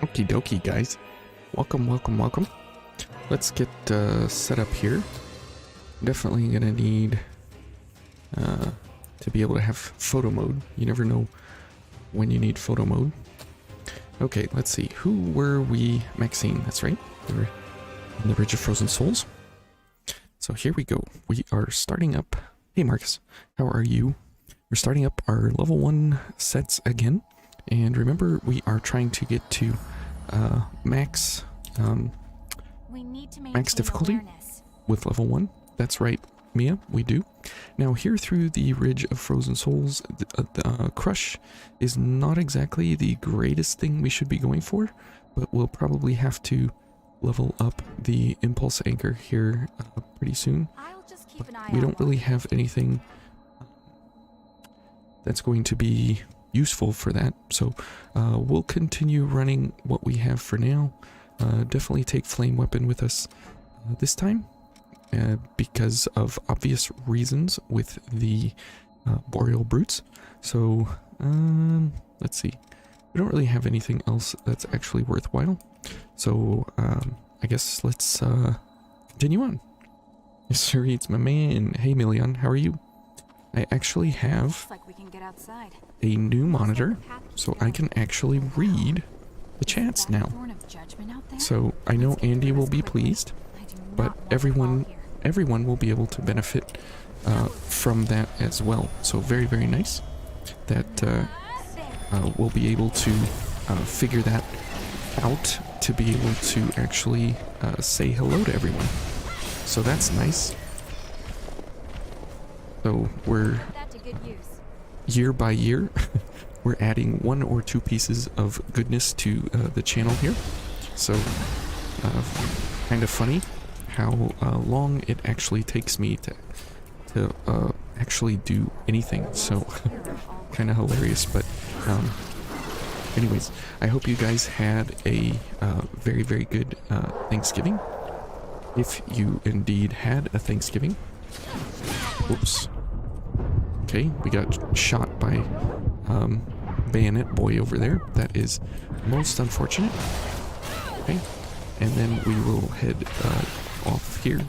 Okie dokie, guys. Welcome, welcome, welcome. Let's get set up here. Definitely gonna need to be able to have photo mode. You never know when you need photo mode. Okay, let's see. Who were we? Maxine, that's right. We're in the Ridge of Frozen Souls. So here we go. We are starting up. Hey Marcus, how are you? We're starting up our level 1 sets again. And remember, we are trying to get to max difficulty with level 1. That's right, Mia, we do. Now here through the Ridge of Frozen Souls, the Crush is not exactly the greatest thing we should be going for, but we'll probably have to level up the Impulse Anchor here pretty soon. We don't really have anything that's going to be useful for that, so we'll continue running what we have for now. Definitely take Flame Weapon with us this time because of obvious reasons with the Boreal Brutes. So let's see, we don't really have anything else that's actually worthwhile, so I guess let's continue on. Yes sir, it's my man. Hey Million, how are you? I actually have a new monitor, so I can actually read the chats now. So I know Andy will be pleased, but everyone will be able to benefit from that as well. So very, very nice that we'll be able to figure that out to be able to actually say hello to everyone. So that's nice. So we're year by year, we're adding 1 or 2 pieces of goodness to the channel here. So kind of funny how long it actually takes me to actually do anything. So kind of hilarious, but anyways, I hope you guys had a very, very good Thanksgiving. If you indeed had a Thanksgiving. Whoops. Okay, we got shot by Bayonet Boy over there. That is most unfortunate. Okay, and then we will head off here.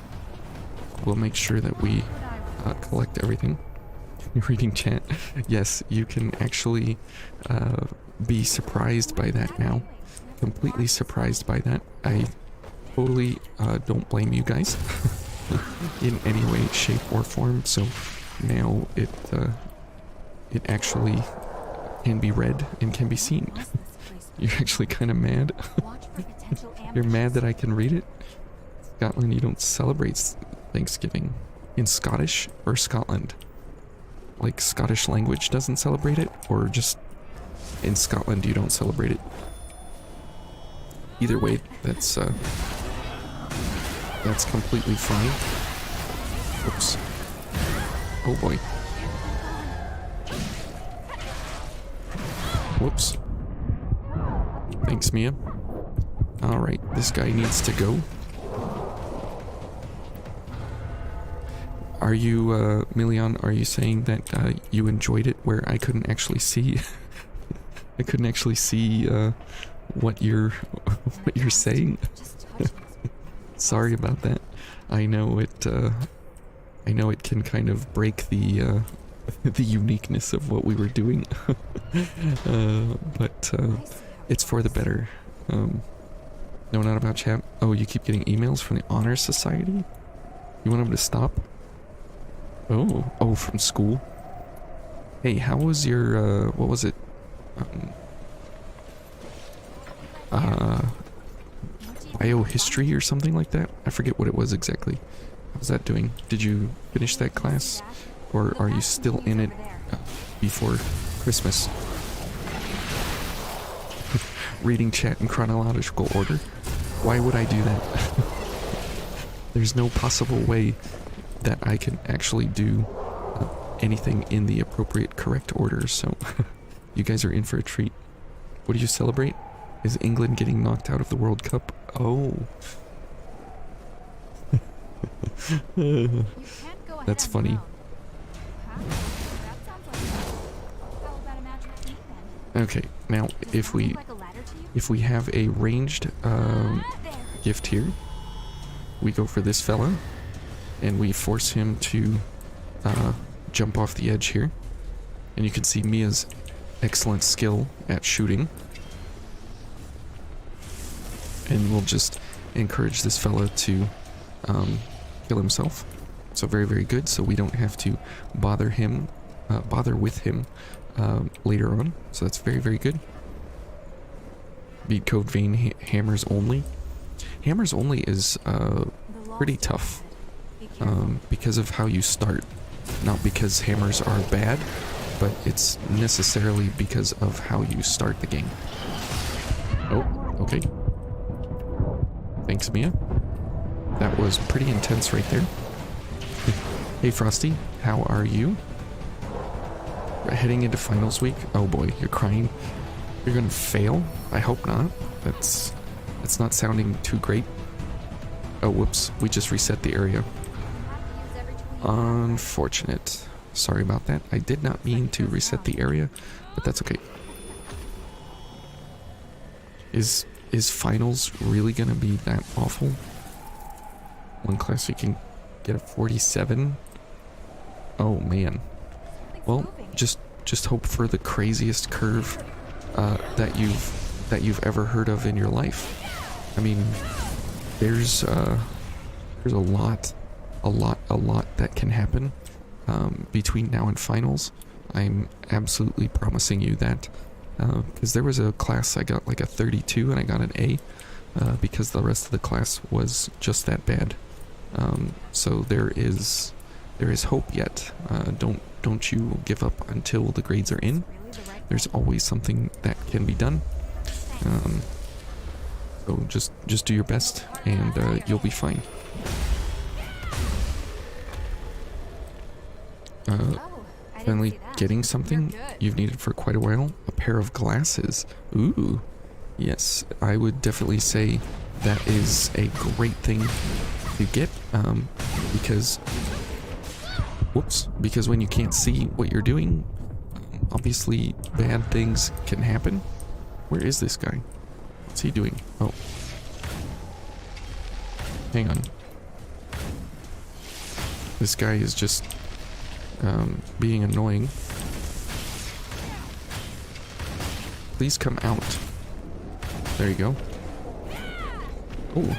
We'll make sure that we collect everything. Reading chat. Yes, you can actually be surprised by that now. Completely surprised by that. I totally don't blame you guys in any way, shape, or form. So now it actually can be read and can be seen. You're actually kind of mad. You're mad that I can read it? Scotland, you don't celebrate Thanksgiving. In Scottish or Scotland? Like Scottish language doesn't celebrate it? Or just in Scotland you don't celebrate it? Either way, that's completely fine. Oops. Oh boy. Whoops. Thanks, Mia. Alright, this guy needs to go. Are you, Million, are you saying that you enjoyed it where I couldn't actually see I couldn't actually see what you're saying? Sorry about that. I know it can kind of break the the uniqueness of what we were doing. But it's for the better. No, not about chat. Oh, you keep getting emails from the Honor Society? You want them to stop? Oh, from school? Hey, how was your, what was it? Biohistory or something like that? I forget what it was exactly. How's that doing? Did you finish that class? Or are you still in it before Christmas? Reading chat in chronological order? Why would I do that? There's no possible way that I can actually do anything in the appropriate correct order, so you guys are in for a treat. What do you celebrate? Is England getting knocked out of the World Cup? Oh. That's funny. Okay, now if we if we have a ranged gift here, we go for this fella, and we force him to jump off the edge here. And you can see Mia's excellent skill at shooting. And we'll just encourage this fella to kill himself. So very, very good. So we don't have to bother with him later on. So that's very, very good. Beat code vein hammers only. Hammers only is pretty tough because of how you start. Not because hammers are bad, but it's necessarily because of how you start the game. Oh, okay. Thanks, Mia. That was pretty intense right there. Hey, Frosty, how are you? We're heading into finals week. Oh boy, you're crying. You're gonna fail? I hope not. That's not sounding too great. Oh, whoops. We just reset the area. Unfortunate. Sorry about that. I did not mean to reset the area, but that's okay. Is finals really gonna be that awful? One class you can get a 47? Oh man. Well, just hope for the craziest curve that you've ever heard of in your life. I mean, there's a lot that can happen between now and finals. I'm absolutely promising you that, because there was a class I got like a 32 and I got an A, because the rest of the class was just that bad. So there is hope yet. Don't you give up until the grades are in. There's always something that can be done. So just do your best, and you'll be fine. Finally getting something you've needed for quite a while. A pair of glasses. Ooh. Yes, I would definitely say that is a great thing to get, because when you can't see what you're doing, obviously bad things can happen. Where is this guy? What's he doing? Oh. Hang on. This guy is just being annoying. Please come out. There you go. Oh.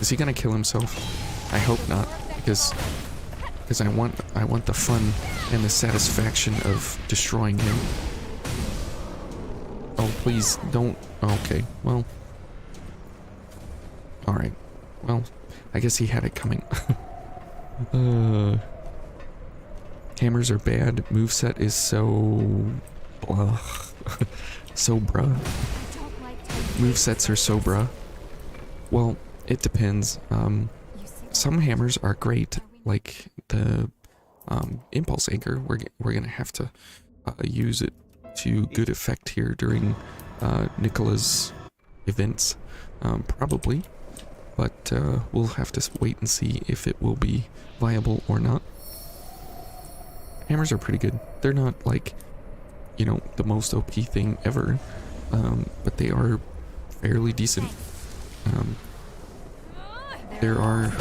Is he gonna kill himself? I hope not, because I want the fun and the satisfaction of destroying him. Oh, please don't. Okay, well. Alright. Well, I guess he had it coming. Hammers are bad. Moveset is so... so bruh. Movesets are so bruh. Well, it depends. Some hammers are great, like the impulse anchor. We're gonna have to use it to good effect here during Nicola's events, probably. But we'll have to wait and see if it will be viable or not. Hammers are pretty good. They're not like, you know, the most OP thing ever, but they are fairly decent. There are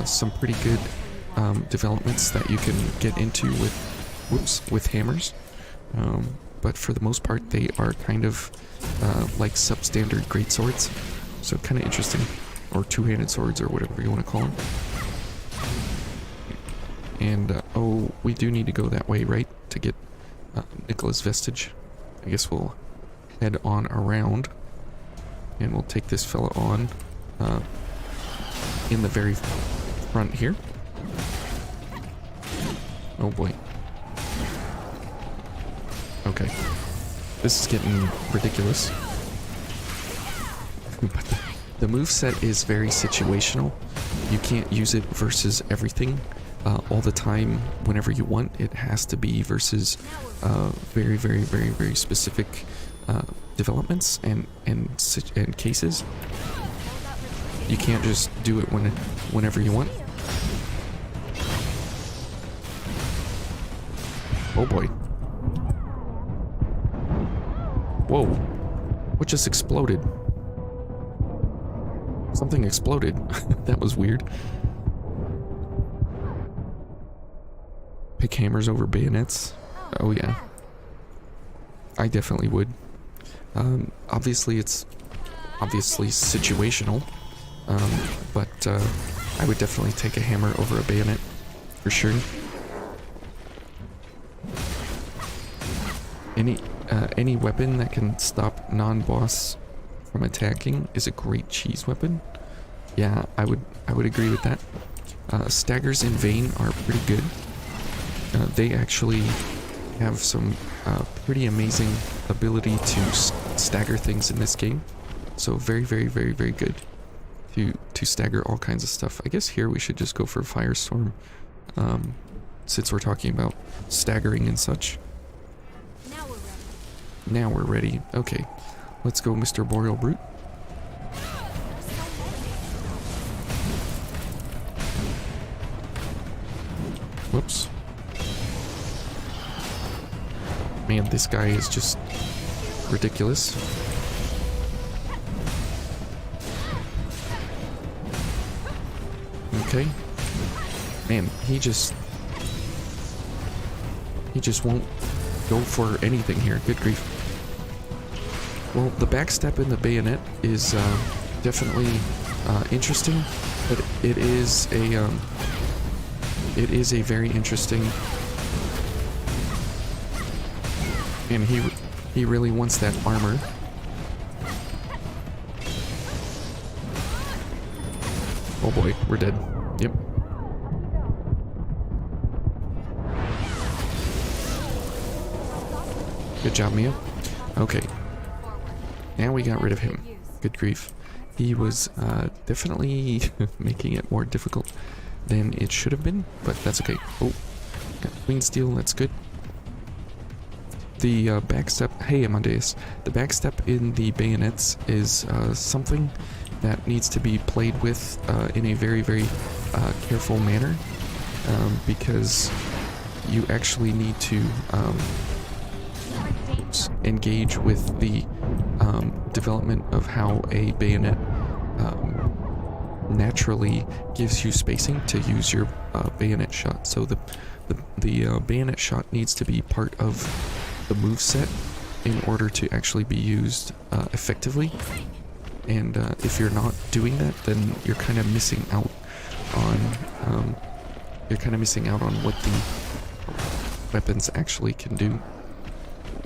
some pretty good developments that you can get into with hammers, but for the most part they are kind of like substandard greatswords, so kind of interesting, or two-handed swords, or whatever you want to call them. And oh, we do need to go that way, right, to get Nicola's vestige. I guess we'll head on around, and we'll take this fella on in the very front here. Oh boy. Okay. This is getting ridiculous. But the moveset is very situational. You can't use it versus everything all the time whenever you want. It has to be versus very, very, very, very specific developments and cases. You can't just do it whenever you want. Oh boy. Whoa. What just exploded? Something exploded. That was weird. Pick hammers over bayonets? Oh yeah. I definitely would. Obviously it's situational. But I would definitely take a hammer over a bayonet. For sure. Any weapon that can stop non-boss from attacking is a great cheese weapon. Yeah, I would agree with that. Staggers in Vayne are pretty good. They actually have some pretty amazing ability to stagger things in this game. So very, very, very, very good to stagger all kinds of stuff. I guess here we should just go for Firestorm, since we're talking about staggering and such. Now we're ready. Okay, let's go, Mr. Boreal Brute. Whoops. Man, this guy is just ridiculous. Okay. Man, he just won't go for anything here. Good grief. Well, the backstep in the bayonet is definitely interesting, but it is a very interesting. And he really wants that armor. Oh boy, we're dead. Yep. Good job, Mia. Okay. Now we got rid of him. Good grief. He was definitely making it more difficult than it should have been, but that's okay. Oh, got Queen Steel, that's good. The backstep, hey Amadeus, the backstep in the bayonets is something that needs to be played with in a very, very careful manner, because you actually need to engage with the development of how a bayonet naturally gives you spacing to use your bayonet shot. So the bayonet shot needs to be part of the moveset in order to actually be used effectively. And if you're not doing that, then you're kind of missing out on what the weapons actually can do.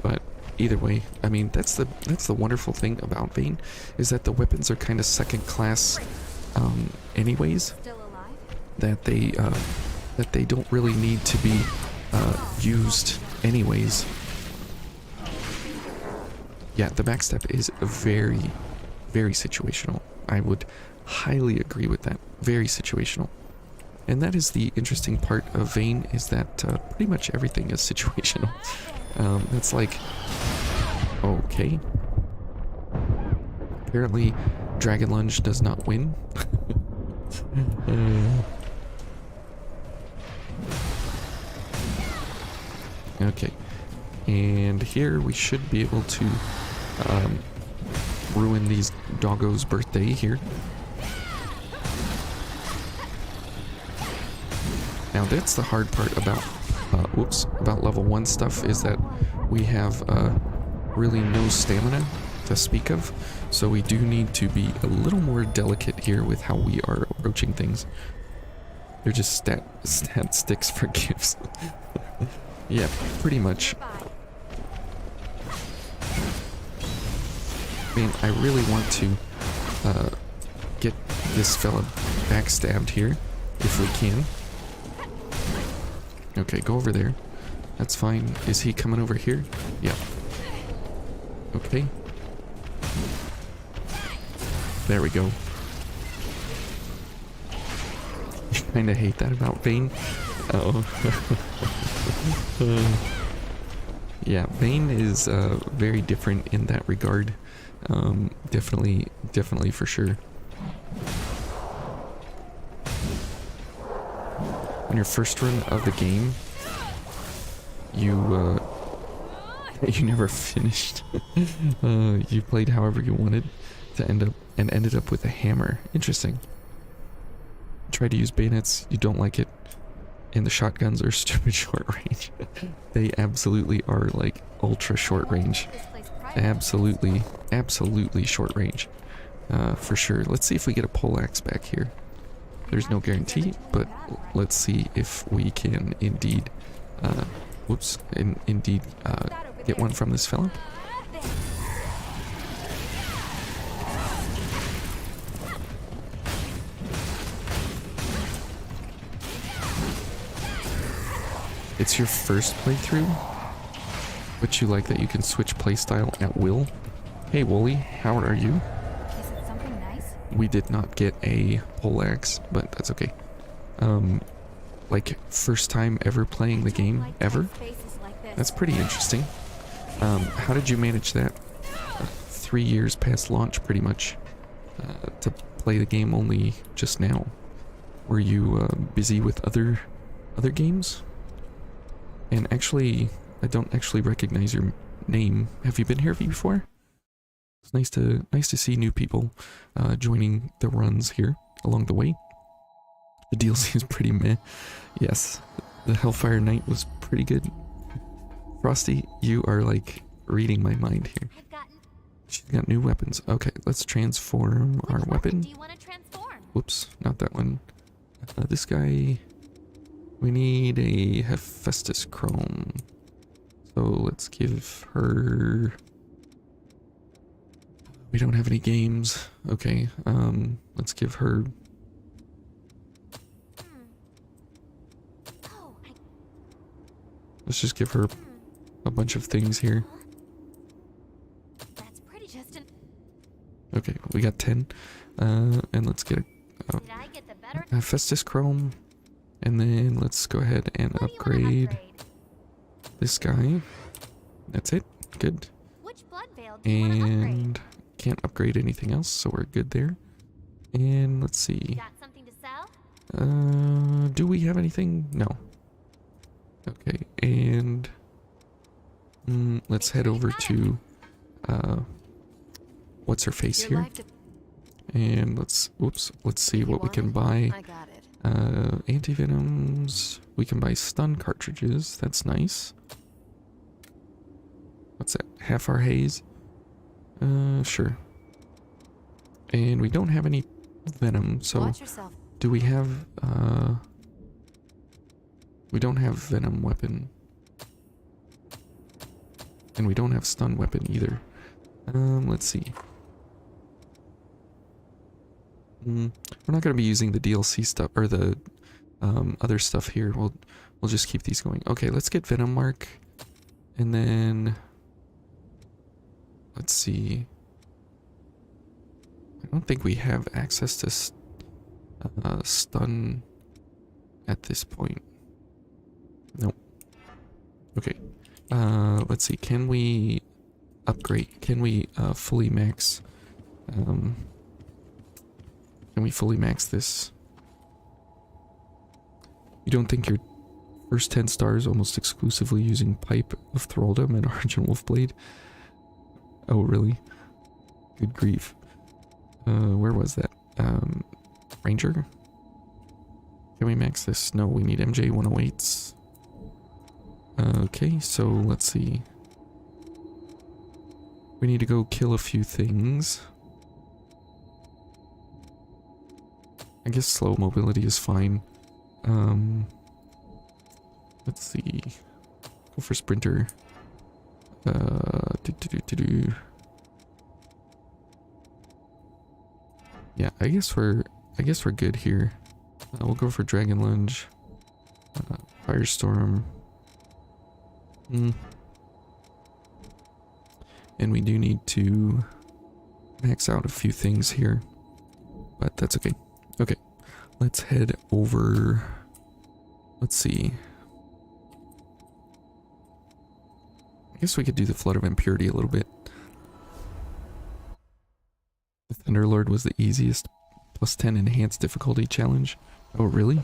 But either way, I mean, that's the wonderful thing about Vayne, is that the weapons are kind of second class anyways, that they don't really need to be used anyways. Yeah, the backstep is very, very situational. I would highly agree with that. Very situational. And that is the interesting part of Vayne, is that pretty much everything is situational. That's like, okay. Apparently, Dragon Lunge does not win. Okay. And here we should be able to ruin these doggos' birthday here. Now that's the hard part about about level 1 stuff, is that we have really no stamina to speak of, so we do need to be a little more delicate here with how we are approaching things. They're just stat sticks for gifts. Yeah, pretty much. I mean, I really want to get this fella backstabbed here, if we can. Okay, go over there. That's fine. Is he coming over here? Yeah. Okay. There we go. I kinda hate that about Vayne. Uh-oh. Yeah, Vayne is very different in that regard. Definitely for sure. On your first run of the game, you You never finished. You played however you wanted to end up and ended up with a hammer. Interesting. Tried to use bayonets, you don't like it. And the shotguns are stupid short range. They absolutely are like ultra short range. Absolutely, absolutely short range. For sure. Let's see if we get a poleaxe back here. There's no guarantee, but let's see if we can indeed, indeed get one from this fella. It's your first playthrough, but you like that you can switch playstyle at will. Hey Wooly, how are you? Is it something nice? We did not get a poleaxe, but that's okay. Like first time ever playing the game, ever? That's pretty interesting. How did you manage that? 3 years past launch, pretty much, to play the game only just now. Were you busy with other games? And actually, I don't actually recognize your name. Have you been here before? It's nice to see new people joining the runs here along the way. The DLC is pretty meh. Yes, the Hellfire Knight was pretty good. Frosty, you are like reading my mind here. She's got new weapons. Okay, let's transform our weapon. Do you want to transform? Whoops, not that one. This guy. We need a Hephaestus Chrome. So let's give her... We don't have any games. Okay, let's give her... Let's just give her a bunch of things here. That's pretty just an... Okay, we got 10. And let's get a Did I get the better... Hephaestus Chrome. And then let's go ahead and upgrade this guy. That's it. Good. Which blood veil do you want to upgrade? And can't upgrade anything else, so we're good there. And let's see. Got something to sell? Do we have anything? No. Okay, and let's head over to what's her face here. And let's see what we can buy. I got it. Anti-venoms. We can buy stun cartridges. That's nice. What's that? Half our haze? Sure. And we don't have any venom, so... Watch yourself. Do we have, we don't have venom weapon. And we don't have stun weapon either. Let's see. We're not going to be using the DLC stuff, or the, other stuff here. We'll just keep these going. Okay, let's get Venom Mark. And then... Let's see. I don't think we have access to stun at this point. Nope. Okay. Let's see. Can we upgrade? Can we fully max? Can we fully max this? You don't think your first 10 stars almost exclusively using Pipe of Thraldom and Argent Wolfblade? Oh, really? Good grief. Where was that? Ranger? Can we max this? No, we need MJ 108s. Okay, so let's see. We need to go kill a few things. I guess slow mobility is fine. Let's see. Go for sprinter. Yeah, I guess we're good here. We'll go for Dragon Lunge. Firestorm. And we do need to max out a few things here. But that's okay. Okay. Let's head over. Let's see. I guess we could do the Flood of Impurity a little bit. The Thunderlord was the easiest +10 enhanced difficulty challenge. Oh, really?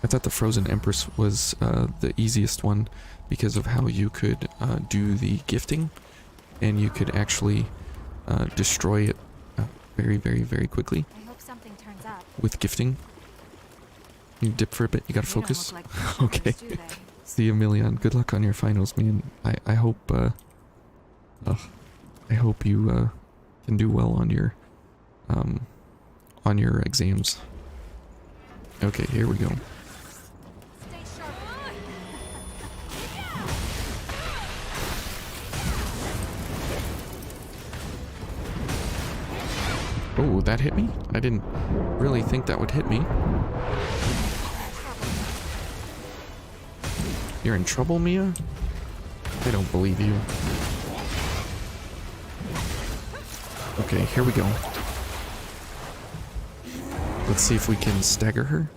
I thought the Frozen Empress was the easiest one because of how you could do the gifting, and you could actually destroy it very, very, very quickly. I hope something turns up. With gifting. You dip for a bit, you gotta focus. Like Okay. See you, Million. Good luck on your finals, man. I hope you can do well on your exams. Okay, here we go. Stay sharp. Oh, that hit me? I didn't really think that would hit me. You're in trouble, Mia? I don't believe you. Okay, here we go. Let's see if we can stagger her.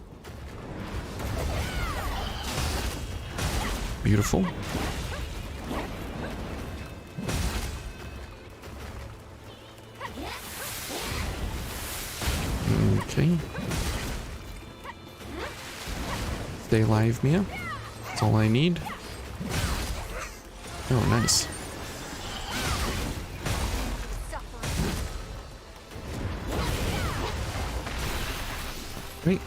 Beautiful. Okay. Stay alive, Mia. That's all I need. Oh, nice. Wait.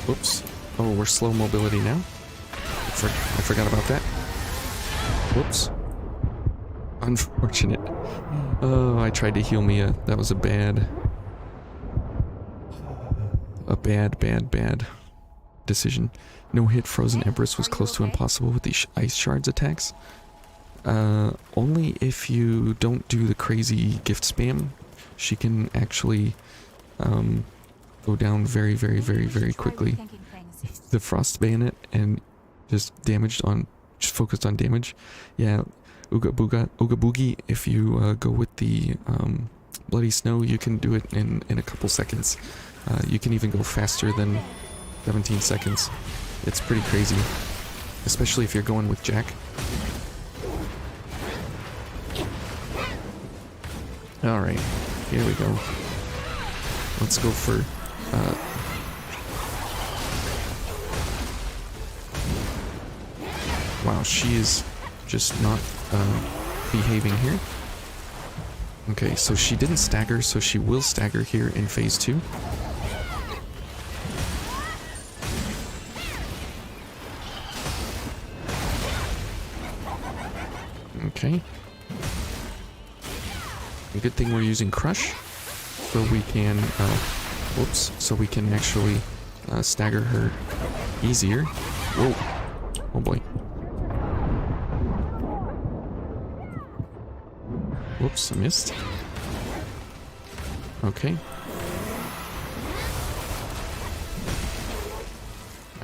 Whoops. Oh, we're slow mobility now. I forgot about that. Whoops. Unfortunate. Oh, I tried to heal Mia. That was a bad decision. No hit Frozen Empress was close to impossible with these ice shards attacks. Only if you don't do the crazy gift spam. She can actually go down very, very, very, very quickly. The Frost Bayonet and just focused on damage. Yeah, Ooga Boogie, if you go with the Bloody Snow, you can do it in a couple seconds. You can even go faster than 17 seconds. It's pretty crazy, especially if you're going with Jack. Alright, here we go. Let's go for wow, she is just not behaving here. Okay, so she didn't stagger, so she will stagger here in phase 2. Okay. Good thing we're using Crush, so we can, so we can actually stagger her easier. Whoa. Oh boy. Whoops, I missed. Okay.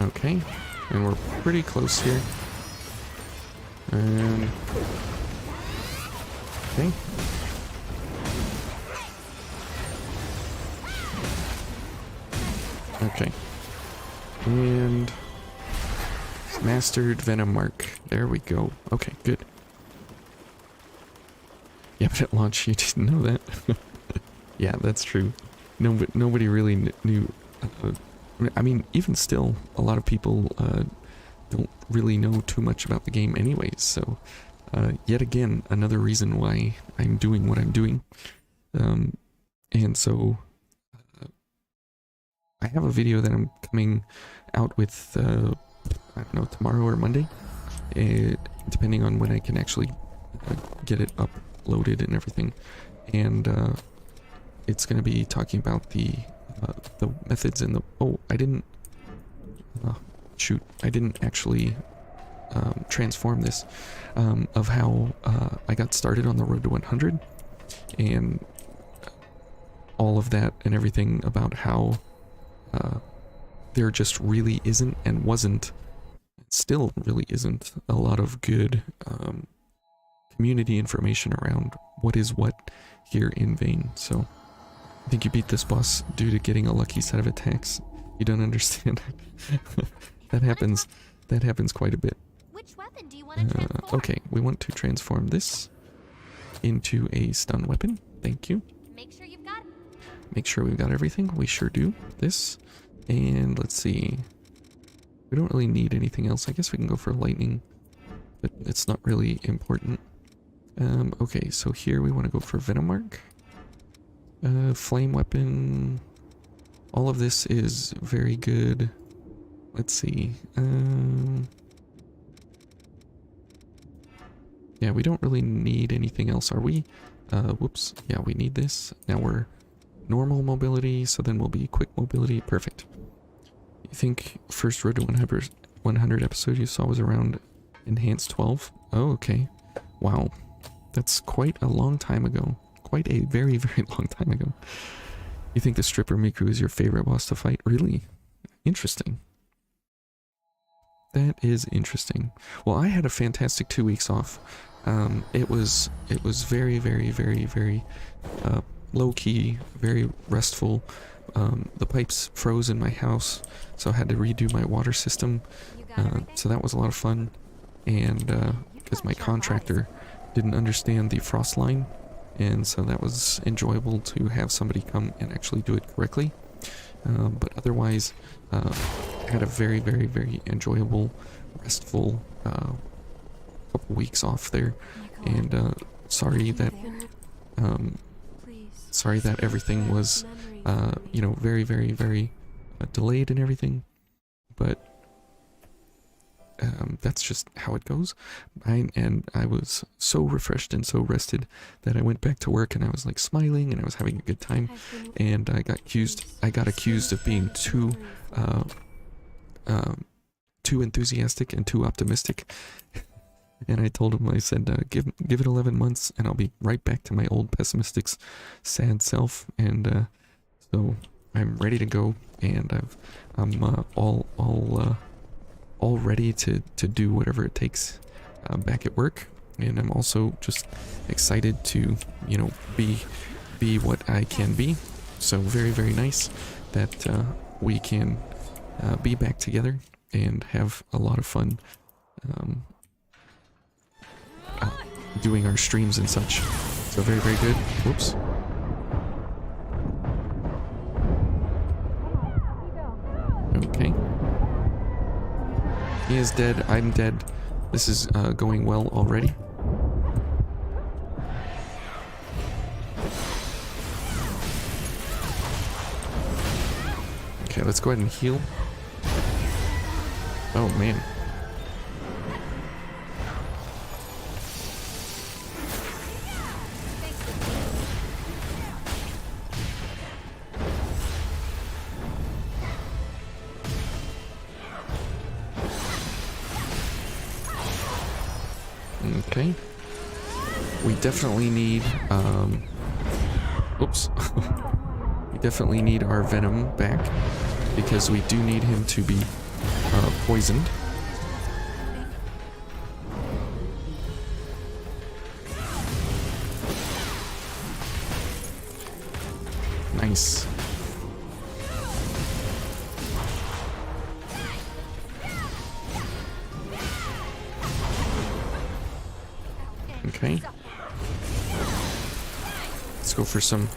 Okay. And we're pretty close here. And... okay. Okay. And... mastered Venom Mark. There we go. Okay, good. Yeah, but at launch you didn't know that. Yeah, that's true. Nobody really knew. I mean, even still, a lot of people don't really know too much about the game anyways, so yet again, another reason why I'm doing what I'm doing. And so I have a video that I'm coming out with, I don't know, tomorrow or Monday, depending on when I can actually get it uploaded and everything. And it's going to be talking about the methods and the... oh, I didn't... shoot, I didn't actually transform this, of how I got started on the road to 100, and all of that and everything about how there just really isn't and wasn't, still really isn't, a lot of good community information around what is what here in Vane. So I think you beat this boss due to getting a lucky set of attacks. You don't understand. That happens quite a bit. Which weapon do you want to transform? Okay, we want to transform this into a stun weapon. Thank you. Make sure you've got it. Make sure we've got everything. We sure do. This. And let's see. We don't really need anything else. I guess we can go for lightning, but it's not really important. Okay, so here we want to go for venom mark. Flame weapon. All of this is very good. Let's see. Yeah, we don't really need anything else, are we? Whoops. Yeah, we need this. Now we're normal mobility, so then we'll be quick mobility. Perfect. You think first Road to 100 episode you saw was around Enhanced 12? Oh, okay. Wow. That's quite a long time ago. Quite a very, very long time ago. You think the stripper Miku is your favorite boss to fight? Really? Interesting. That is interesting. Well, I had a fantastic 2 weeks off. It was very, very, very, very low key, very restful. The pipes froze in my house, so I had to redo my water system. So that was a lot of fun. And because my contractor didn't understand the frost line, and so that was enjoyable to have somebody come and actually do it correctly. But otherwise, I had a very, very, very enjoyable, restful couple weeks off there. And sorry that everything was you know, very, very, very delayed and everything, but that's just how it goes. I was so refreshed and so rested that I went back to work and I was like smiling and I was having a good time, and I got accused of being too enthusiastic and too optimistic. And I told him, I said, give it 11 months and I'll be right back to my old pessimistic, sad self. And so I'm ready to go, and I'm all ready to do whatever it takes back at work. And I'm also just excited to, you know, be what I can be. So very, very nice that we can be back together and have a lot of fun doing our streams and such. So very, very good. Whoops. Okay. He is dead. I'm dead. This is going well already. Okay, let's go ahead and heal. Oh, man. Okay. We definitely need, oops. We definitely need our venom back, because we do need him to be poisoned. Nice. Okay. Let's go for some...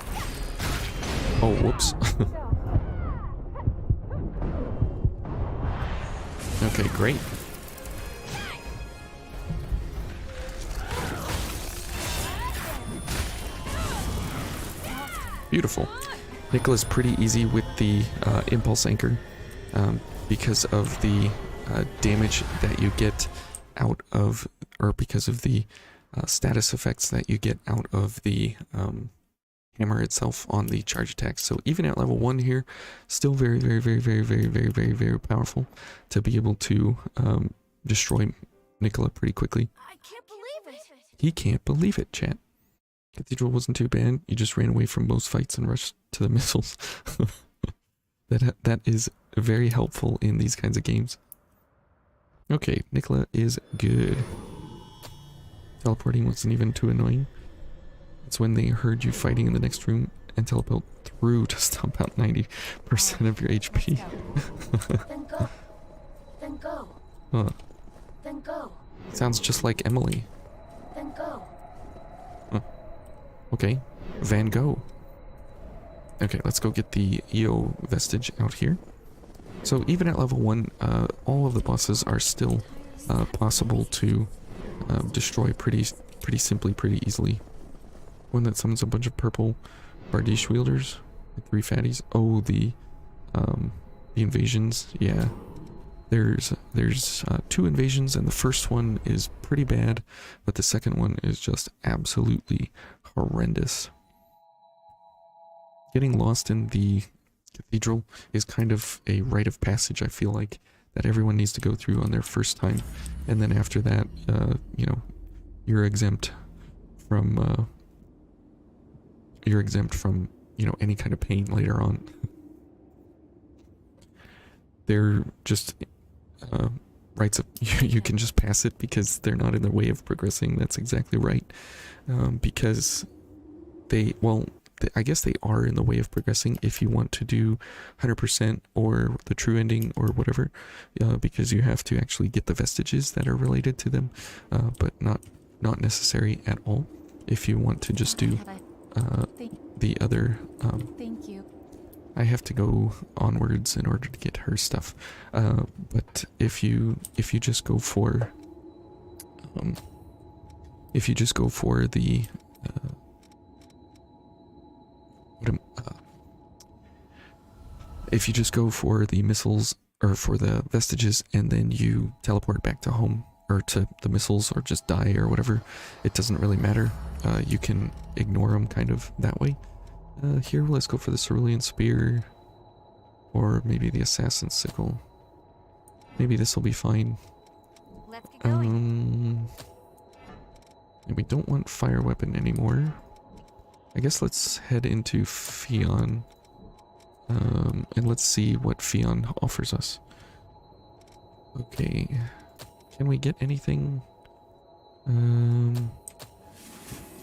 Oh, whoops. Okay, great. Beautiful. Nicola's pretty easy with the impulse anchor because of the damage that you get out of, or because of the status effects that you get out of the hammer itself on the charge attack. So even at level 1 here, still very, very, very, very, very, very, very, very powerful to be able to destroy Nicola pretty quickly. I can't believe it. He can't believe it, chat. Cathedral wasn't too bad. You just ran away from most fights and rushed to the missiles. That is very helpful in these kinds of games. Okay, Nicola is good. Teleporting wasn't even too annoying. It's when they heard you fighting in the next room and teleport through to stomp out 90% of your HP. Then go. Then go. Huh. Then go. Sounds just like Emily. Then go. Okay, Van Gogh. Okay, let's go get the EO vestige out here. So even at level 1, all of the bosses are still possible to destroy pretty simply, pretty easily. One that summons a bunch of purple Bardiche wielders, 3 fatties. Oh, the invasions, yeah. There's 2 invasions, and the first one is pretty bad, but the second one is just absolutely horrendous. Getting lost in the cathedral is kind of a rite of passage, I feel like, that everyone needs to go through on their first time, and then after that, you know, you're exempt from, you know, any kind of pain later on. They're just rights of you can just pass it because they're not in the way of progressing. That's exactly right. Because they, well, I guess they are in the way of progressing if you want to do 100% or the true ending or whatever, because you have to actually get the vestiges that are related to them, but not necessary at all if you want to just do the other. Thank you. I have to go onwards in order to get her stuff, but if you just go for the if you just go for the missiles or for the vestiges and then you teleport back to home or to the missiles or just die or whatever, it doesn't really matter. You can ignore them kind of that way. Here, let's go for the Cerulean Spear, or maybe the Assassin's Sickle. Maybe this will be fine. Let's get going. And we don't want Fire Weapon anymore. I guess let's head into Fion, and let's see what Fion offers us. Okay, can we get anything?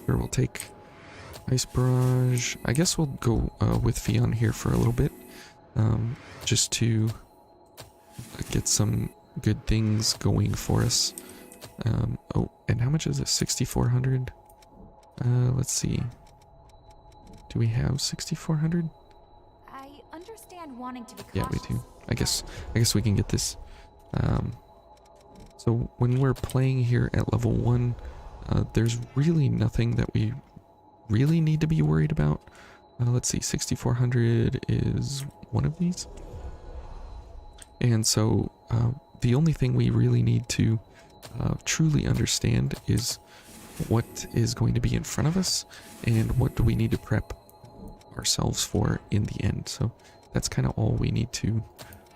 Sure, we'll take Ice Barrage. I guess we'll go with Fion here for a little bit, just to get some good things going for us. Oh, and how much is it? 6,400? Let's see. Do we have 6,400? I understand wanting to be cautious. Yeah, we do. I guess we can get this. So when we're playing here at level 1, there's really nothing that we really need to be worried about. Let's see, 6,400 is one of these. And so the only thing we really need to truly understand is what is going to be in front of us and what do we need to prep ourselves for in the end. So that's kind of all we need to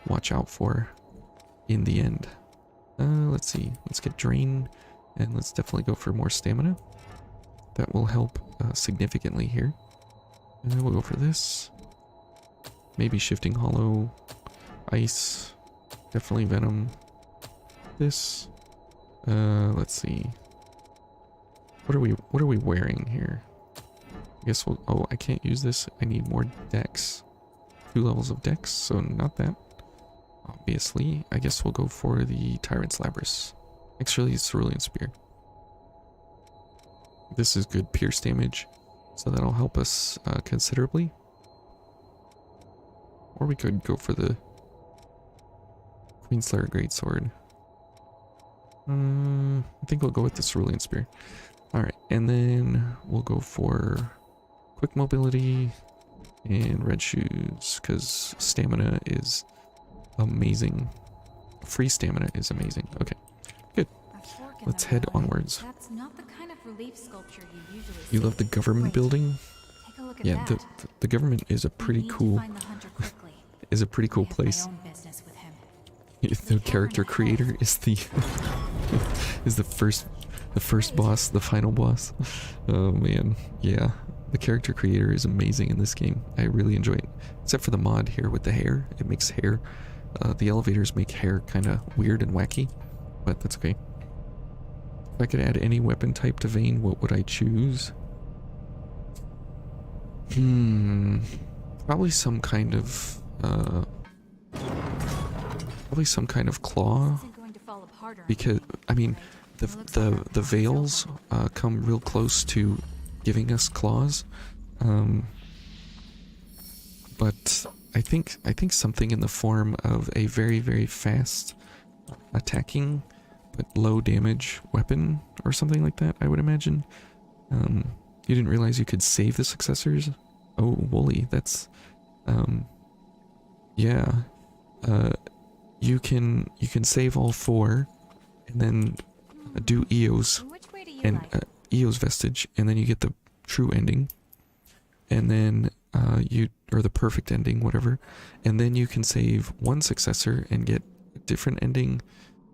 watch out for in the end. Let's see, let's get Drain, and let's definitely go for more stamina. That will help significantly here. And then we'll go for this. Maybe Shifting Hollow, Ice, definitely Venom. This. Let's see. What are we wearing here? I guess we'll, oh, I can't use this. I need more dex. 2 levels of dex, so not that. Obviously, I guess we'll go for the Tyrant's Labrys. Actually, it's Cerulean Spear. This is good pierce damage, so that'll help us considerably. Or we could go for the Queenslayer Greatsword. I think we'll go with the Cerulean Spear. Alright, and then we'll go for quick mobility and red shoes, because stamina is amazing. Free stamina is amazing. Okay, good. Let's head onwards. That's not the kind of relief sculpture you usually see. You love the government building? Take a look at Yeah, that. the government is a pretty cool place. The character creator is the is the first boss, the final boss. Oh man, yeah. The character creator is amazing in this game. I really enjoy it. Except for the mod here with the hair. It makes hair. The elevators make hair kind of weird and wacky, but that's okay. If I could add any weapon type to Vayne, what would I choose? Probably some kind of claw, because I mean the veils come real close to giving us claws, but I think something in the form of a very fast attacking but low damage weapon or something like that, I would imagine. You didn't realize you could save the successors? Oh, Wooly, that's yeah. You can save all 4 and then do Eos Which way do you and like? Eos vestige, and then you get the true ending, and then or the perfect ending, whatever, and then you can save 1 successor and get a different ending,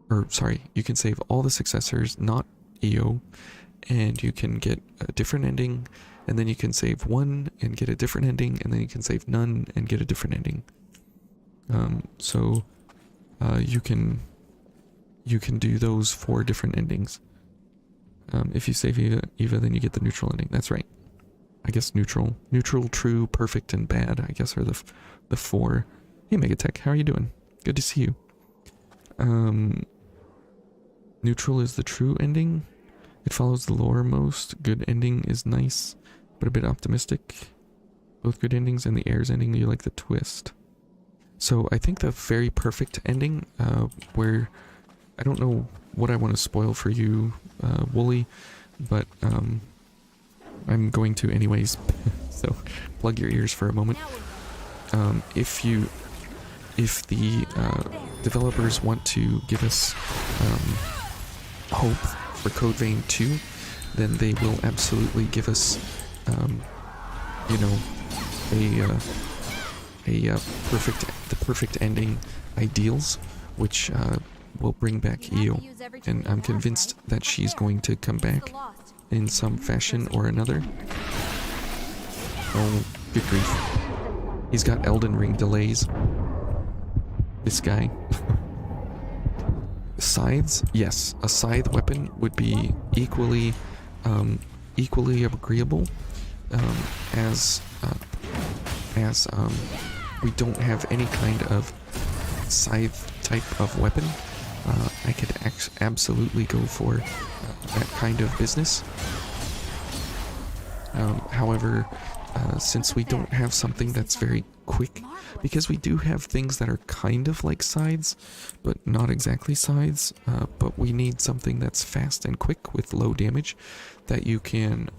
or sorry, you can save all the successors, not EO, and you can get a different ending, and then you can save 1 and get a different ending, and then you can save none and get a different ending. So you can do those 4 different endings. If you save Eva, then you get the neutral ending. That's right. I guess neutral, true, perfect, and bad, I guess, are the 4. Hey, Megatech, how are you doing? Good to see you. Neutral is the true ending. It follows the lore most. Good ending is nice, but a bit optimistic. Both good endings, and the heirs ending, you like the twist. So I think the very perfect ending, where I don't know what I want to spoil for you, Wooly, but I'm going to anyways. So plug your ears for a moment. If the developers want to give us hope for Code Vein 2, then they will absolutely give us, you know, the perfect ending ideals, which will bring back Io, and I'm convinced that she's going to come back in some fashion or another. Oh, good grief. He's got Elden Ring delays. This guy. Scythes? Yes, a scythe weapon would be equally agreeable, as we don't have any kind of scythe type of weapon. I could absolutely go for that kind of business. However, since we don't have something that's very quick, because we do have things that are kind of like scythes, but not exactly scythes, but we need something that's fast and quick with low damage, that you can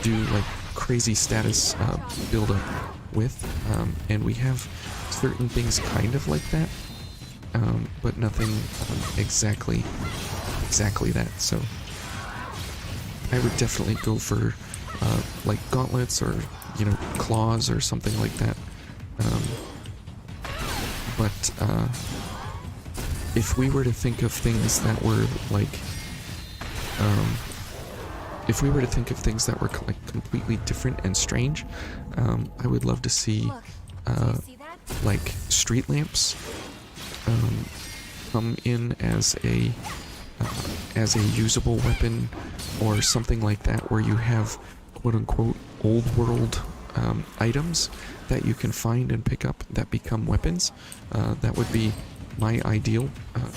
do like crazy status build up with, and we have certain things kind of like that, but nothing exactly that. So I would definitely go for like gauntlets, or claws or something like that. But if we were to think of things that were like completely different and strange, I would love to see like street lamps come in as a usable weapon, or something like that, where you have quote-unquote old world items that you can find and pick up that become weapons. That would be my ideal,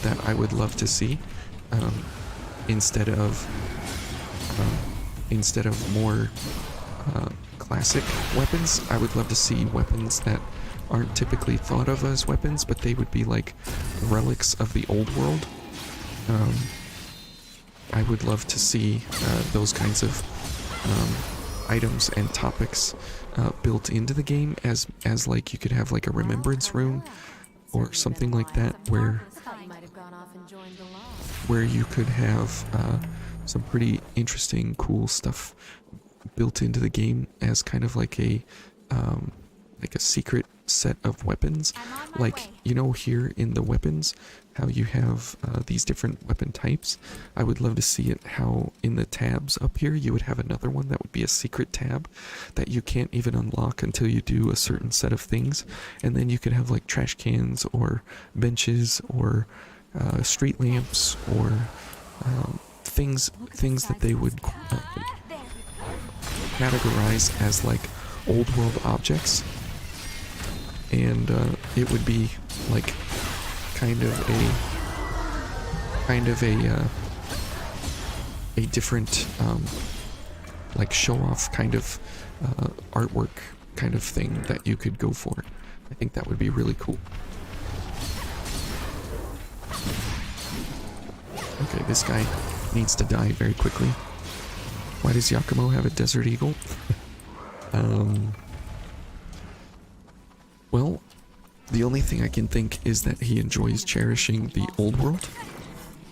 that I would love to see, instead of more classic weapons. I would love to see weapons that aren't typically thought of as weapons, but they would be like relics of the old world. I would love to see those kinds of items and topics built into the game, as like you could have like a remembrance room or something like that, where you could have some pretty interesting, cool stuff built into the game as kind of like a secret set of weapons. Like, here in the weapons, how you have these different weapon types. I would love to see it how in the tabs up here you would have another one that would be a secret tab that you can't even unlock until you do a certain set of things, and then you could have like trash cans or benches or street lamps or things that they would categorize as like old world objects, and it would be like kind of a different like show off kind of artwork kind of thing that you could go for. I think that would be really cool. Okay, this guy needs to die very quickly. Why does Yakumo have a Desert Eagle? Well, the only thing I can think is that he enjoys cherishing the old world.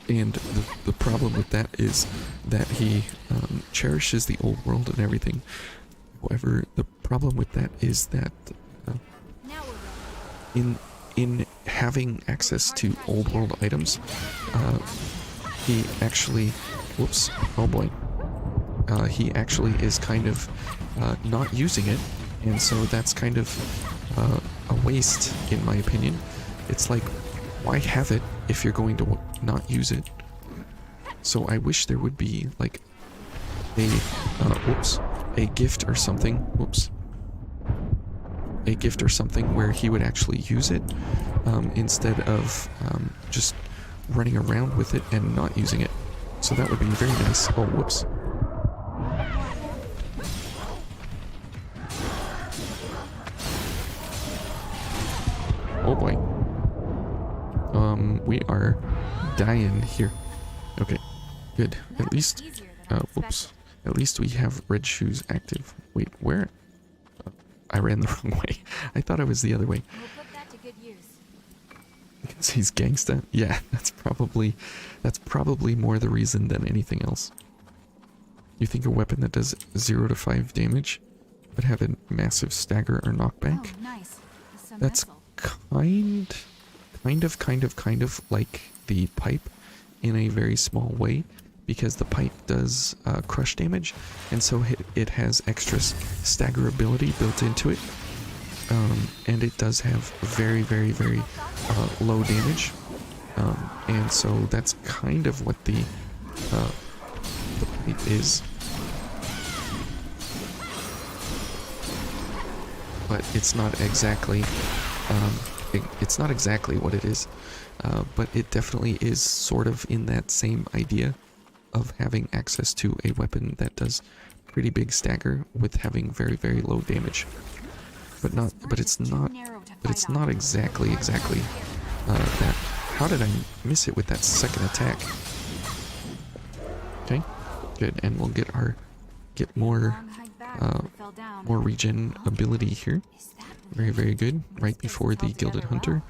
And the problem with that is that he cherishes the old world and everything. However, the problem with that is that in having access to old world items, he actually, whoops, oh boy, he actually is kind of not using it, and so that's kind of a waste in my opinion. It's like, why have it if you're going to not use it? So I wish there would be like a gift or something, a gift or something where he would actually use it instead of just running around with it and not using it. So that would be very nice. Oh, whoops. Oh boy. We are dying here. Okay, good. At least, whoops. At least we have red shoes active. Wait, where? I ran the wrong way. I thought it was the other way. We'll put that to good use. Because he's gangsta? Yeah, that's probably more the reason than anything else. You think a weapon that does 0 to 5 damage would have a massive stagger or knockback? Oh, nice. Some That's metal. kind of like the pipe in a very small way, because the pipe does crush damage, and so it has extra stagger ability built into it, and it does have very low damage, and so that's kind of what the pipe is. But it's not exactly what it is, but it definitely is sort of in that same idea of having access to a weapon that does pretty big stagger with having very low damage. But it's not exactly that. How did I miss it with that second attack? Okay, good, and we'll get more more regen ability here. Very good. Right before the Gilded Hunter,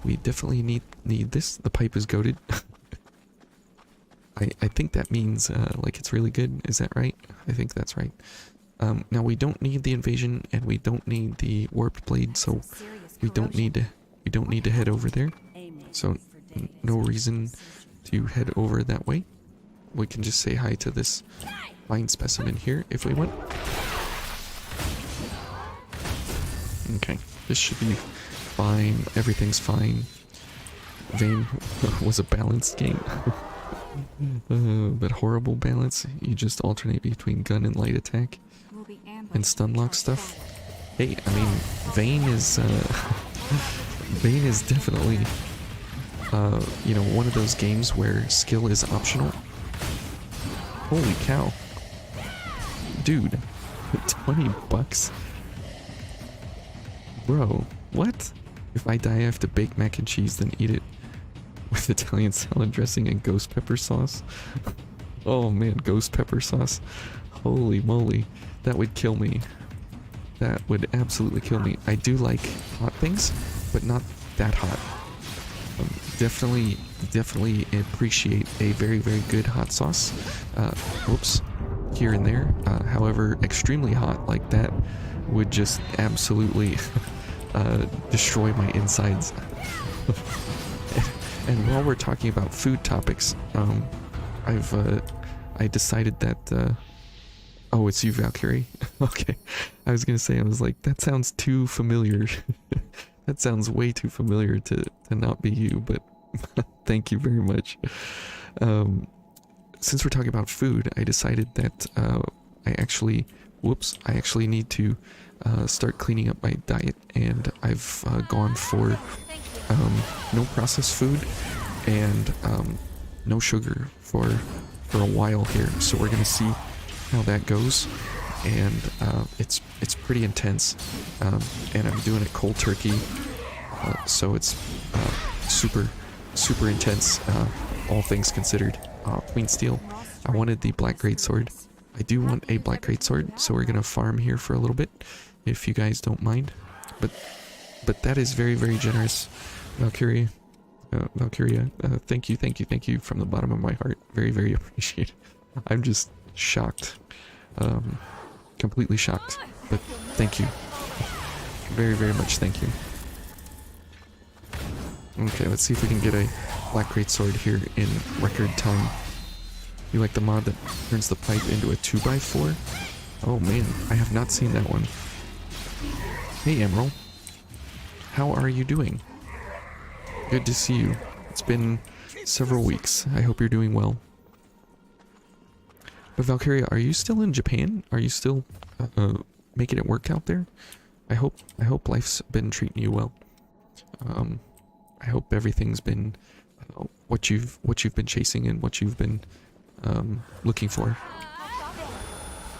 we definitely need this. The pipe is goated. I think that means like it's really good. Is that right? I think that's right. Now we don't need the invasion, and we don't need the warped blade, so we don't need to head over there. So no reason to head over that way. We can just say hi to this fine specimen here if we want. Okay, this should be fine. Everything's fine. Vayne was a balanced game. But horrible balance. You just alternate between gun and light attack and stun lock stuff. Hey, I mean, Vayne is Vayne is definitely you know, one of those games where skill is optional. Holy cow. Dude, 20 bucks? Bro, what? If I die, I have to bake mac and cheese, then eat it with Italian salad dressing and ghost pepper sauce. Oh man, ghost pepper sauce. Holy moly. That would kill me. That would absolutely kill me. I do like hot things, but not that hot. Definitely appreciate a very good hot sauce. Whoops. Here and there. However, extremely hot like that would just absolutely destroy my insides. And while we're talking about food topics, I decided that oh, it's you, Valkyrie. Okay, I was gonna say, I was like, that sounds too familiar. That sounds way too familiar to not be you, but thank you very much. Since we're talking about food, I decided that I actually need to start cleaning up my diet, and I've gone for no processed food and no sugar for a while here. So we're gonna see how that goes. and it's pretty intense, and I'm doing it cold turkey, so it's super intense, all things considered. Queen Steel, I wanted the black greatsword. I do want a black greatsword, so we're gonna farm here for a little bit, if you guys don't mind. But that is very generous, Valkyria. Thank you from the bottom of my heart. Very appreciated. I'm just shocked, completely shocked. But thank you, very much. Thank you. Okay, let's see if we can get a black greatsword here in record time. You like the mod that turns the pipe into a 2x4? Oh man, I have not seen that one. Hey Emerald, how are you doing? Good to see you. It's been several weeks. I hope you're doing well. But Valkyria, are you still in Japan? Are you still making it work out there? I hope life's been treating you well. I hope everything's been what you've been chasing and what you've been looking for.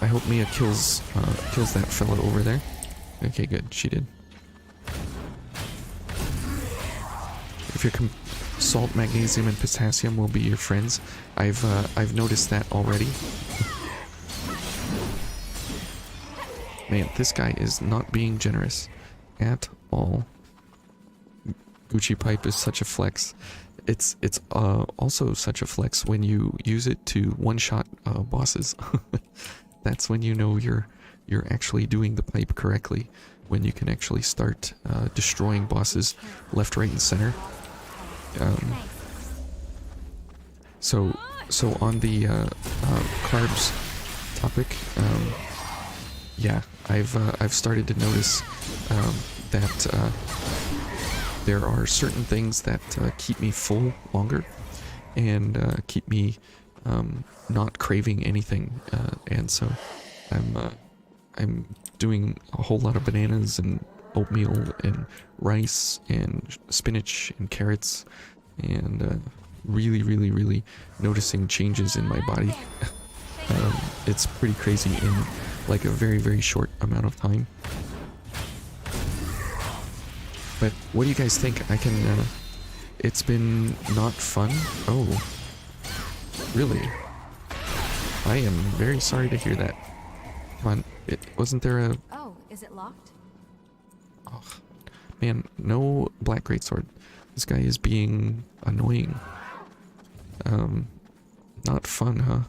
I hope Mia kills that fella over there. Okay, good. She did. If your salt, magnesium, and potassium will be your friends, I've noticed that already. Man, this guy is not being generous at all. Gucci pipe is such a flex. It's also such a flex when you use it to one-shot bosses. That's when you know you're actually doing the pipe correctly. When you can actually start destroying bosses left, right, and center. So on the carbs topic, yeah, I've started to notice that there are certain things that keep me full longer and keep me not craving anything, and so I'm doing a whole lot of bananas and oatmeal and rice and spinach and carrots, and really noticing changes in my body. It's pretty crazy in like a very short amount of time. But what do you guys think? I can it's been not fun. Oh, really? I am very sorry to hear that. Come on, wasn't there a... Oh, is it locked? Oh, man, no black greatsword. This guy is being annoying. Not fun, huh?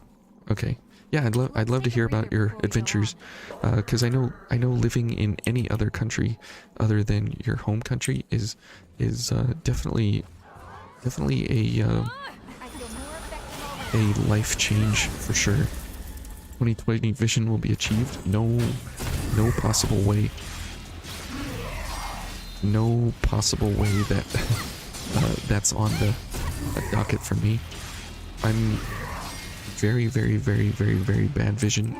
Okay. Yeah, I'd love to hear about your adventures, because I know living in any other country other than your home country is definitely a life change for sure. 2020 vision will be achieved. No possible way. No possible way that that's on the docket for me. I'm very bad vision.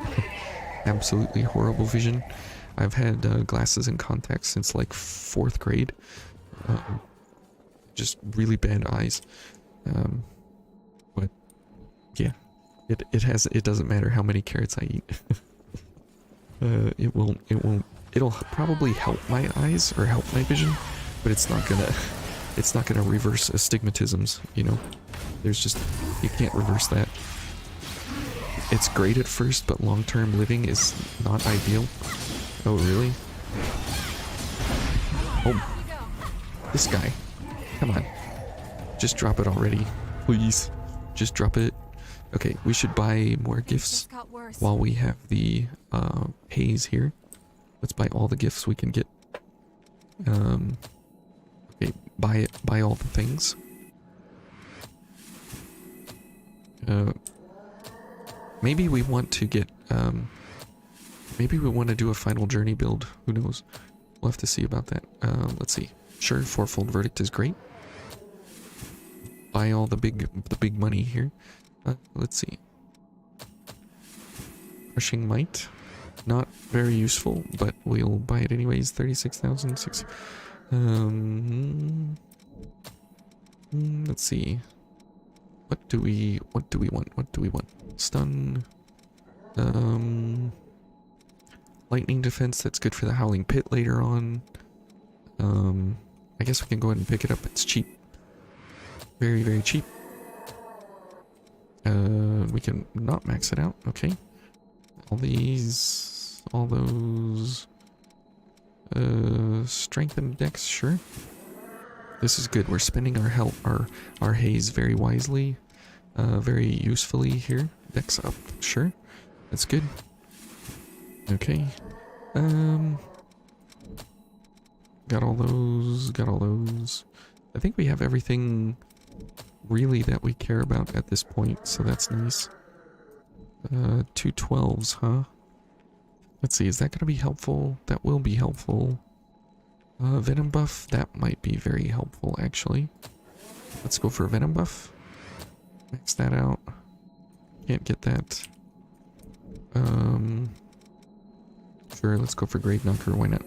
Absolutely horrible vision. I've had glasses and contacts since like 4th grade. Just really bad eyes. But yeah, it doesn't matter how many carrots I eat. It'll probably help my eyes or help my vision, but it's not gonna reverse astigmatisms, you know. There's just, you can't reverse that. It's great at first, but long-term living is not ideal. Oh, really? Oh, this guy. Come on. Just drop it already. Please. Just drop it. Okay, we should buy more gifts while we have the haze here. Let's buy all the gifts we can get. Okay, buy all the things. Maybe we want to get, maybe we want to do a final journey build. Who knows? We'll have to see about that. Let's see. Sure, fourfold verdict is great. Buy all the big money here. Let's see. Crushing might. Not very useful, but we'll buy it anyways. 36,006. Let's see. What do we want? Stun. lightning defense. That's good for the Howling Pit later on. I guess we can go ahead and pick it up. It's cheap. Very, very cheap. We can not max it out. Okay. All these, all those. Strength and dex, sure. This is good. We're spending our health, our haze very wisely, very usefully here. Dex up, sure. That's good. Okay. Got all those. Got all those. I think we have everything really that we care about at this point, so that's nice. 2 12s, huh? Let's see, is that going to be helpful? That will be helpful. Venom buff, that might be very helpful, actually. Let's go for a venom buff. Max that out. Can't get that. Sure, let's go for Grave Knocker, why not?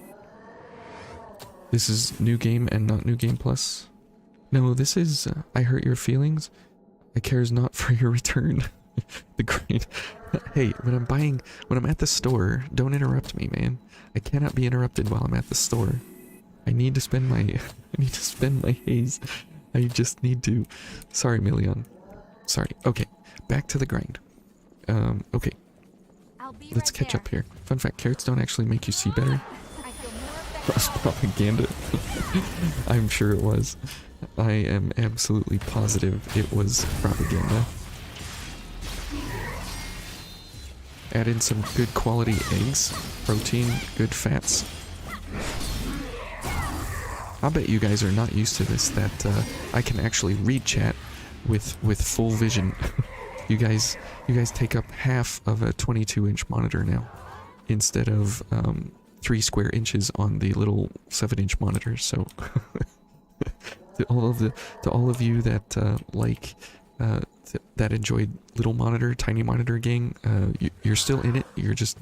This is new game and not new game plus. No, this is, I hurt your feelings. I cares not for your return. The great. Hey, when I'm at the store, don't interrupt me, man. I cannot be interrupted while I'm at the store. I need to spend my, haze. I just need to. Sorry, Million. Sorry. Okay, back to the grind. Okay. Let's catch up here. Fun fact, carrots don't actually make you see better. That was propaganda. I'm sure it was. I am absolutely positive it was propaganda. Add in some good quality eggs, protein, good fats. I'll bet you guys are not used to this, that I can actually read chat with full vision. You guys take up half of a 22-inch monitor now, instead of 3 square inches on the little 7-inch monitor. So to all of you that like that enjoyed little monitor, tiny monitor gang, you're still in it. You're just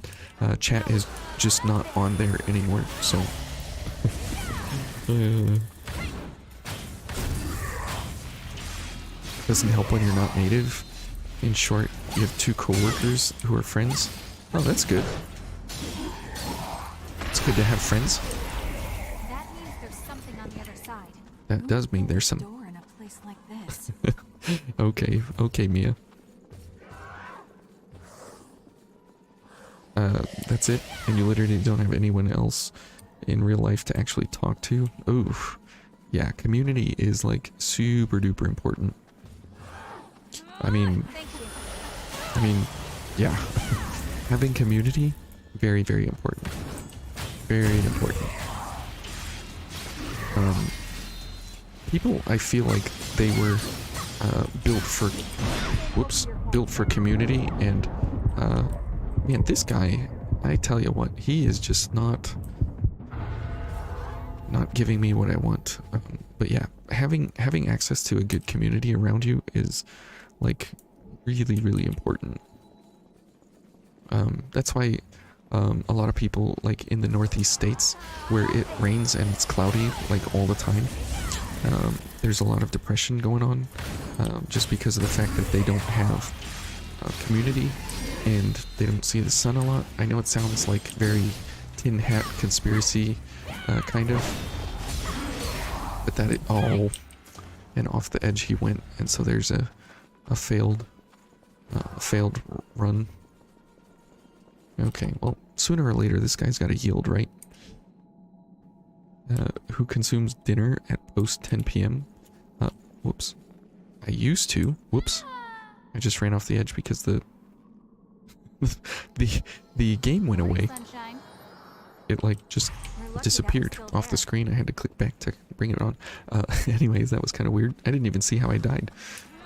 chat is just not on there anymore. So doesn't help when you're not native. In short, you have 2 coworkers who are friends. Oh, that's good. It's good to have friends. That means there's something on the other side. That does mean there's some. Door in a place like this. Okay, Mia. That's it? And you literally don't have anyone else in real life to actually talk to? Oof. Yeah, community is like super duper important. I mean, yeah. Having community, very, very important. Very important. People, I feel like they were built for community, and man, this guy, I tell you what, he is just not giving me what I want. But yeah, having access to a good community around you is like really, really important. That's why a lot of people, like in the northeast states where it rains and it's cloudy like all the time, there's a lot of depression going on, just because of the fact that they don't have community and they don't see the sun a lot. I know it sounds like very tin hat conspiracy kind of, but that and off the edge he went, and so there's a failed run. Okay, well, sooner or later this guy's got to yield, right? Who consumes dinner at post 10 p.m? Whoops. I used to. Whoops. I just ran off the edge because the game went away. It like just disappeared off the screen. I had to click back to bring it on. Anyways, that was kind of weird. I didn't even see how I died.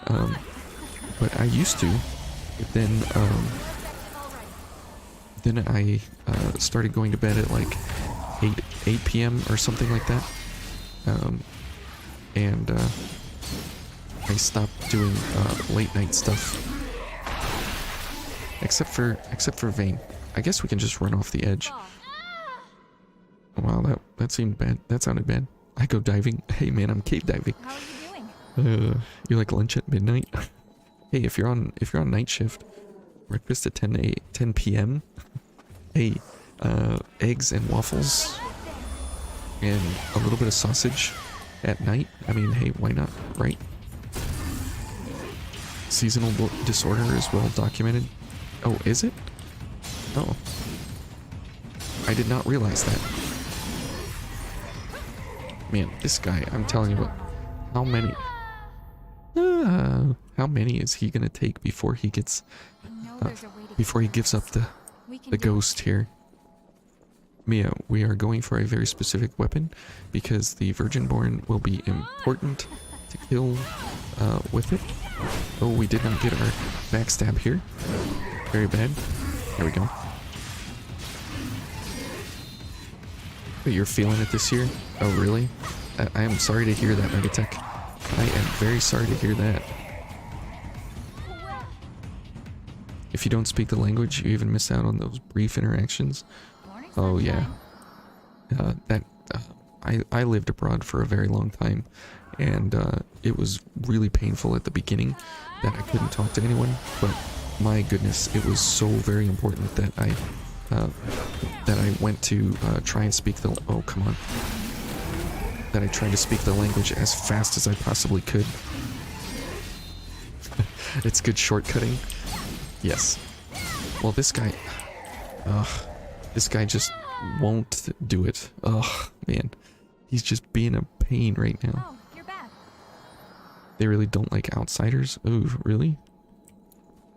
But I used to. But then I started going to bed at like 8 p.m. or something like that. And I stopped doing late night stuff. Except for Vayne. I guess we can just run off the edge. Wow, that seemed bad. That sounded bad. I go diving. Hey man, I'm cave diving. How are you doing? You like lunch at midnight? Hey, if you're on night shift, breakfast at 10 p.m. Hey, eggs and waffles and a little bit of sausage at night. I mean, hey, why not, right? Seasonal disorder is well documented. Oh, is it? Oh. I did not realize that. Man, this guy, I'm telling you what, how many is he gonna take before he gets, before he gives up the ghost here? Mia, we are going for a very specific weapon because the Virginborn will be important to kill with it. Oh, we did not get our backstab here. Very bad. There we go. But you're feeling it this year? Oh, really? I am sorry to hear that, Megatech. I am very sorry to hear that. If you don't speak the language, you even miss out on those brief interactions. Oh, yeah. I lived abroad for a very long time, and it was really painful at the beginning that I couldn't talk to anyone, but my goodness, it was so very important that I went to try and speak the... Oh, come on. That I tried to speak the language as fast as I possibly could. It's good shortcutting. Yes. Well, this guy... this guy just won't do it. Ugh, man. He's just being a pain right now. Oh, you're back. They really don't like outsiders? Ooh, really?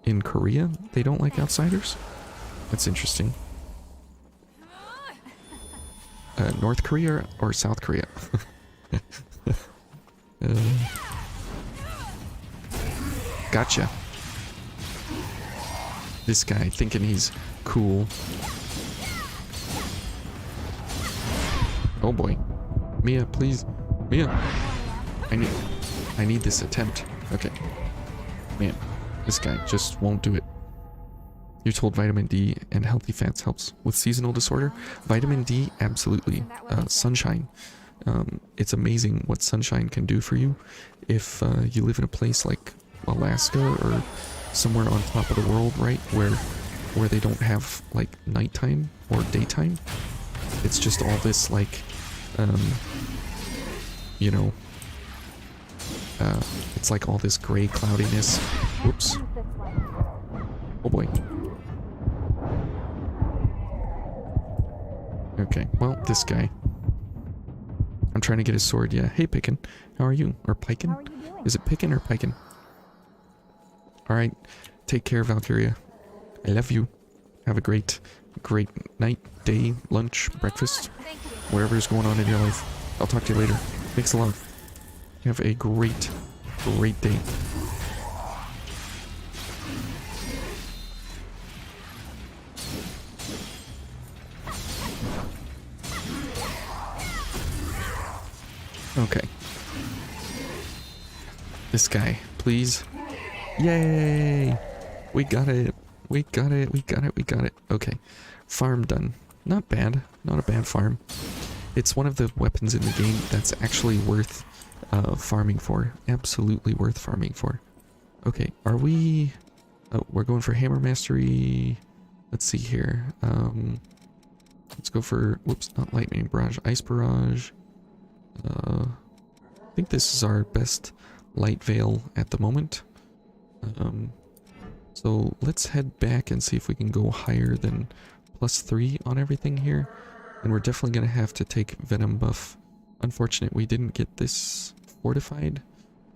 In Korea, they don't like outsiders? That's interesting. North Korea or South Korea? Gotcha. This guy thinking he's cool. Oh boy. Mia, please. Mia. I need this attempt. Okay. Man, this guy just won't do it. You're told vitamin D and healthy fats helps with seasonal disorder. Vitamin D, absolutely. Sunshine. It's amazing what sunshine can do for you. If you live in a place like Alaska or somewhere on top of the world, right, where they don't have like nighttime or daytime, it's just all this like, you know, it's like all this gray cloudiness. Whoops. Oh boy. Okay, well, this guy. I'm trying to get his sword, yeah. Hey, Pickin. How are you? Or Pikin? How are you doing? Is it Pickin or Pikin? Alright, take care, Valkyria. I love you. Have a great night, day, lunch, breakfast, Thank you. whatever is going on in your life. I'll talk to you later. Thanks a lot. Have a great day. Okay. This guy, please. Yay! We got it. We got it. Okay. Farm done. Not bad. Not a bad farm. It's one of the weapons in the game that's actually worth farming for. Absolutely worth farming for. Okay, are we... Oh, we're going for Hammer Mastery. Let's see here. Let's go for... Whoops, not Lightning Barrage. Ice Barrage. I think this is our best light veil at the moment. So let's head back and see if we can go higher than +3 on everything here. And we're definitely going to have to take Venom buff. Unfortunate we didn't get this fortified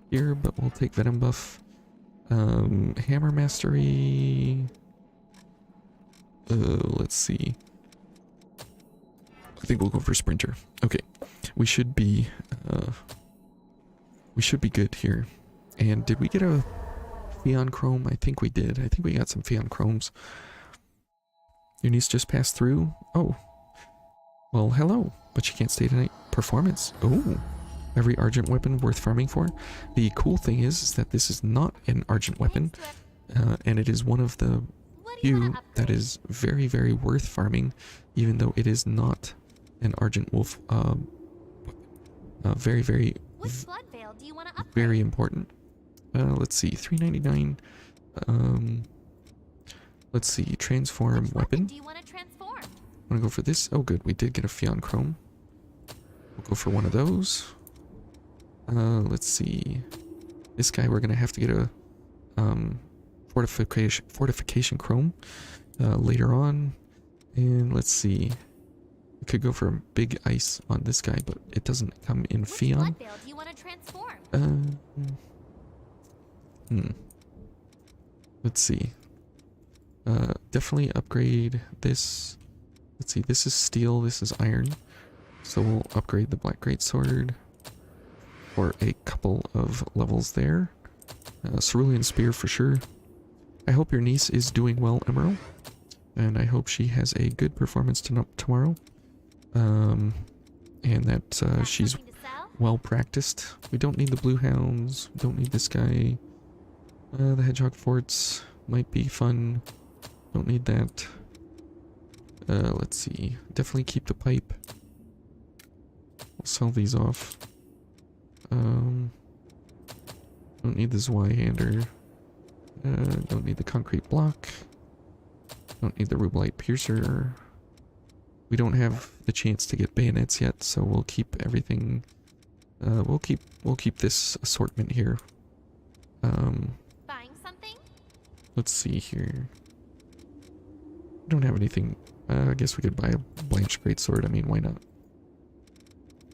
here, but we'll take Venom buff. Hammer Mastery... let's see. I think we'll go for Sprinter. Okay. We should be good here. And did we get a Pheon Chrome? I think we did. I think we got some Pheon Chromes. Your niece just passed through? Oh. Well, hello. But you can't stay tonight. Performance. Oh. Every Argent weapon worth farming for. The cool thing is that this is not an Argent weapon. And it is one of the few that is very, very worth farming. Even though it is not an Argent Wolf very, very, Which blood veil do you want to upgrade? very important. Let's see, 399. Let's see, transform Which weapon. do you want to transform? Want to go for this? Oh, good. We did get a Fion Chrome. We'll go for one of those. Let's see. This guy, we're going to have to get a fortification Chrome later on. And let's see. We could go for a big ice on this guy, but it doesn't come in Which Fion. blood veil do you want to transform? Let's see. Definitely upgrade this. Let's see, this is steel, this is iron. So we'll upgrade the Black Greatsword for a couple of levels there. Cerulean Spear for sure. I hope your niece is doing well, Emerald. And I hope she has a good performance tomorrow. And that she's Something to sell? well practiced. We don't need the Blue Hounds. Don't need this guy. The Hedgehog Forts might be fun. Don't need that. Let's see. Definitely keep the pipe. We'll sell these off. Don't need the Zweihander. Don't need the concrete block. Don't need the Rubelite Piercer. We don't have the chance to get bayonets yet, so we'll keep everything. We'll keep this assortment here. Buying something? Let's see here. We don't have anything. I guess we could buy a Blanche Greatsword. I mean, why not?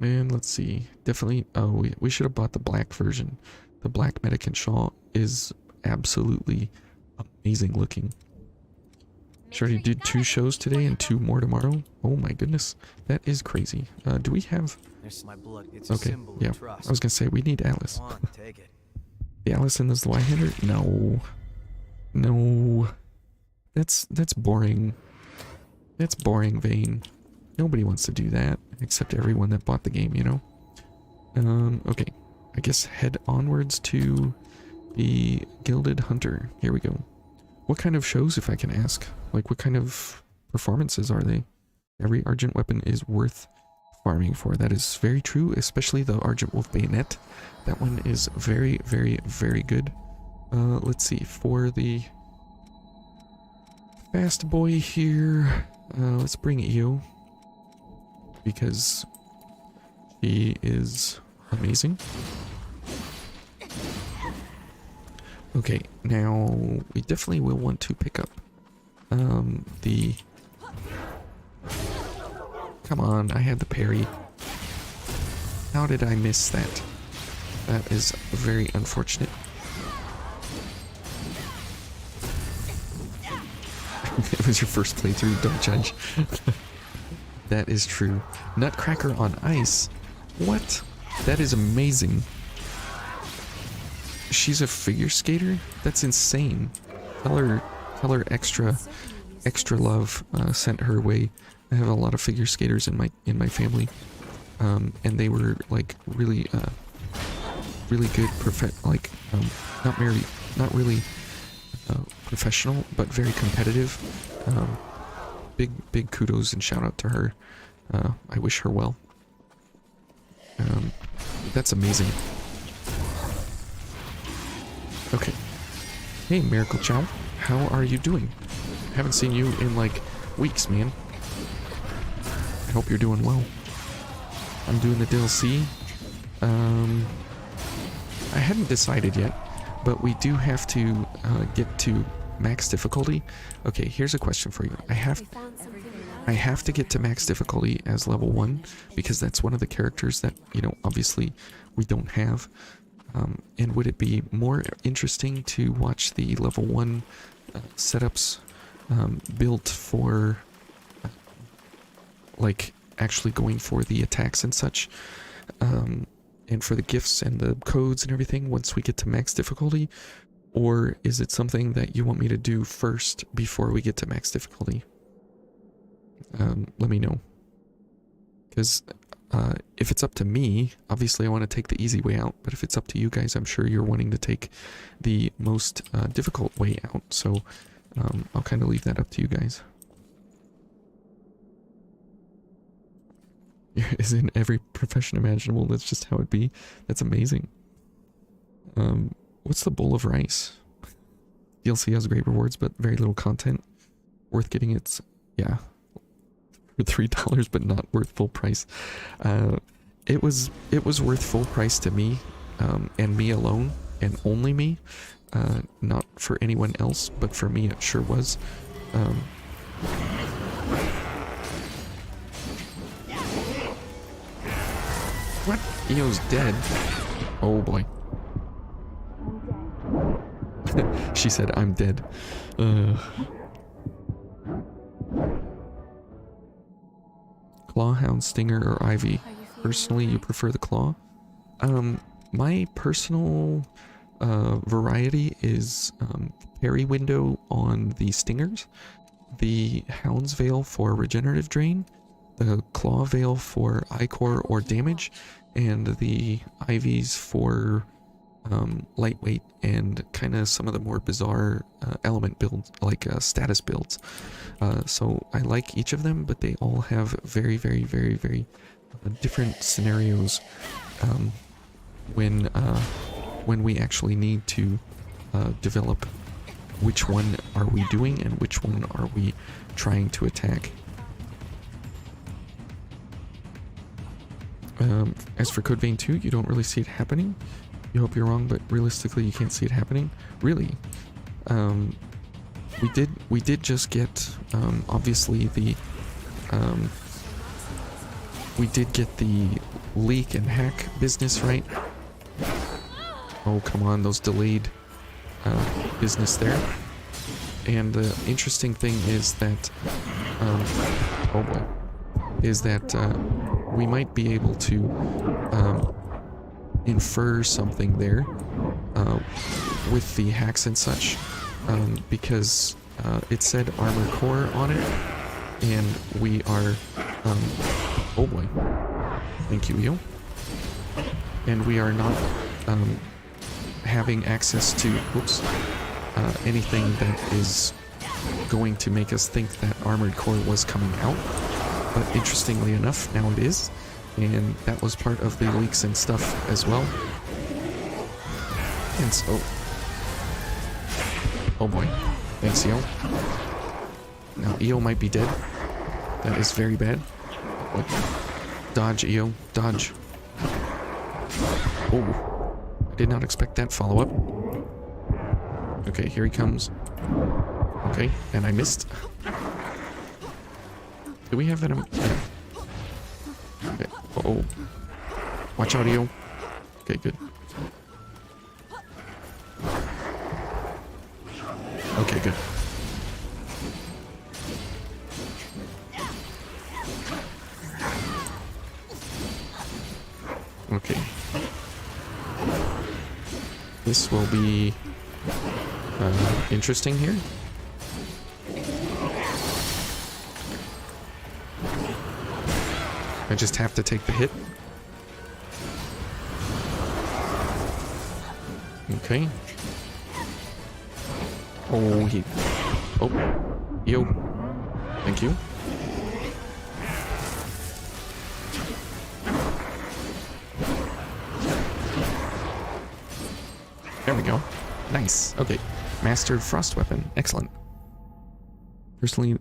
And let's see. Definitely. Oh, we should have bought the black version. The black Medican Shawl is absolutely amazing looking. She already did 2 shows today and 2 more tomorrow. Oh my goodness. That is crazy. Do we have... There's my blood. It's a Okay, symbol yeah. of trust. I was gonna say, we need Alice. Come on, take it. The Alice and the Zweihander? No. No. That's boring. That's boring, Vane. Nobody wants to do that, except everyone that bought the game, you know? Okay. I guess head onwards to the Gilded Hunter. Here we go. What kind of shows, if I can ask? Like, what kind of performances are they? Every Argent weapon is worth farming for. That is very true, especially the Argent Wolf Bayonet. That one is very, very, very good. Let's see. For the fast boy here, let's bring Io. Because she is amazing. Okay, now we definitely will want to pick up the... Come on, I had the parry. How did I miss that? That is very unfortunate. It was your first playthrough, don't judge. That is true. Nutcracker on ice? What? That is amazing. She's a figure skater? That's insane. Tell her extra love sent her way. I have a lot of figure skaters in my family, and they were like really good not really professional, but very competitive. Big kudos and shout out to her. I wish her well. That's amazing. Okay. Hey, Miracle Chow. How are you doing? Haven't seen you in like weeks, man. I hope you're doing well. I'm doing the DLC. I hadn't decided yet, but we do have to get to max difficulty. Okay, here's a question for you. I have to get to max difficulty as level 1 because that's one of the characters that, you know, obviously we don't have. And would it be more interesting to watch the level 1 setups built for like actually going for the attacks and such, and for the gifts and the codes and everything once we get to max difficulty? Or is it something that you want me to do first before we get to max difficulty? Let me know. Because if it's up to me, obviously I want to take the easy way out. But if it's up to you guys, I'm sure you're wanting to take the most difficult way out. So I'll kind of leave that up to you guys. Is in every profession imaginable. That's just how it be. That's amazing. What's the bowl of rice? DLC has great rewards, but very little content. Worth getting its... Yeah. for $3, but not worth full price. It was worth full price to me, and me alone, and only me. Not for anyone else, but for me it sure was. What? Eo's dead. Oh boy. She said, I'm dead. Clawhound, Stinger, or Ivy? Personally, you prefer the Claw? My personal variety is Parry Window on the Stingers, the Hound's Veil for Regenerative Drain, the Claw Veil for Ichor or damage, and the Ivies for lightweight and kind of some of the more bizarre element builds, like status builds. So I like each of them, but they all have very, very, very, very different scenarios when we actually need to develop which one are we doing and which one are we trying to attack. As for Code Vein 2, you don't really see it happening. You hope you're wrong, but realistically you can't see it happening. Really. We did just get obviously the we did get the leak and hack business right. Oh come on, those delayed business there. And the interesting thing is that oh boy, is that we might be able to infer something there with the hacks and such, because it said armor core on it, and we are oh boy, thank you, Eo. And we are not having access to anything that is going to make us think that armored core was coming out, but interestingly enough now it is. And that was part of the leaks and stuff as well. And so... oh boy. Thanks, Eo. Now, Eo might be dead. That is very bad. What? Dodge, Eo. Dodge. Oh. I did not expect that follow-up. Okay, here he comes. Okay, and I missed. Do we have that? Okay. Oh. Watch out, Eo. Okay, good. Okay, good. Okay. This will be interesting here. I just have to take the hit. Okay. Oh, he... oh. Yo. Thank you. There we go. Nice. Okay. Mastered Frost Weapon. Excellent. Personally,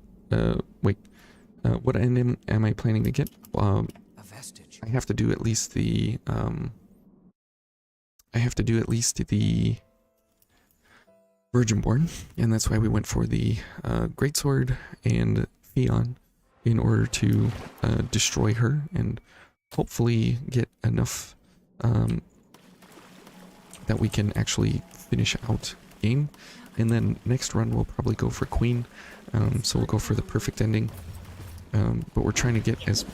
wait. What ending am I planning to get? A vestige. I have to do at least the, Virginborn, and that's why we went for the Greatsword and Theon in order to destroy her and hopefully get enough that we can actually finish out game. And then next run we'll probably go for Queen, so we'll go for the perfect ending. But we're trying to get as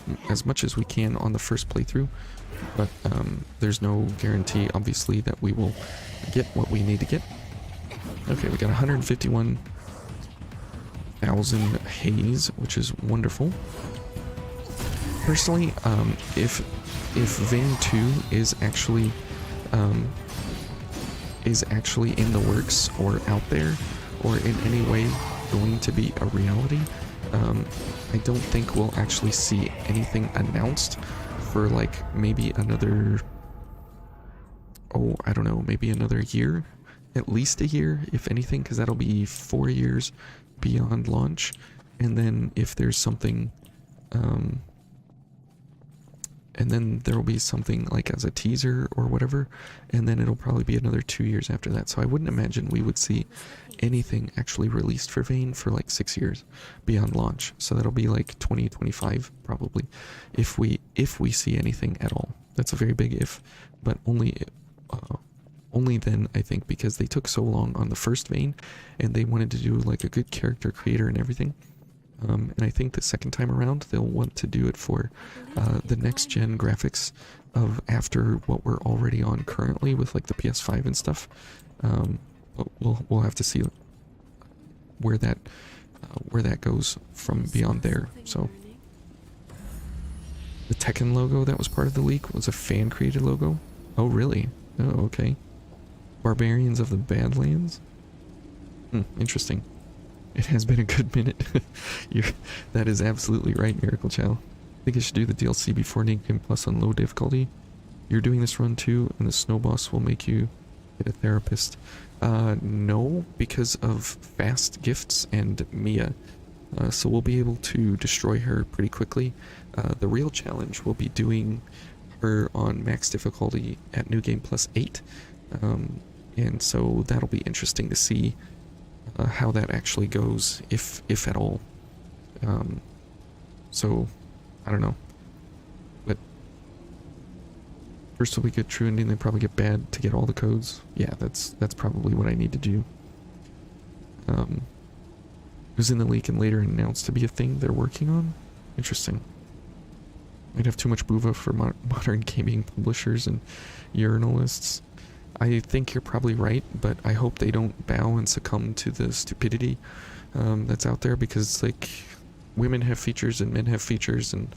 much as we can on the first playthrough, but there's no guarantee obviously that we will get what we need to get. Okay, we got 151,000 haze, which is wonderful. Personally, if Vein 2 is actually in the works or out there or in any way going to be a reality, I don't think we'll actually see anything announced for like maybe another, oh, I don't know, maybe another year, at least a year, if anything, because that'll be 4 years beyond launch. And then if there's something And then there will be something like as a teaser or whatever, and then it'll probably be another 2 years after that. So I wouldn't imagine we would see anything actually released for Vayne for like 6 years beyond launch. So that'll be like 2025 probably, if we see anything at all. That's a very big if, but only then, I think, because they took so long on the first Vayne and they wanted to do like a good character creator and everything. And I think the second time around they'll want to do it for the next gen graphics of after what we're already on currently with like the PS5 and stuff. But we'll have to see where that goes from beyond there. So the Tekken logo that was part of the leak was a fan created logo. Oh really? Oh okay. Barbarians of the Badlands. Interesting. It has been a good minute. That is absolutely right, Miracle Chow. I think I should do the DLC before New Game Plus on low difficulty. You're doing this run too, and the snow boss will make you get a therapist. No, because of fast gifts and Mia. So we'll be able to destroy her pretty quickly. The real challenge will be doing her on max difficulty at New Game Plus 8. And so that'll be interesting to see how that actually goes, if at all. So I don't know, but first will we get true ending, then probably get bad to get all the codes. Yeah, that's probably what I need to do. It was in the leak and later announced to be a thing they're working on. Interesting. Might have too much buva for modern gaming publishers and urinalists. I think you're probably right, but I hope they don't bow and succumb to the stupidity that's out there, because like women have features and men have features, and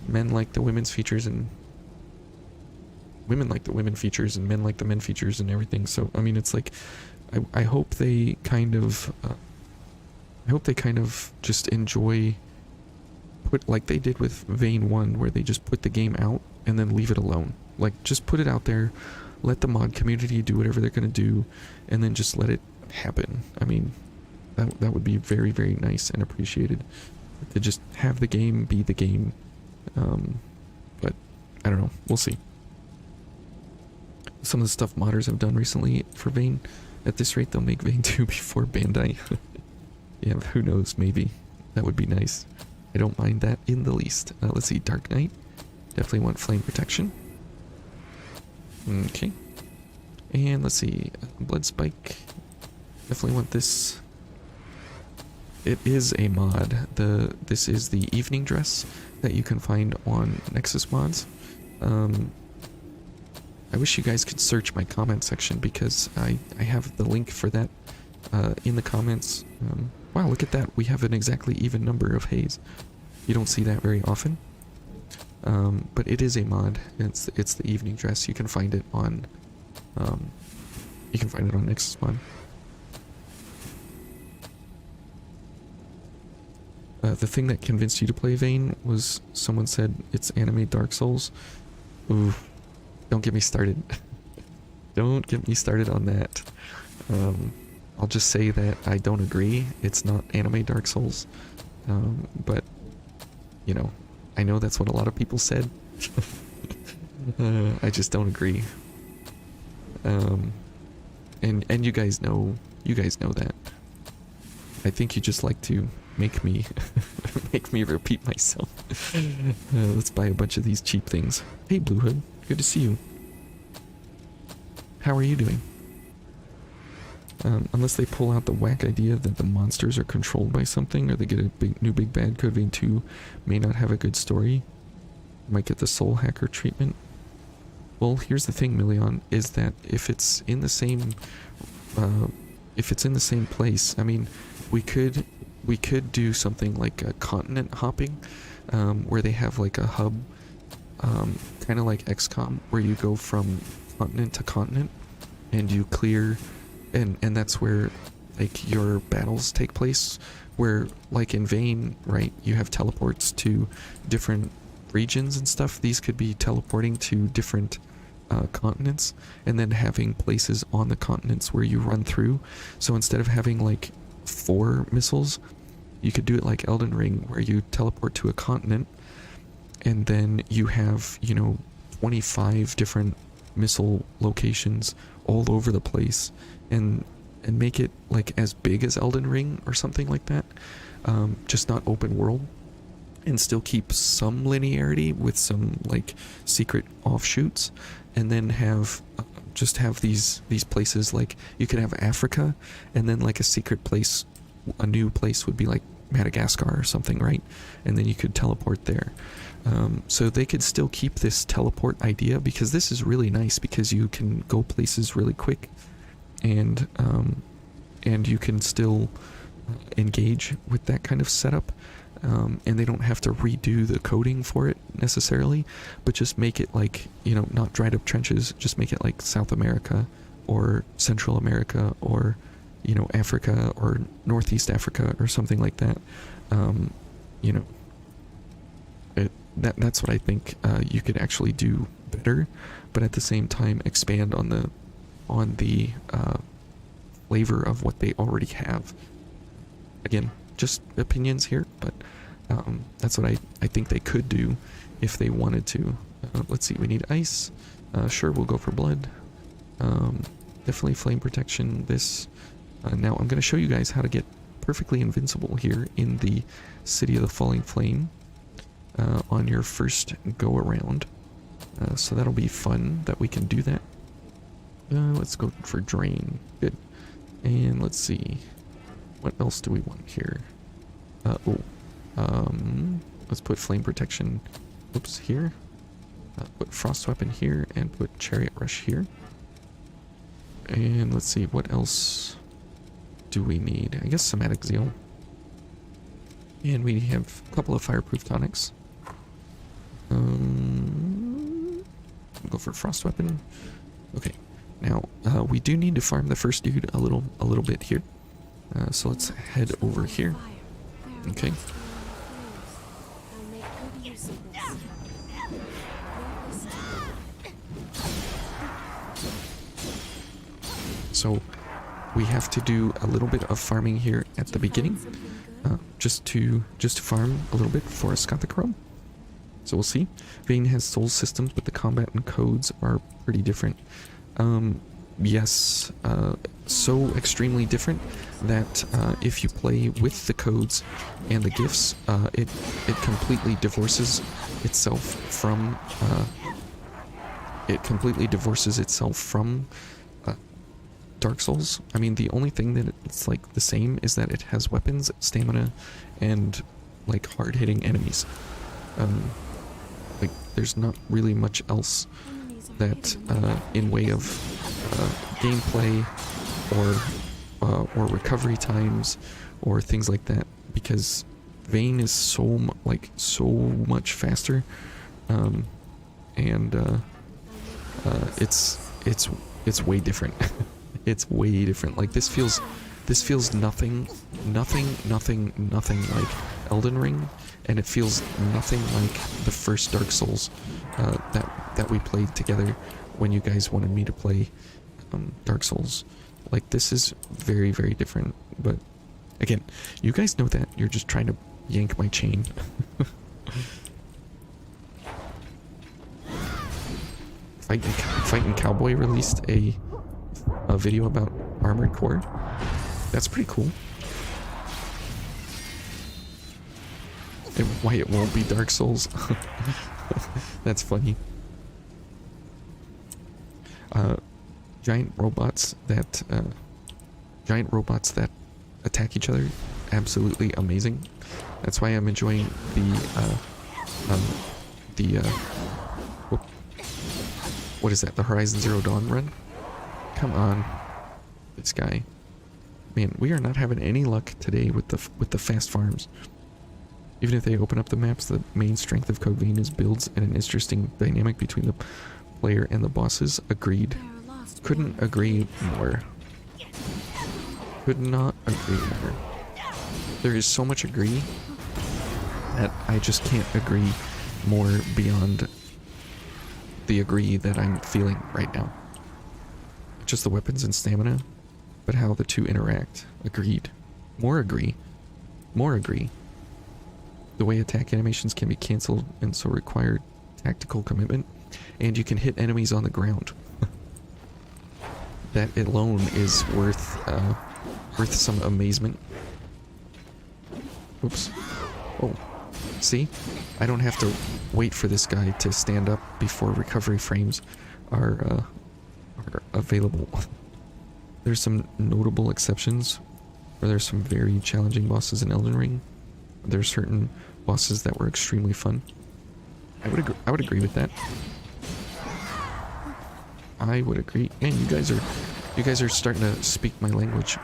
men like the women's features and women like the women features and men like the men features and everything. So I mean, it's like I hope they kind of just enjoy, put like they did with Vayne 1, where they just put the game out and then leave it alone. Like just put it out there, let the mod community do whatever they're gonna do, and then just let it happen. I mean, that would be very, very nice and appreciated, to just have the game be the game. But I don't know, we'll see. Some of the stuff modders have done recently for Vayne, at this rate they'll make Vayne 2 before Bandai. Yeah, who knows, maybe. That would be nice. I don't mind that in the least. Let's see, Dark Knight. Definitely want flame protection. Okay. And let's see, Blood Spike. Definitely want this. It is a mod. This is the evening dress that you can find on Nexus Mods. I wish you guys could search my comment section, because I have the link for that in the comments. Wow, look at that. We have an exactly even number of haze. You don't see that very often. But it is a mod. It's the evening dress. You can find it on Nexus Mod. The thing that convinced you to play Vayne was someone said it's anime Dark Souls. Ooh, don't get me started. Don't get me started on that. I'll just say that I don't agree. It's not anime Dark Souls. But, you know, I know that's what a lot of people said. I just don't agree. And you guys know that. I think you just like to make me repeat myself. Let's buy a bunch of these cheap things. Hey Blue Hood, good to see you. How are you doing? Unless they pull out the whack idea that the monsters are controlled by something, or they get a new big bad, Code Vein 2 may not have a good story. Might get the soul hacker treatment. Well, here's the thing, Million, is that if it's in the same place, I mean, we could do something like a continent hopping, where they have like a hub, kind of like XCOM, where you go from continent to continent, and you clear, and that's where like your battles take place, where like in Vayne, right, you have teleports to different regions and stuff. These could be teleporting to different continents, and then having places on the continents where you run through. So instead of having like 4 missiles, you could do it like Elden Ring, where you teleport to a continent, and then you have, you know, 25 different missile locations all over the place, and make it like as big as Elden Ring or something like that. Just not open world, and still keep some linearity with some like secret offshoots, and then have just have these places. Like you could have Africa, and then like a secret place, a new place would be like Madagascar or something, right? And then you could teleport there. So they could still keep this teleport idea, because this is really nice, because you can go places really quick, and you can still engage with that kind of setup, and they don't have to redo the coding for it necessarily, but just make it like, you know, not dried up trenches, just make it like South America or Central America, or, you know, Africa or Northeast Africa or something like that. You know, that's what I think you could actually do better, but at the same time expand on the flavor of what they already have. Again, just opinions here, but that's what I think they could do if they wanted to. Let's see, we need ice. Sure, we'll go for blood. Definitely flame protection. This. Now I'm going to show you guys how to get perfectly invincible here in the City of the Falling Flame on your first go around. So that'll be fun that we can do that. Let's go for drain. Good. And let's see. What else do we want here? Let's put flame protection, oops, here. Put frost weapon here, and put chariot rush here. And let's see, what else do we need? I guess somatic zeal. And we have a couple of fireproof tonics. Go for frost weapon. Okay. Now, we do need to farm the first dude a little bit here. So let's head over here. Okay. So we have to do a little bit of farming here at the beginning, just to farm a little bit for a Scothichrome. So we'll see. Vayne has soul systems, but the combat and codes are pretty different. Yes, so extremely different that if you play with the codes and the gifts, it completely divorces itself from Dark Souls. I mean, the only thing that it's like the same is that it has weapons, stamina, and like hard-hitting enemies. Like there's not really much else that in way of gameplay or recovery times or things like that, because Vayne is so much faster, and it's way different. It's way different. Like this feels nothing like Elden Ring, and it feels nothing like the first Dark Souls that we played together when you guys wanted me to play Dark Souls. Like this is very, very different. But again, you guys know that. You're just trying to yank my chain. Fighting Cowboy released a video about Armored Core. That's pretty cool. And why it won't be Dark Souls. That's funny. Giant robots that attack each other, absolutely amazing. That's why I'm enjoying what is that? The Horizon Zero Dawn run? Come on, this guy. Man, we are not having any luck today with the fast farms. Even if they open up the maps, the main strength of Code Vein is builds and an interesting dynamic between the player and the bosses. Agreed. Couldn't agree more. Could not agree more. There is so much agree that I just can't agree more beyond the agree that I'm feeling right now. Just the weapons and stamina, but how the two interact. Agreed. More agree. more agree. The way attack animations can be cancelled and so require tactical commitment, and you can hit enemies on the ground. That alone is worth some amazement. Oops. Oh, see? I don't have to wait for this guy to stand up before recovery frames are available. There's some notable exceptions where there's some very challenging bosses in Elden Ring. There's certain bosses that were extremely fun. I would agree with that. I would agree. Man, you guys are starting to speak my language.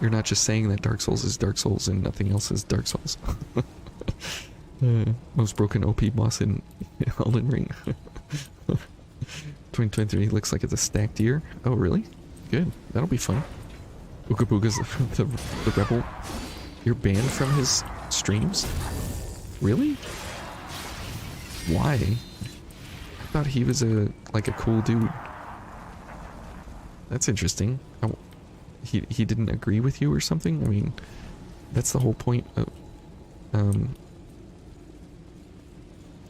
You're not just saying that Dark Souls is Dark Souls and nothing else is Dark Souls. Most broken OP boss in Elden Ring. 2023 looks like it's a stacked year. Oh, really? Good. That'll be fun. Ooga Booga's the rebel. You're banned from his streams? Really? Why? I thought he was a cool dude. That's interesting. He didn't agree with you or something? I mean, that's the whole point of...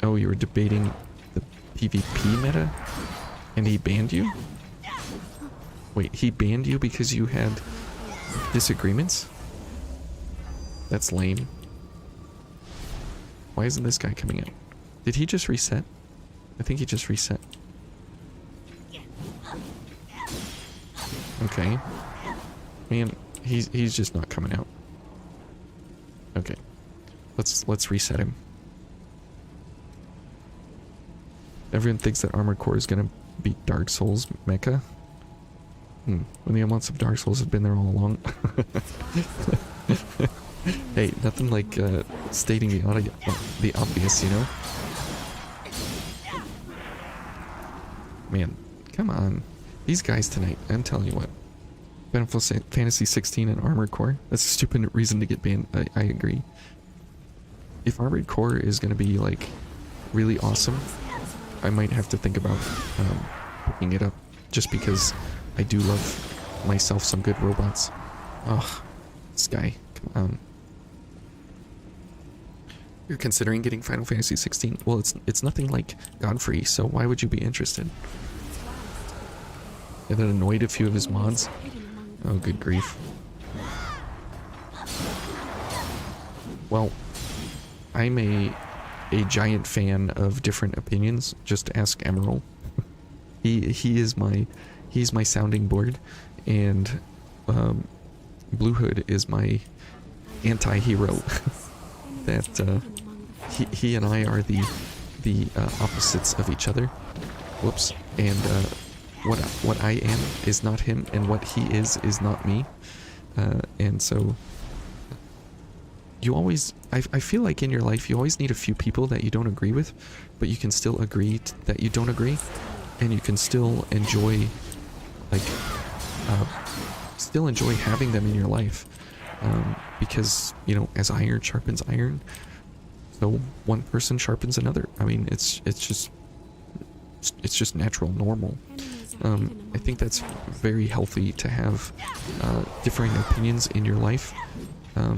Oh, you were debating the PvP meta? And he banned you? Wait, he banned you because you had disagreements? That's lame. Why isn't this guy coming out? Did he just reset? I think he just reset. Okay. Man, he's just not coming out. Okay. Let's reset him. Everyone thinks that Armored Core is gonna beat Dark Souls mecha. When the amounts of Dark Souls have been there all along. Hey, nothing like stating the obvious, you know? Man, come on. These guys tonight, I'm telling you what. Final Fantasy 16 and Armored Core. That's a stupid reason to get banned. I agree. If Armored Core is going to be, like, really awesome, I might have to think about picking it up. Just because I do love myself some good robots. Ugh. This guy. Come on. You're considering getting Final Fantasy 16? Well, it's nothing like Godfrey, so why would you be interested? And then annoyed a few of his mods? Oh, good grief. Well, I'm a giant fan of different opinions. Just ask Emerald. He's my sounding board, and Blue Hood is my anti-hero. That he and I are the opposites of each other. Whoops. And what I am is not him, and what he is not me. And so you always, I feel like in your life you always need a few people that you don't agree with, but you can still agree that you don't agree, and you can still enjoy, like, having them in your life. Because, you know, as iron sharpens iron, so one person sharpens another. I mean, it's just natural, normal. I think that's very healthy to have differing opinions in your life,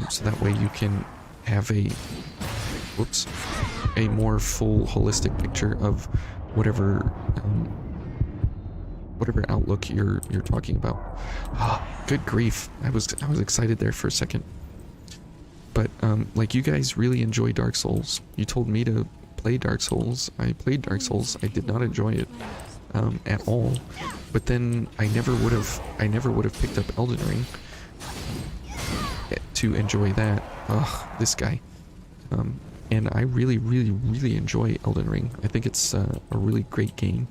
so that way you can have a more full, holistic picture of whatever outlook you're talking about. Good grief! I was excited there for a second. But like, you guys really enjoy Dark Souls. You told me to play Dark Souls. I played Dark Souls. I did not enjoy it at all. But then I never would have picked up Elden Ring to enjoy that. Ugh, this guy. And I really, really, really enjoy Elden Ring. I think it's a really great game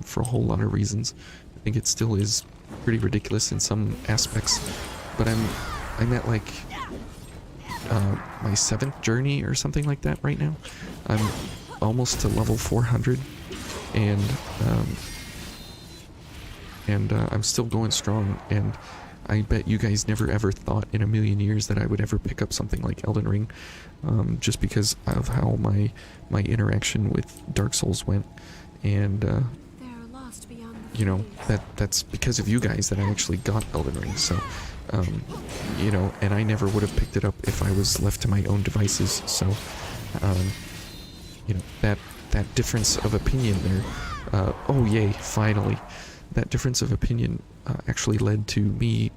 for a whole lot of reasons. I think it still is pretty ridiculous in some aspects, but I'm at like my 7th journey or something like that right now. I'm almost to level 400, and I'm still going strong, and I bet you guys never ever thought in a million years that I would ever pick up something like Elden Ring, just because of how my interaction with Dark Souls went. And you know, that's because of you guys that I actually got Elden Ring. So, you know, and I never would have picked it up if I was left to my own devices. So, you know, that difference of opinion there. Oh yay! Finally, that difference of opinion actually led to me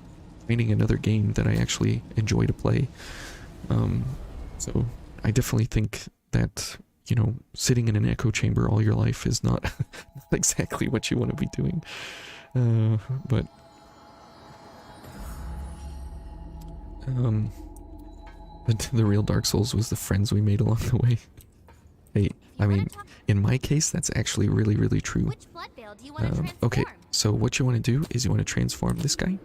finding another game that I actually enjoy to play. So I definitely think that, you know, sitting in an echo chamber all your life is not exactly what you want to be doing. But the real Dark Souls was the friends we made along the way. Hey, I mean, in my case, that's actually really, really true. Which blood veil do you want to transform? Okay, so what you want to do is you want to transform this guy,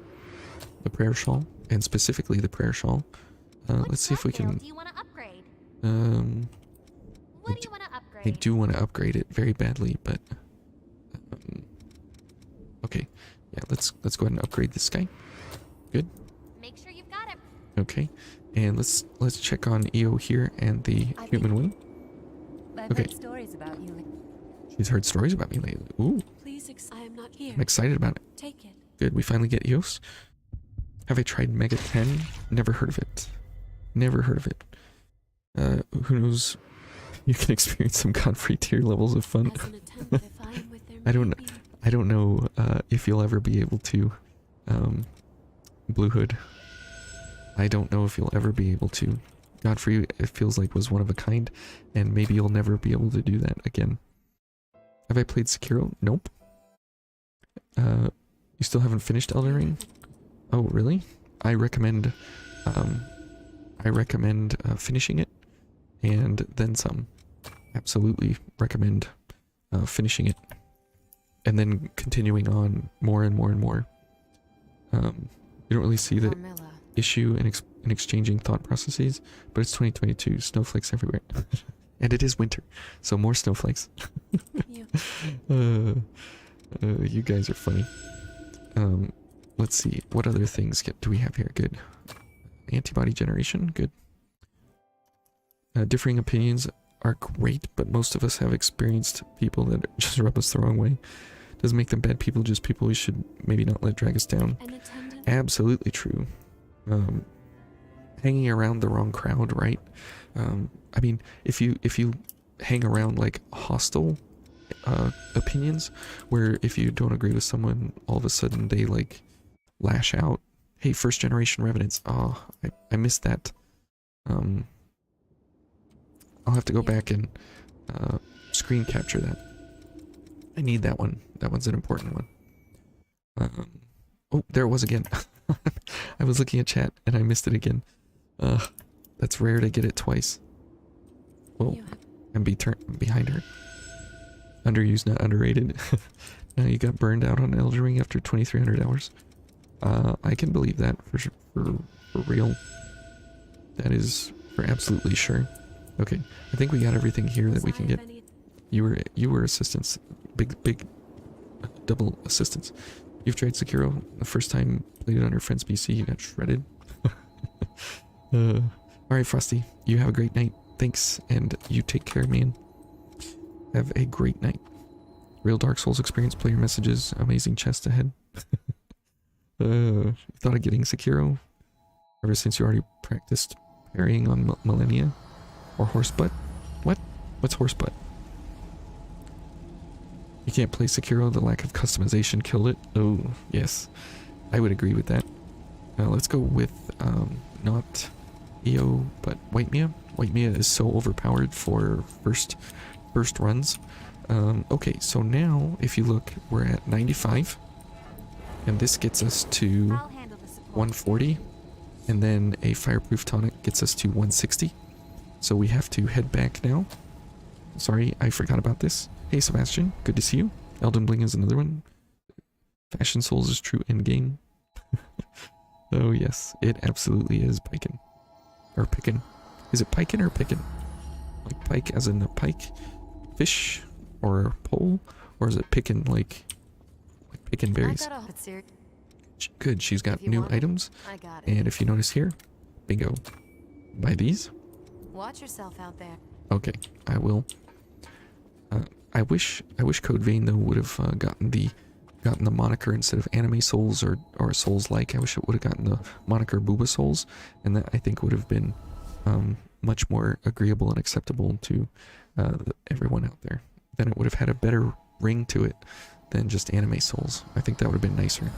the prayer shawl, and specifically the prayer shawl. Let's see if we can. Do you want to upgrade? What do you want to upgrade? I do want to upgrade it very badly, but okay, yeah, let's go ahead and upgrade this guy. Good. Make sure you've got it. Okay, and let's check on EO here and the human wing. I've Okay. heard stories about you. She's heard stories about me lately. Ooh, Please, I am not here. I'm excited about it. Take it. Good, we finally get EOS. Have I tried Mega 10? Never heard of it. Never heard of it. Who knows? You can experience some Godfrey tier levels of fun. As an attempt, if I am with their I don't know if you'll ever be able to. Blue Hood. I don't know if you'll ever be able to. Godfrey, it feels like, was one of a kind, and maybe you'll never be able to do that again. Have I played Sekiro? Nope. You still haven't finished Elden Ring? Oh, really? I recommend finishing it, and then some. Absolutely recommend finishing it, and then continuing on more and more and more. You don't really see the issue in exchanging thought processes, but it's 2022, snowflakes everywhere. And it is winter, so more snowflakes. You guys are funny. Let's see, what other things do we have here? Good. Antibody generation, good. Differing opinions are great, but most of us have experienced people that just rub us the wrong way. Doesn't make them bad people, just people we should maybe not let drag us down. Absolutely true. Hanging around the wrong crowd, right? I mean, if you hang around like hostile opinions, where if you don't agree with someone, all of a sudden they like lash out. Hey, first generation revenants. Oh, I missed that. I'll have to go back and screen capture that. I need that one. That one's an important one. Oh, there it was again. I was looking at chat and I missed it again. That's rare to get it twice. Whoa, I'm behind her. Underused, not underrated. Now you got burned out on Elden Ring after 2,300 hours. I can believe that for real. That is for absolutely sure. Okay, I think we got everything here that we can get. You were assistance, big double assistance. You've tried Sekiro. The first time played it on your friend's PC, you got shredded. Alright, Frosty, you have a great night. Thanks, and you take care, man. Have a great night. Real Dark Souls experience, player messages, amazing chest ahead. You thought of getting Sekiro? Ever since you already practiced parrying on Millennia? Or horse butt? What? What's horse butt? You can't play Sekiro, the lack of customization killed it. Oh, yes. I would agree with that. Let's go with, not EO, but White Mia. White Mia is so overpowered for first runs. Okay, so now, if you look, we're at 95. And this gets us to 140. And then a Fireproof Tonic gets us to 160. So we have to head back now. Sorry, I forgot about this. Hey Sebastian, good to see you. Elden Bling is another one. Fashion Souls is true endgame. Oh yes, it absolutely is pikin'. Or pickin'. Is it pikin' or pickin'? Like pike as in a pike? Fish? Or pole? Or is it pickin' like pickin' berries? Good, she's got new items. And if you notice here, bingo. Buy these? Watch yourself out there. Okay, I will. I wish Code Vein though would have gotten the gotten the moniker instead of Anime Souls or Souls Like. I wish it would have gotten the moniker Booba Souls, and that I think would have been much more agreeable and acceptable to everyone out there. Then it would have had a better ring to it than just Anime Souls. I think that would have been nicer.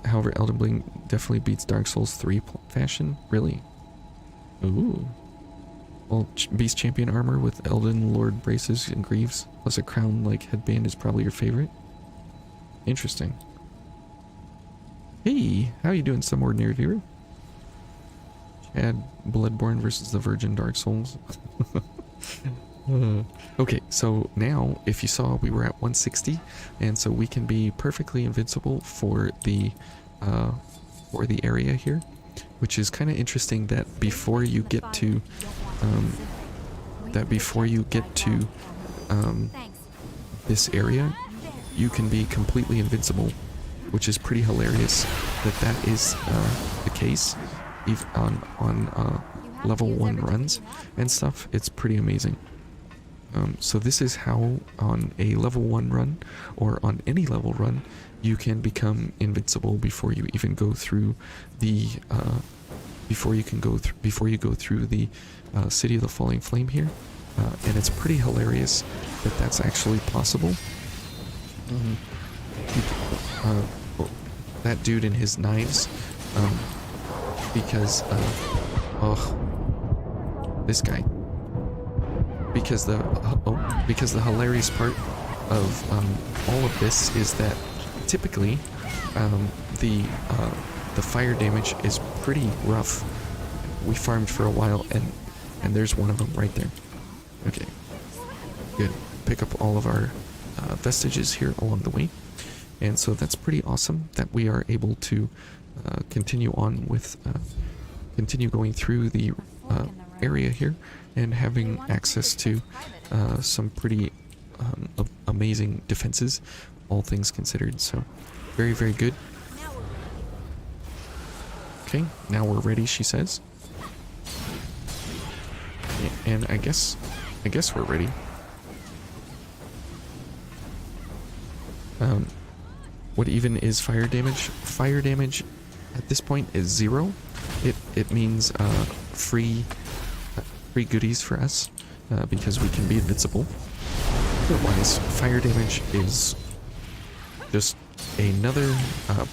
However, Elden Ring definitely beats Dark Souls 3 fashion. Really? Ooh. Well, Beast Champion armor with Elden Lord braces and greaves, plus a crown-like headband is probably your favorite. Interesting. Hey, how you doing, some ordinary viewer? Chad, Bloodborne versus the Virgin Dark Souls. Okay, so now, if you saw, we were at 160, and so we can be perfectly invincible for the area here, which is kind of interesting that before you get to this area, you can be completely invincible, which is pretty hilarious that is the case even on level 1 runs and stuff. It's pretty amazing. So this is how on a level 1 run or on any level run you can become invincible before you even go through the before you go through the City of the Falling Flame here, and it's pretty hilarious that that's actually possible. That dude and his knives, because this guy, because the hilarious part of all of this is that typically the fire damage is pretty rough. We farmed for a while, and there's one of them right there. Okay, good. Pick up all of our vestiges here along the way, and so that's pretty awesome that we are able to continue on with continue going through the area here and having access to some pretty amazing defenses, all things considered. So very, very good. Okay, now we're ready, she says. And I guess we're ready. What even is fire damage? Fire damage at this point is 0. It means free goodies for us because we can be invincible. Otherwise, fire damage is just another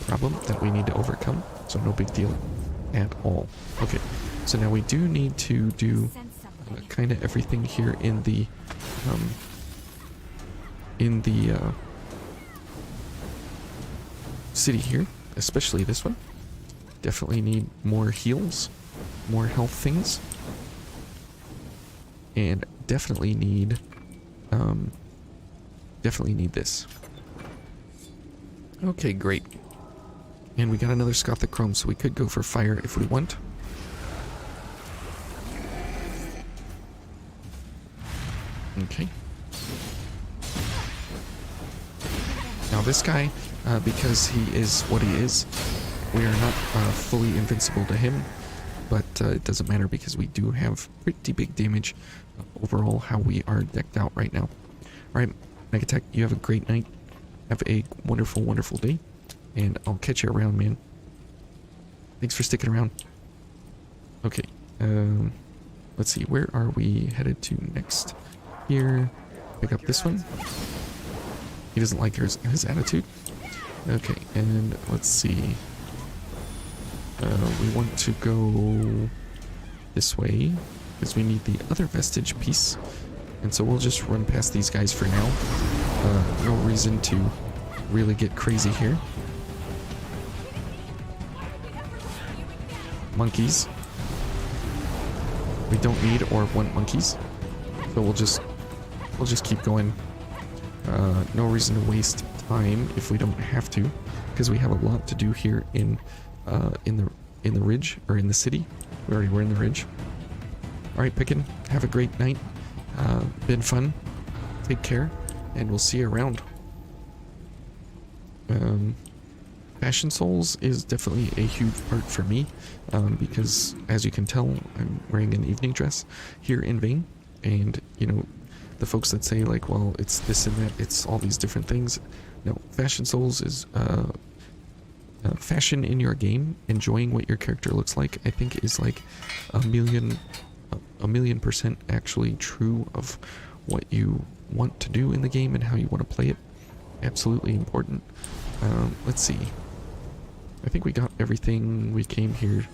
problem that we need to overcome. So no big deal at all. Okay, so now we do need to do kind of everything here in the city here, especially this one. Definitely need more heals, more health things, and definitely need this. Okay, great. And we got another Scothic Chrome, so we could go for fire if we want. Okay. Now this guy, because he is what he is, we are not fully invincible to him, but it doesn't matter because we do have pretty big damage overall how we are decked out right now. Alright, Megatech, you have a great night. Have a wonderful, wonderful day. And I'll catch you around, man. Thanks for sticking around. Okay, let's see, where are we headed to next? Here, pick up this one. He doesn't like his attitude. Okay, and let's see. We want to go this way because we need the other vestige piece. And so we'll just run past these guys for now. No reason to really get crazy here. Monkeys. We don't need or want monkeys. So we'll just keep going. No reason to waste time if we don't have to, because we have a lot to do here in the ridge, or in the city. We already were in the ridge. Alright, Pickin, have a great night. Been fun. Take care, and we'll see you around. Fashion Souls is definitely a huge part for me, because as you can tell, I'm wearing an evening dress here in Vane, and you know, the folks that say like, well, it's this and that, it's all these different things. No, Fashion Souls is fashion in your game, enjoying what your character looks like. I think is like a million % actually true of what you want to do in the game and how you want to play it. Absolutely important. Let's see. I think we got everything we came here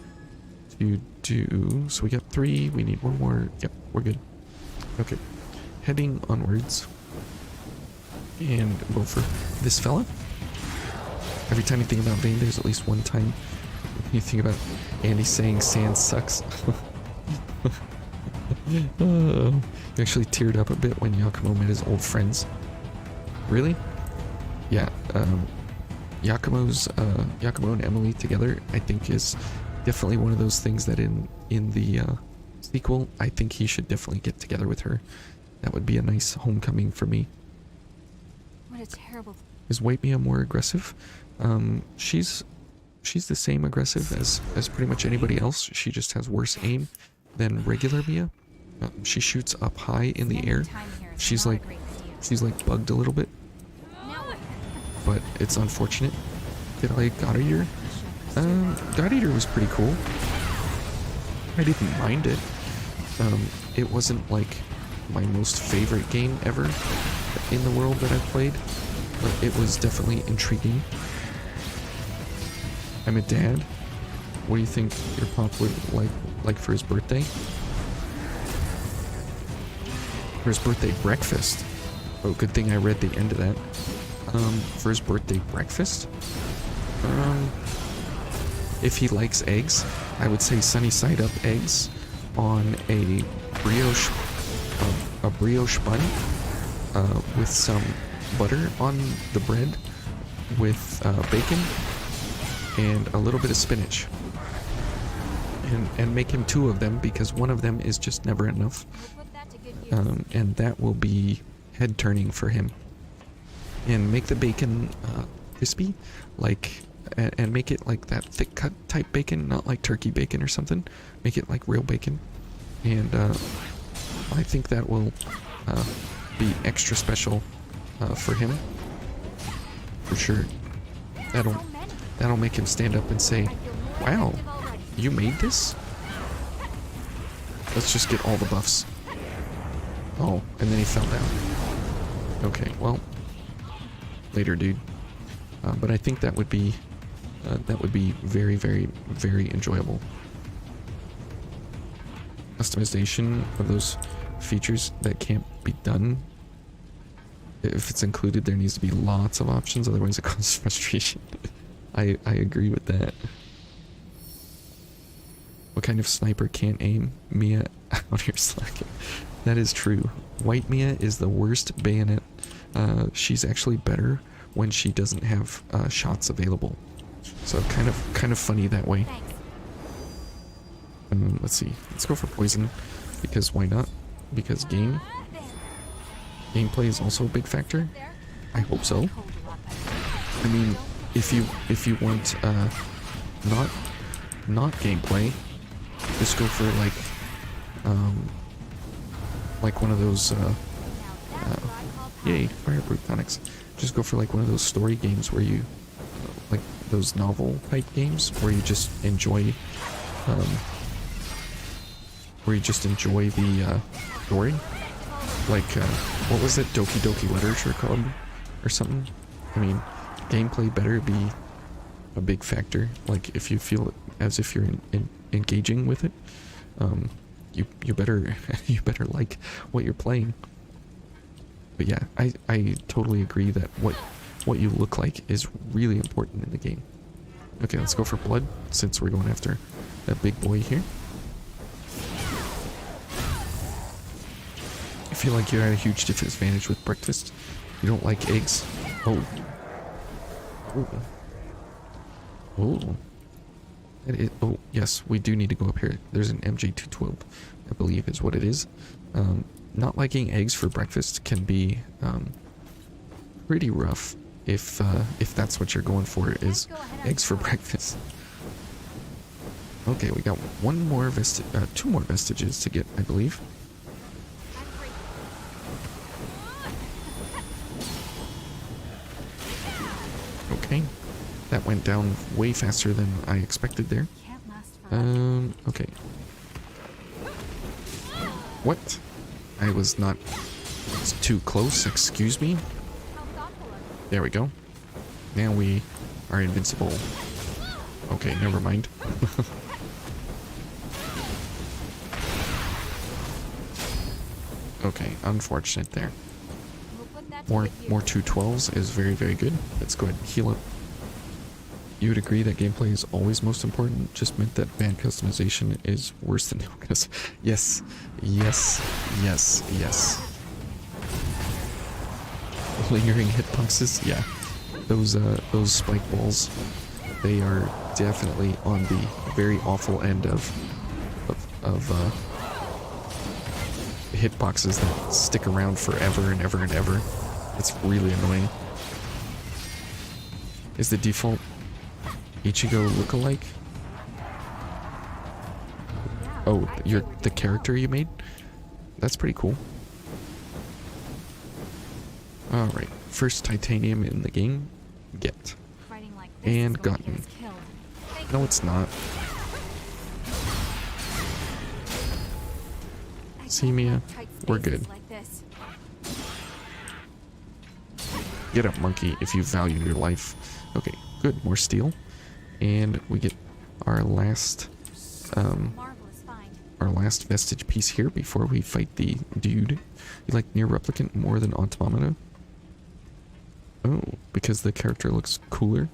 to do. So we got 3. We need 1 more. Yep, we're good. Okay. Heading onwards. And go for this fella. Every time you think about Vane, there's at least one time you think about Andy saying sand sucks. You actually teared up a bit when Yakumo met his old friends. Really? Yeah, Yakumo and Emily together, I think, is definitely one of those things that in the sequel, I think he should definitely get together with her. That would be a nice homecoming for me. What a terrible. Is White Mia more aggressive? She's the same aggressive as pretty much anybody else. She just has worse aim than regular Mia. She shoots up high in the air. She's like bugged a little bit, but it's unfortunate. Did I like God Eater? God Eater was pretty cool. I didn't mind it. It wasn't like my most favorite game ever in the world that I've played, but it was definitely intriguing. I'm a dad. What do you think your pop would like for his birthday? For his birthday breakfast. Oh, good thing I read the end of that. For his birthday breakfast? If he likes eggs, I would say sunny side up eggs on a brioche bun with some butter on the bread with bacon and a little bit of spinach. And make him 2 of them because one of them is just never enough. And that will be head turning for him. And make the bacon crispy, like, and make it like that thick cut type bacon, not like turkey bacon or something. Make it like real bacon. And I think that will be extra special for him. For sure. That'll make him stand up and say, wow, you made this? Let's just get all the buffs. Oh, and then he fell down. Okay, well, later, dude. But I think that would be very, very, very enjoyable. Customization of those features that can't be done. If it's included, there needs to be lots of options, otherwise it causes frustration. I agree with that. What kind of sniper can't aim? Mia out here slacking. That is true. White Mia is the worst bayonet. She's actually better when she doesn't have shots available. So kind of funny that way. Let's see. Let's go for poison because why not? Because gameplay is also a big factor. I hope so. I mean, if you want not gameplay, just go for like one of those yay, fireproof tonics. Just go for like one of those story games where you like those novel type games where you just enjoy the story. Like what was it, Doki Doki Literature Club or something? I mean, gameplay better be a big factor. Like if you feel as if you're engaging with it, you better like what you're playing. But yeah, I totally agree that what you look like is really important in the game. Okay, let's go for blood since we're going after that big boy here. I feel like you're at a huge disadvantage with breakfast. You don't like eggs. Oh. Oh. Oh, yes, we do need to go up here. There's an MJ212, I believe is what it is. Not liking eggs for breakfast can be pretty rough if that's what you're going for, is eggs for breakfast. Okay, we got two more vestiges to get, I believe. Okay. That went down way faster than I expected there. Can't last forever. Okay. What? I was not too close, excuse me. How thoughtful of you. There we go. Now we are invincible. Okay, never mind. Okay, unfortunate there. We'll put that to More good use. more 212s is very, very good. Let's go ahead and heal up. You would agree that gameplay is always most important, just meant that bad customization is worse than because yes, yes, yes, yes. Lingering hitboxes, yeah. Those spike balls, they are definitely on the very awful end of hitboxes that stick around forever and ever and ever. It's really annoying. Is the default Ichigo lookalike? Oh, you're the character you made? That's pretty cool. Alright, first titanium in the game. Get. Fighting like this And is going to gotten. get us killed. Thank No, you. it's not. I See, don't Mia, like tight we're spaces good. Like this. Get up, monkey, if you value your life. Okay, good. More steel. And we get our last Marvelous find. our last vestige piece here before we fight the dude. You like near replicant more than automata? Oh, because the character looks cooler?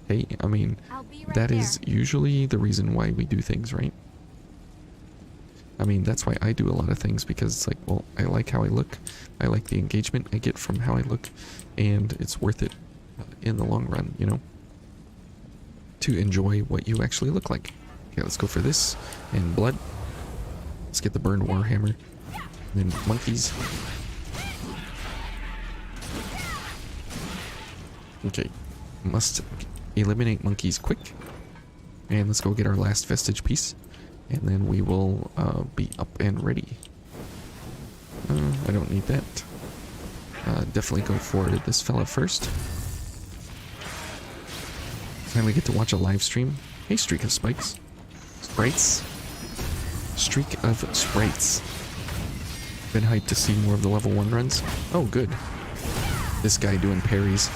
Hey, I mean, I'll be right that there. is usually the reason why we do things, right? I mean, that's why I do a lot of things, because it's like, well, I like how I look. I like the engagement I get from how I look, and it's worth it in the long run, you know? To enjoy what you actually look like. Okay, let's go for this. And blood. Let's get the burned warhammer. And then monkeys. Okay. Must eliminate monkeys quick. And let's go get our last vestige piece. And then we will be up and ready. I don't need that. Definitely go for this fella first. Finally get to watch a live stream. Hey, Streak of Spikes. Sprites. Streak of Sprites. Been hyped to see more of the level 1 runs. Oh, good. This guy doing parries.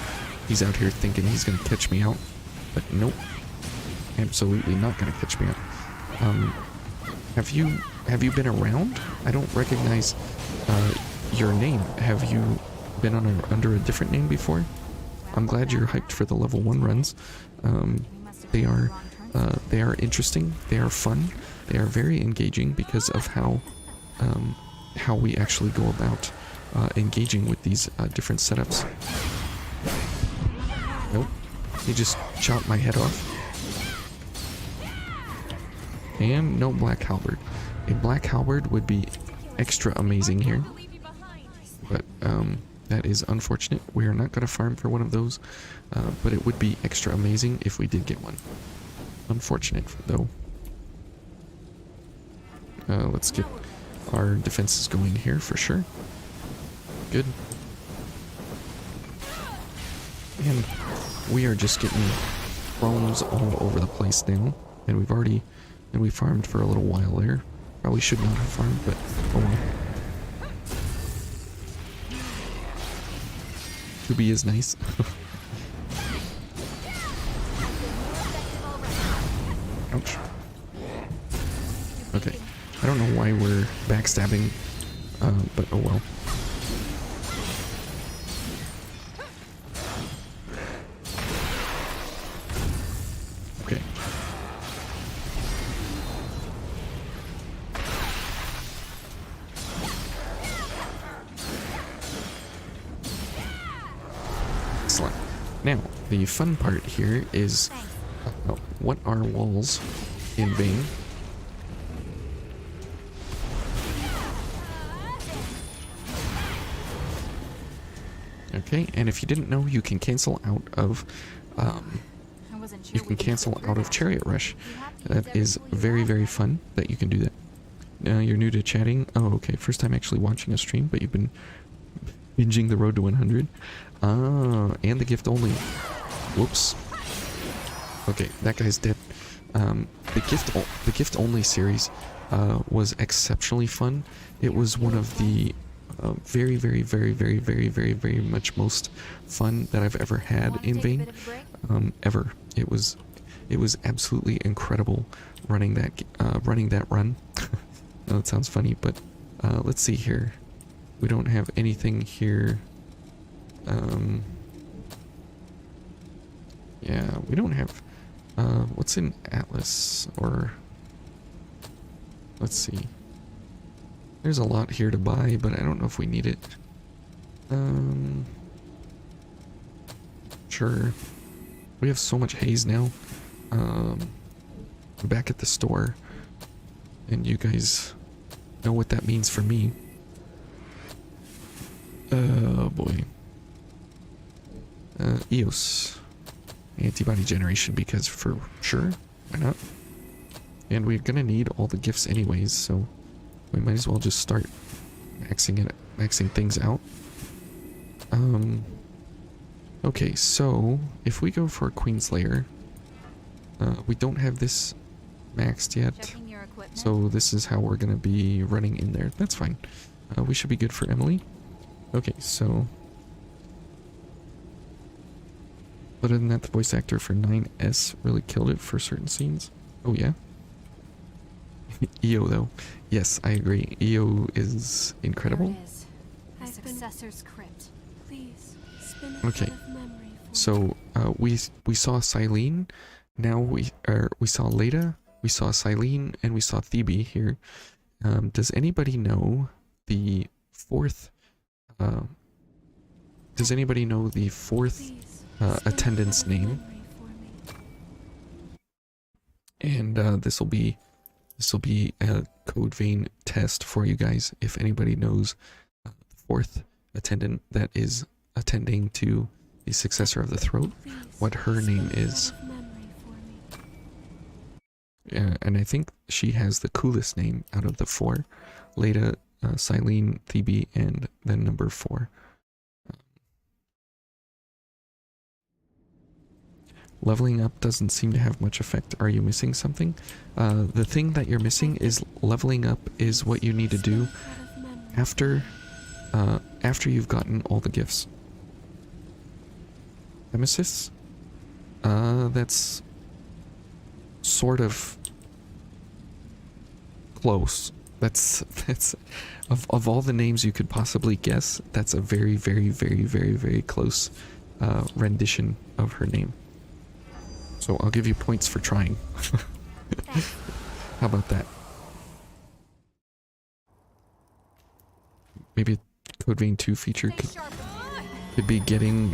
He's out here thinking he's gonna catch me out. But nope. Absolutely not gonna catch me out. Have you been around? I don't recognize your name. Have you been under a different name before? I'm glad you're hyped for the level 1 runs. They are interesting. They are fun. They are very engaging because of how we actually go about engaging with these different setups. Nope. He just chopped my head off. And no black halberd. A black halberd would be extra amazing here. But that is unfortunate. We are not going to farm for one of those. But it would be extra amazing if we did get one. Unfortunate though. Let's get our defenses going here for sure. Good. And we are just getting thrones all over the place now. And we farmed for a little while there. Probably should not have farmed, but oh well. 2B is nice. Ouch. Okay. I don't know why we're backstabbing, but oh well. Okay. Excellent. Now, the fun part here is what are walls in vain? Okay, and if you didn't know, you can cancel out of I wasn't sure you can cancel out of Chariot Rush. That is very, very fun that you can do that. You're new to chatting. Oh, okay. First time actually watching a stream, but you've been binging the road to 100. Ah, and the gift only. Whoops. Okay, that guy's dead. The gift only series was exceptionally fun. It was one of the very, very, very, very, very, very, very much most fun that I've ever had in Vane. Ever. It was absolutely incredible running that run. No, it sounds funny, but let's see here. We don't have anything here. Yeah, we don't have. What's in Atlas? Or let's see. There's a lot here to buy, but I don't know if we need it. Sure. We have so much haze now. I'm back at the store, and you guys know what that means for me. Oh boy. EOS. Antibody generation, because for sure, why not? And we're gonna need all the gifts anyways, so we might as well just start maxing things out. Okay, so if we go for Queenslayer, we don't have this maxed yet, so this is how we're gonna be running in there. That's fine. We should be good for Emily. Okay, so other than that, the voice actor for 9S really killed it for certain scenes. Oh yeah. EO though. Yes, I agree. EO is incredible. There it is. The successor's crypt. Please, spin a Okay. thread of memory for So we saw Silene. Now we saw Leda. We saw Silene, and we saw Thebe here. Does anybody know the fourth? Does anybody know the fourth Please, attendant's spin a thread of name? memory for me. And this will be a code vein test for you guys. If anybody knows the fourth attendant that is attending to the successor of the throat, Please, what her spin name a thread is. of memory for me. And I think she has the coolest name out of the four. Leda, Silene, Thebe, and then number 4. Leveling up doesn't seem to have much effect. Are you missing something? The thing that you're missing is leveling up is what you need to do after you've gotten all the gifts. Nemesis? That's sort of close. That's of all the names you could possibly guess, that's a very, very, very, very, very close rendition of her name. So I'll give you points for trying. How about that? Maybe a Code Vein 2 feature could be getting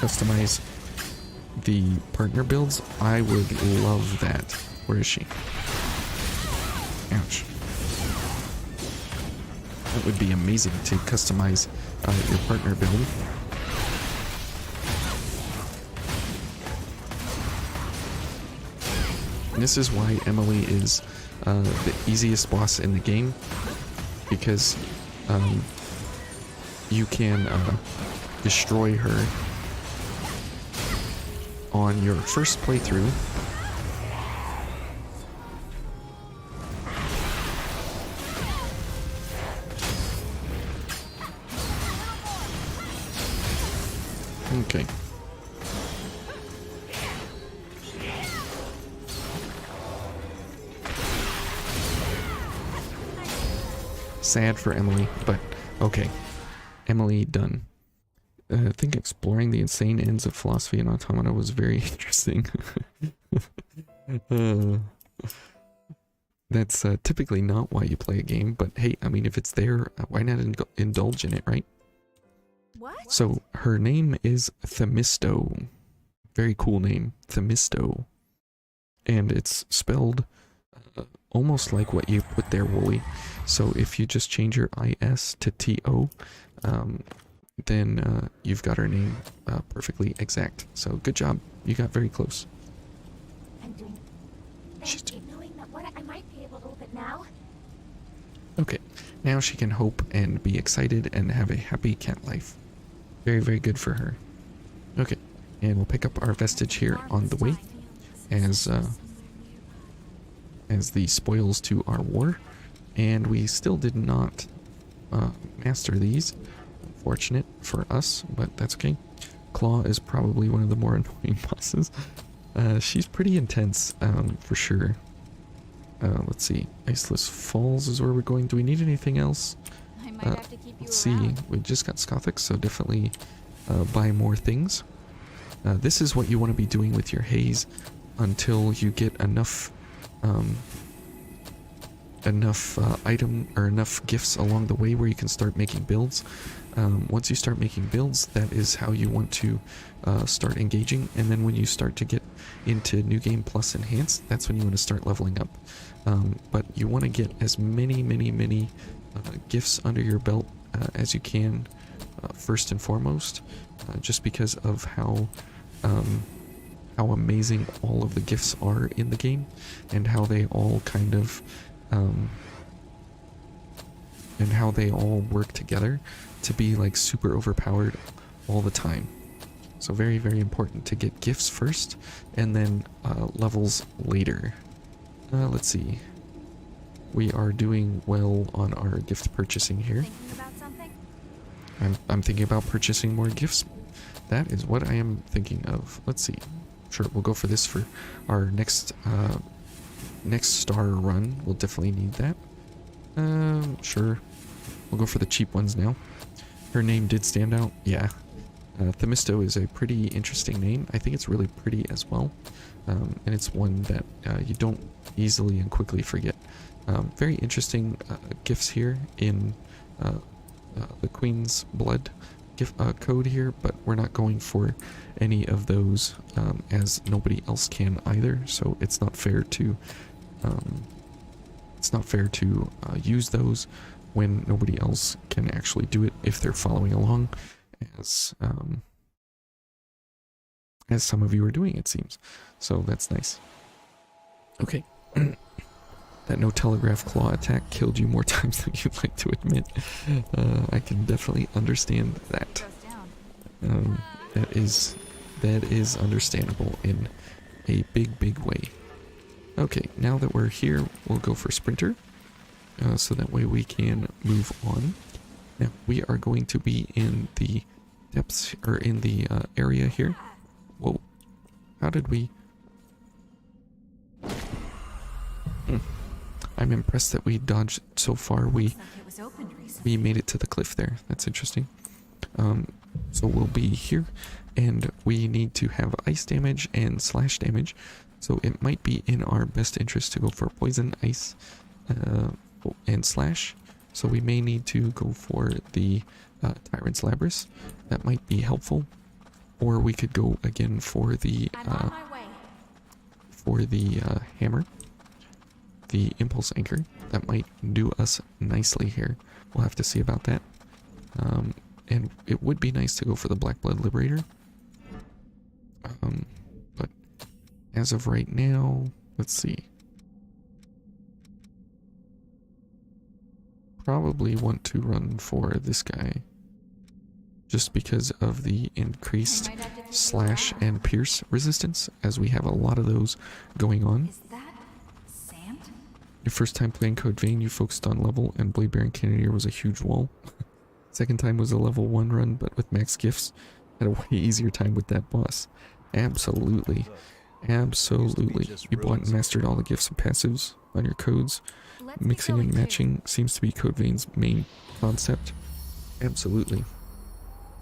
customize the partner builds. I would love that. Where is she? Ouch. That would be amazing to customize your partner build. And this is why Emily is the easiest boss in the game, because you can destroy her on your first playthrough. Okay. Sad for Emily, but okay. Emily done. I think exploring the insane ends of philosophy and automata was very interesting. That's typically not why you play a game, but hey, I mean, if it's there, why not indulge in it, right? What? So her name is Themisto. Very cool name, Themisto. And it's spelled almost like what you put there, Wooly. So if you just change your IS to TO, then you've got her name perfectly exact. So good job. You got very close. I'm doing fancy knowing that what I might be able to open now. Okay, now she can hope and be excited and have a happy cat life. Very, very good for her. Okay, And we'll pick up our vestige here on the way as the spoils to our war. And we still did not master these. Unfortunate for us, but that's okay. Claw is probably one of the more annoying bosses. She's pretty intense, for sure. Let's see. Iceless Falls is where we're going. Do we need anything else? I might have to keep you Let's see. We just got Scothic, so definitely buy more things. This is what you want to be doing with your haze until you get enough enough gifts along the way where you can start making builds. Once you start making builds, that is how you want to start engaging, and then when you start to get into New Game Plus Enhanced, that's when you want to start leveling up. But you want to get as many gifts under your belt as you can, first and foremost, just because of how amazing all of the gifts are in the game, and how they all kind of and how they all work together to be like super overpowered all the time. So very, very important to get gifts first and then levels later. Let's see. We are doing well on our gift purchasing here. Thinking about something? I'm thinking about purchasing more gifts. That is what I am thinking of. Let's see. Sure, we'll go for this for our next star run. We'll definitely need that. Sure. We'll go for the cheap ones now. Her name did stand out. Yeah. Themisto is a pretty interesting name. I think it's really pretty as well. And it's one that you don't easily and quickly forget. Very interesting gifts here in the Queen's Blood gift code here, but we're not going for any of those as nobody else can either. So it's not fair to use those when nobody else can actually do it if they're following along as some of you are doing, it seems. So that's nice. Okay. That no telegraph claw attack killed you more times than you'd like to admit. I can definitely understand that. That is understandable in a big way. Okay, now that we're here, we'll go for Sprinter. So that way we can move on. Now, we are going to be in the depths, or in the area here. Whoa. How did we... I'm impressed that we dodged so far. We made it to the cliff there. That's interesting. So we'll be here, and we need to have ice damage and slash damage. So it might be in our best interest to go for poison, ice, and slash. So we may need to go for the Tyrant's Labrys. That might be helpful. Or we could go again for the hammer. The Impulse Anchor. That might do us nicely here. We'll have to see about that. And it would be nice to go for the Black Blood Liberator. But as of right now, let's see. Probably want to run for this guy. Just because of the increased slash and pierce resistance, as we have a lot of those going on. Is that sand? Your first time playing Code Vein, you focused on level, and Blade Bearing Cannoneer was a huge wall. Second time was a level 1 run, but with max gifts. Had a way easier time with that boss. Absolutely. Absolutely. You bought and mastered all the gifts and passives on your codes. Mixing and matching seems to be Code Vein's main concept. Absolutely.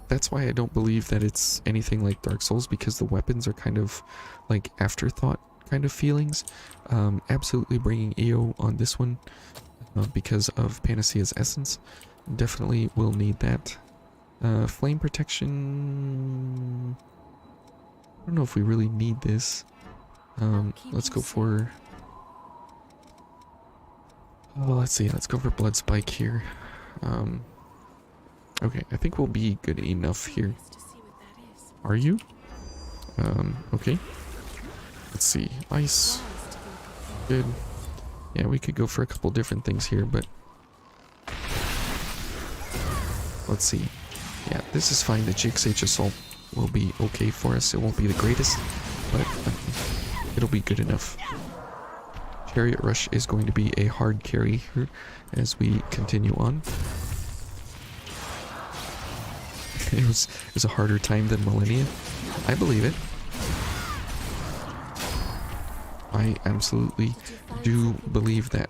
That's why I don't believe that it's anything like Dark Souls, because the weapons are kind of like afterthought kind of feelings. Absolutely bringing EO on this one because of Panacea's essence. Definitely will need that. Flame protection... I don't know if we really need this. Let's go for... Oh, let's see. Let's go for Blood Spike here. Okay, I think we'll be good enough here. Are you? Okay. Let's see. Ice. Good. Yeah, we could go for a couple different things here, but... Let's see. Yeah, this is fine. The GXH Assault will be okay for us. It won't be the greatest, but it'll be good enough. Chariot Rush is going to be a hard carry here as we continue on. It was a harder time than Millennia. I believe it. I absolutely do believe that.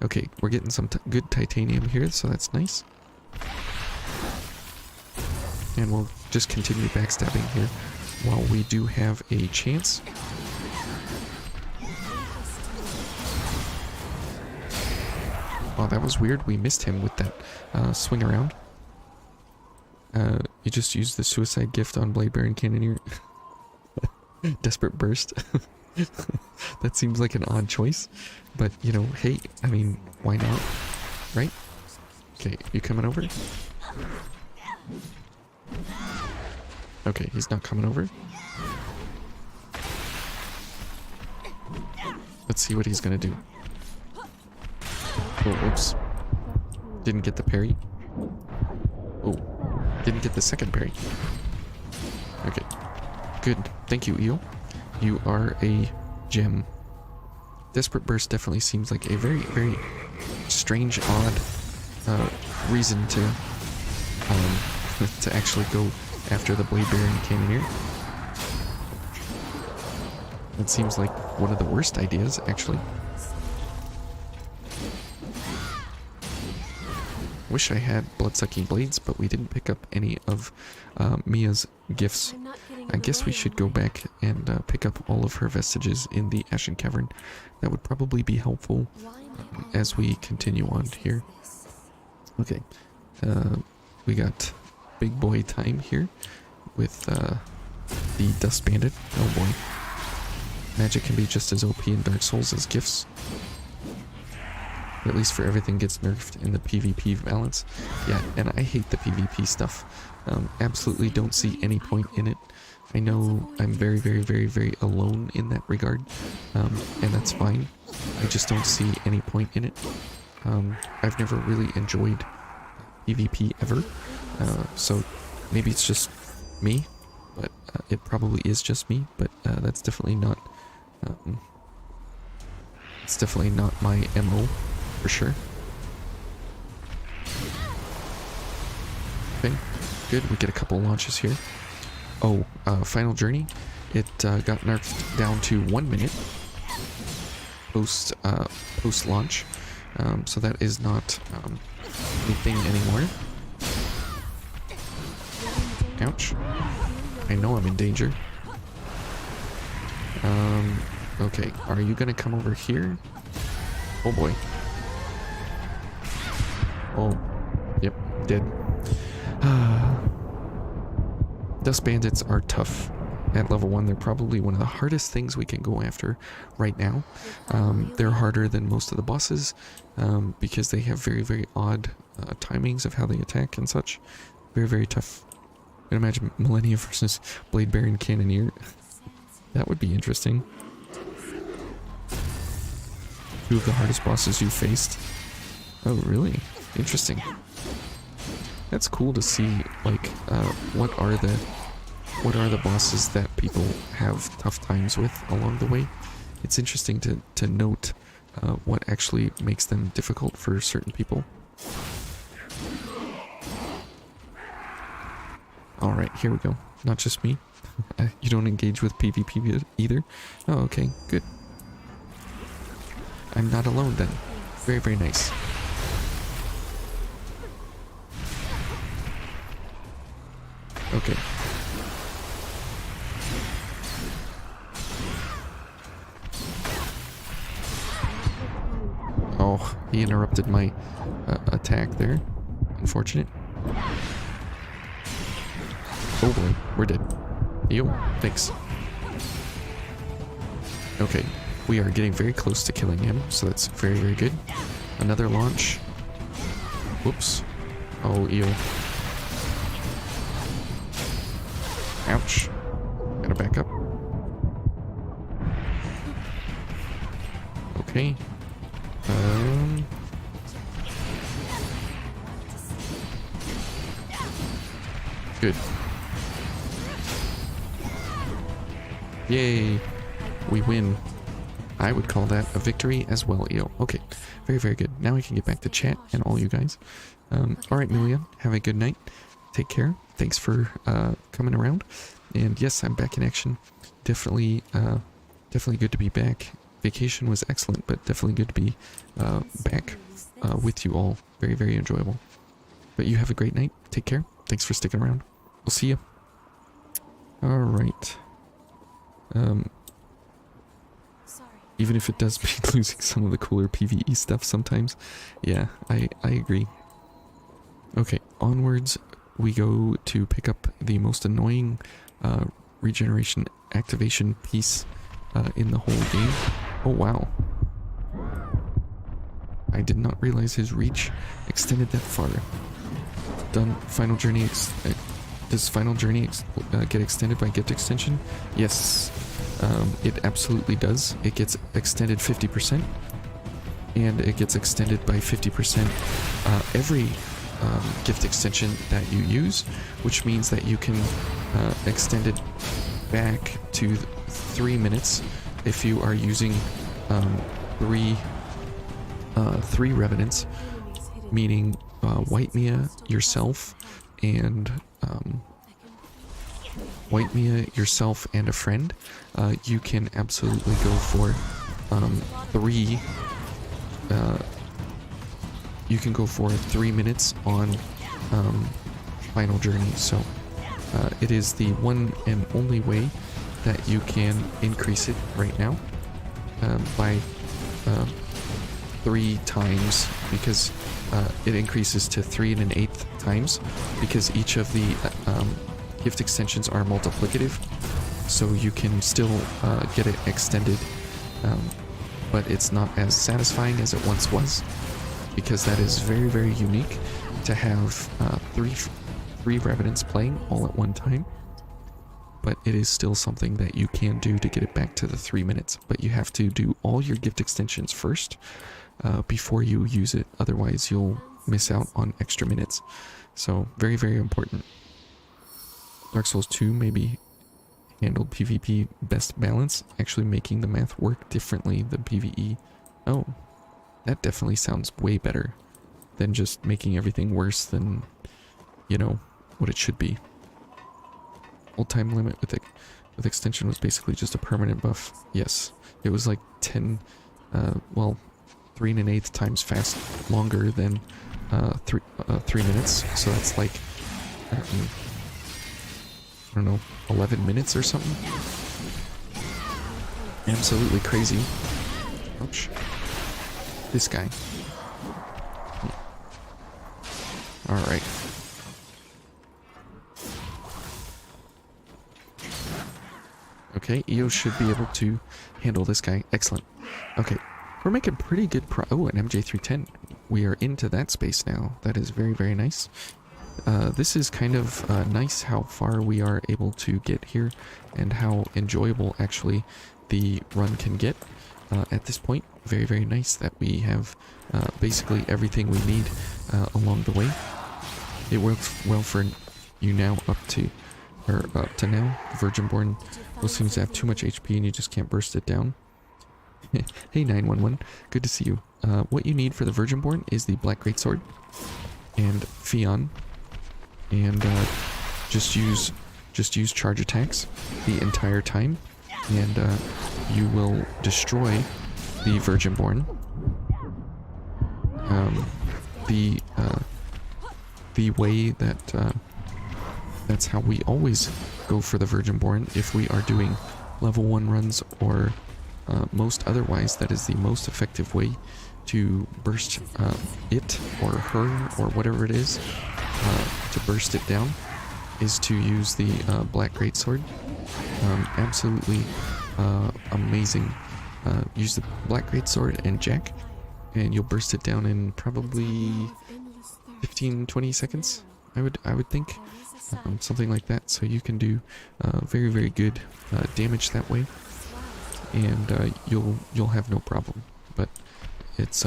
Okay, we're getting some good titanium here, so that's nice. And we'll just continue backstabbing here while we do have a chance. Wow, that was weird. We missed him with that swing around. You just used the suicide gift on Blade Baron Cannoneer. Desperate Burst. That seems like an odd choice. But, you know, hey, I mean, why not? Right? Okay, you coming over? Okay, he's not coming over. Let's see what he's gonna do. Oh, whoops. Didn't get the parry. Oh, didn't get the second parry. Okay, good. Thank you, Eel. You are a gem. Desperate Burst definitely seems like a very, very strange, odd reason to actually go after the Blade Baron Cannoneer. It seems like one of the worst ideas, actually. Wish I had blood-sucking blades, but we didn't pick up any of Mia's gifts. I guess we should go back and pick up all of her vestiges in the Ashen Cavern. That would probably be helpful as we continue on here. Okay, we got big boy time here with the Dust Bandit. Oh boy. Magic can be just as OP in Dark Souls as gifts. Or at least for everything gets nerfed in the PvP balance. Yeah, and I hate the PvP stuff. Absolutely don't see any point in it. I know I'm very, very, very, very alone in that regard. And that's fine. I just don't see any point in it. I've never really enjoyed PvP ever. So maybe it's just me. But it probably is just me. But that's definitely not... it's definitely not my MO. For sure. Okay, good. We get a couple launches here. Oh, Final Journey. It got nerfed down to 1 minute post launch. So that is not anything anymore. Ouch. I know I'm in danger. Okay, are you gonna come over here? Oh boy. Oh, yep, dead. Dust Bandits are tough at level 1. They're probably one of the hardest things we can go after right now. They're harder than most of the bosses because they have very, very odd timings of how they attack and such. Very, very tough. I can imagine Millennia versus Blade Baron Cannoneer. That would be interesting. Two of the hardest bosses you faced. Oh, really? Interesting. That's cool to see, like, what are the bosses that people have tough times with along the way. It's interesting to note what actually makes them difficult for certain people. Alright, here we go. Not just me. You don't engage with PvP either? Oh, okay, good. I'm not alone then. Very, very nice. Okay. Oh, he interrupted my attack there. Unfortunate. Oh boy, we're dead. Yo, thanks. Okay, we are getting very close to killing him, so that's very, very good. Another launch. Whoops. Oh, ew. Ouch. Gotta back up. Okay. Good. Yay! We win. I would call that a victory as well, EO. Okay, very, very good. Now I can get back to chat and all you guys. Alright, Milia, have a good night. Take care. Thanks for coming around. And yes, I'm back in action. Definitely, definitely good to be back. Vacation was excellent, but definitely good to be back with you all. Very, very enjoyable. But you have a great night. Take care. Thanks for sticking around. We'll see you. Alright. Sorry. Even if it does mean losing some of the cooler PvE stuff sometimes. Yeah, I agree. Okay, onwards we go to pick up the most annoying regeneration activation piece in the whole game. Oh wow. I did not realize his reach extended that far. Done. Final journey. Does final journey get extended by gift extension? Yes, it absolutely does. It gets extended 50%, and it gets extended by 50% every gift extension that you use, which means that you can extend it back to 3 minutes if you are using three revenants, meaning White Mia, yourself, and White Mia, yourself, and a friend. You can absolutely go for three. You can go for 3 minutes on Final Journey. So it is the one and only way that you can increase it right now by 3 times, because it increases to 3 1/8 times because each of the gift extensions are multiplicative, so you can still get it extended, but it's not as satisfying as it once was, because that is very, very unique to have three revenants playing all at one time. But it is still something that you can do to get it back to the 3 minutes, but you have to do all your gift extensions first before you use it, otherwise you'll miss out on extra minutes. So very, very important. Dark Souls 2 maybe handled PvP best balance, actually making the math work differently than PvE. Oh, that definitely sounds way better than just making everything worse than, you know, what it should be. Old time limit with extension was basically just a permanent buff. Yes, it was like 10, well, 3 1/8 times longer than 3 minutes. So that's like, I don't know, 11 minutes or something. Absolutely crazy. Ouch. This guy. Alright. Okay, EO should be able to handle this guy. Excellent. Okay, we're making pretty good oh, an MJ310. We are into that space now. That is very, very nice. This is kind of nice how far we are able to get here and how enjoyable actually the run can get at this point. Very, very nice that we have basically everything we need along the way. It works well for you now up to now. Virginborn will seems to have too much HP and you just can't burst it down. Hey 911, good to see you. What you need for the Virginborn is the Black Greatsword and Fion, and just use charge attacks the entire time, and you will destroy the Virginborn. The way that that's how we always go for the Virginborn if we are doing level 1 runs or most otherwise. That is the most effective way to burst it or her or whatever it is, to burst it down, is to use the Black Greatsword. Absolutely amazing. Use the Black Greatsword and Jack, and you'll burst it down in probably 15-20 seconds. I would think, something like that. So you can do very, very good damage that way, and you'll have no problem. But it's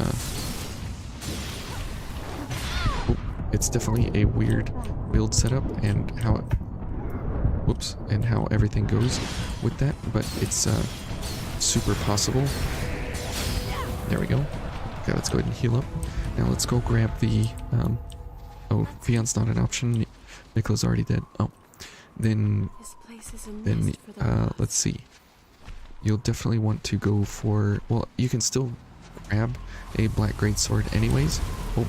it's definitely a weird build setup, and how it whoops, and how everything goes with that, but it's super possible. There we go. Okay, let's go ahead and heal up. Now let's go grab the, oh, Fion's not an option. Nicola's already dead. Oh, then, This place is a nest for the let's see. You'll definitely want to go for, well, you can still grab a black greatsword anyways. Oh.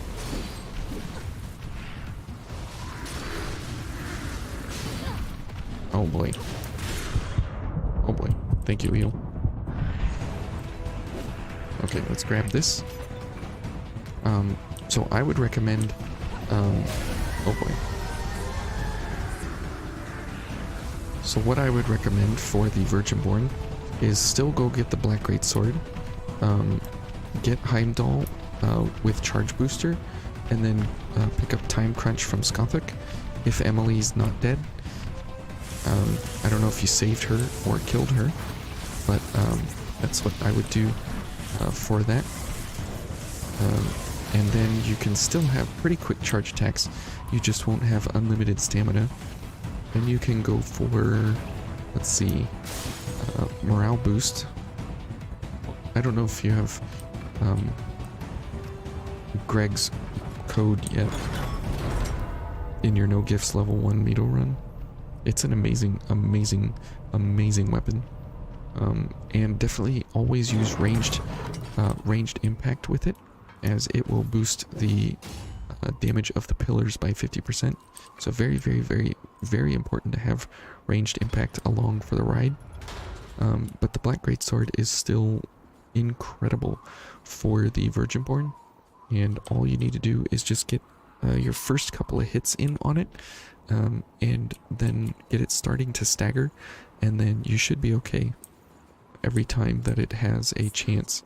Oh boy. Oh boy. Thank you, Eel. Okay, let's grab this. So I would recommend, oh boy. So what I would recommend for the Virginborn is still go get the Black Greatsword, get Heimdall with Charge Booster, and then pick up Time Crunch from Skothic if Emily's not dead. I don't know if you saved her or killed her, but that's what I would do for that. And then you can still have pretty quick charge attacks, you just won't have unlimited stamina. And you can go for, let's see, morale boost. I don't know if you have Greg's code yet in your no gifts level 1 Meadow run. It's an amazing weapon. And definitely always use ranged impact with it, as it will boost the damage of the pillars by 50%. So very, very, very, very important to have ranged impact along for the ride. But the Black Greatsword is still incredible for the Virginborn, and all you need to do is just get your first couple of hits in on it, and then get it starting to stagger, and then you should be okay every time that it has a chance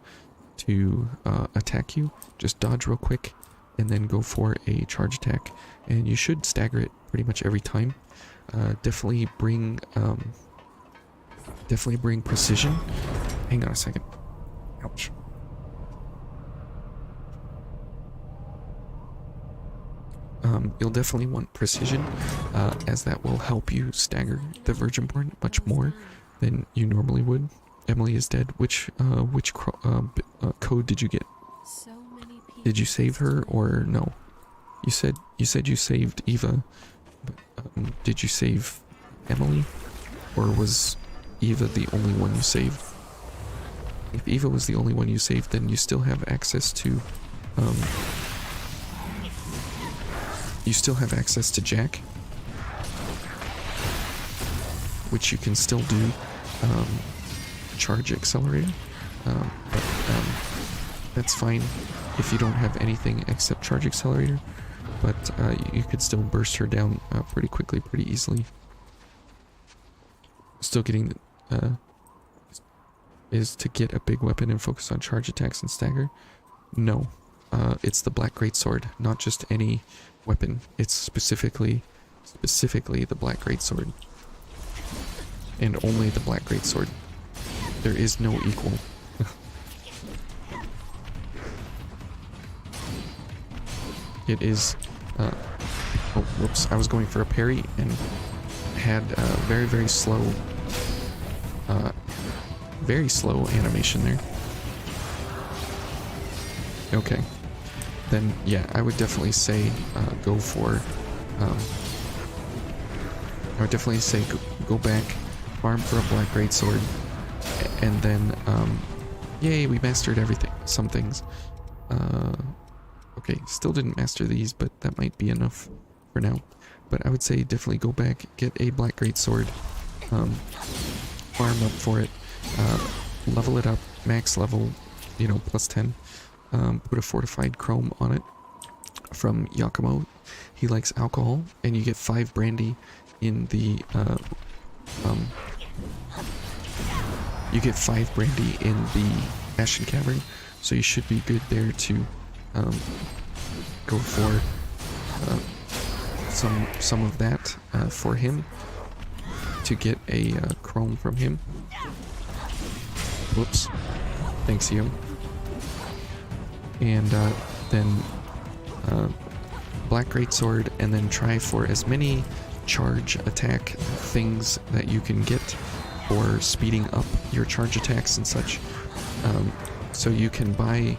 to attack you. Just dodge real quick and then go for a charge attack, and you should stagger it pretty much every time. Definitely bring precision. Hang on a second. Ouch. You'll definitely want precision, as that will help you stagger the Virginborn much more than you normally would. Emily is dead. Which code did you get? so many people. Did you save her or no? You said you saved Eva, but did you save Emily, or was Eva the only one you saved? If Eva was the only one you saved, then you still have access to Jack, which you can still do charge accelerator, but that's fine if you don't have anything except charge accelerator, but you could still burst her down pretty quickly, pretty easily. Still getting is to get a big weapon and focus on charge attacks and stagger? No, it's the Black Greatsword, not just any weapon. It's specifically the Black Greatsword, and only the Black Greatsword. There is no equal. It is, oh, whoops, I was going for a parry and had very, very slow animation there. Okay. Then, yeah, I would definitely say go for, I would definitely say go back, farm for a Black Greatsword, and then, yay, we mastered everything, some things. Okay, still didn't master these, but that might be enough for now. But I would say definitely go back, get a Black Greatsword, farm up for it, level it up, max level, you know, plus 10. Put a fortified chrome on it from Yakumo. He likes alcohol, and you get 5 brandy in the Ashen Cavern, so you should be good there to go for some of that for him, to get a chrome from him. Whoops. Thanks, you. And then Black Greatsword, and then try for as many charge attack things that you can get for speeding up your charge attacks and such. So you can buy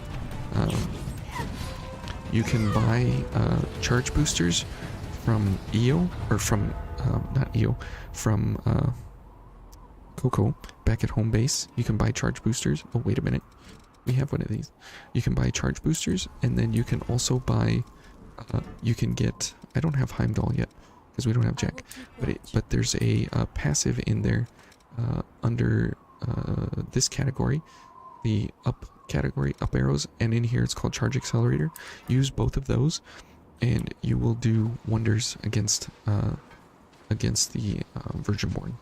charge boosters from EO, or from not EO, from Coco back at home base. You can buy charge boosters. Oh, wait a minute. We have one of these. You can buy charge boosters, and then you can also buy, you can get, I don't have Heimdall yet, because we don't have Jack, but there's a passive in there under this category, the up category, up arrows, and in here it's called Charge Accelerator. Use both of those, and you will do wonders against the Virginborn.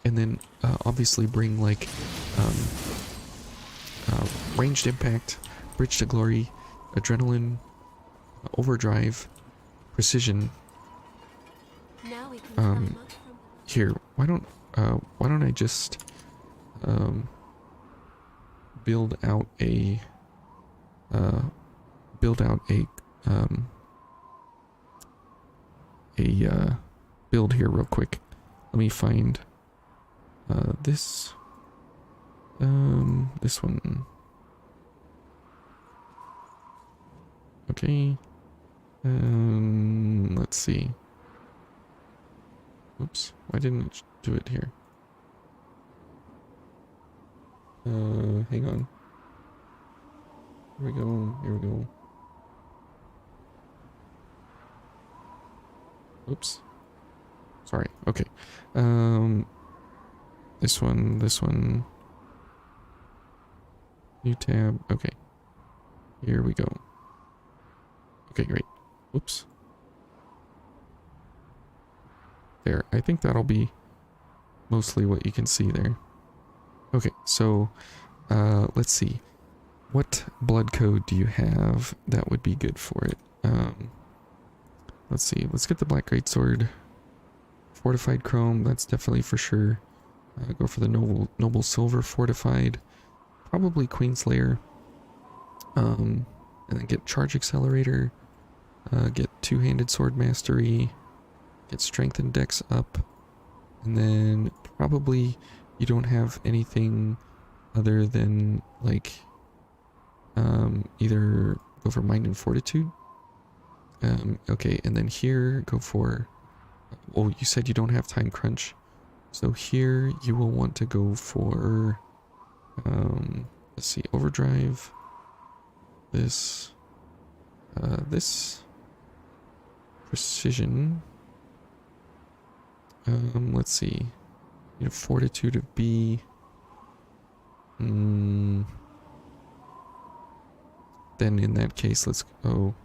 And then obviously bring like ranged impact, bridge to glory, adrenaline, overdrive, precision. Now we can come up from Here, why don't I just build out a build here real quick. Let me find this one. Okay. Let's see. Oops, why didn't it do it here? Hang on. Here we go, here we go. Oops. Sorry, okay. This one. New tab, okay. Here we go. Okay, great. Whoops. There, I think that'll be mostly what you can see there. Okay, so let's see. What blood code do you have that would be good for it? Let's see. Let's get the Black Greatsword. Fortified Chrome, that's definitely for sure. Go for the Noble Silver Fortified. Probably Queenslayer. And then get Charge Accelerator. Get Two-Handed Sword Mastery. Get Strength and Dex up. And then probably you don't have anything other than like either go for Mind and Fortitude. Okay, and then here go for, oh, you said you don't have Time Crunch. So here you will want to go for let's see, Overdrive, this Precision, let's see, you know, Fortitude of B, then in that case let's go,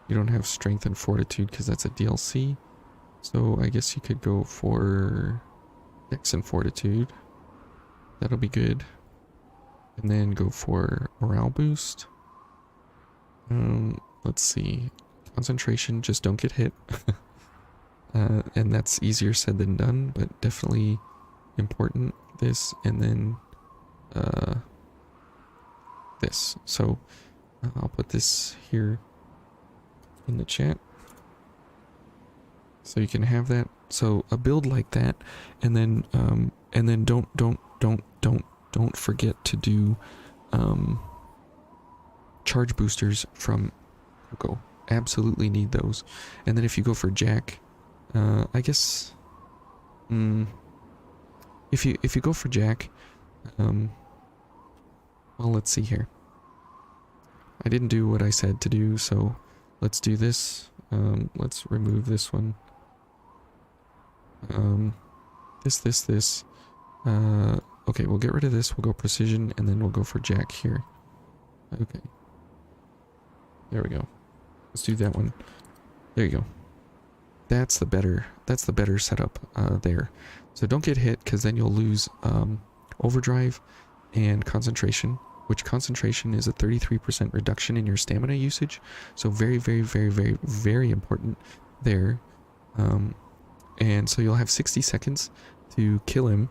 you don't have Strength and Fortitude because that's a DLC, so I guess you could go for Dex and Fortitude, that'll be good, and then go for Morale Boost. Let's see, Concentration, just don't get hit. And that's easier said than done, but definitely important. This, and then this. So I'll put this here in the chat so you can have that. So a build like that, and then don't forget to do charge boosters from Coco. Absolutely need those. And then if you go for Jack, I guess if you go for Jack, well, let's see here. I didn't do what I said to do, so let's do this. Let's remove this one. This. Okay, we'll get rid of this. We'll go Precision, and then we'll go for Jack here. Okay. There we go. Let's do that one. There you go. That's the better setup there. So don't get hit, because then you'll lose Overdrive and Concentration, which Concentration is a 33% reduction in your stamina usage. So very, very, very, very, very important there. And so you'll have 60 seconds to kill him.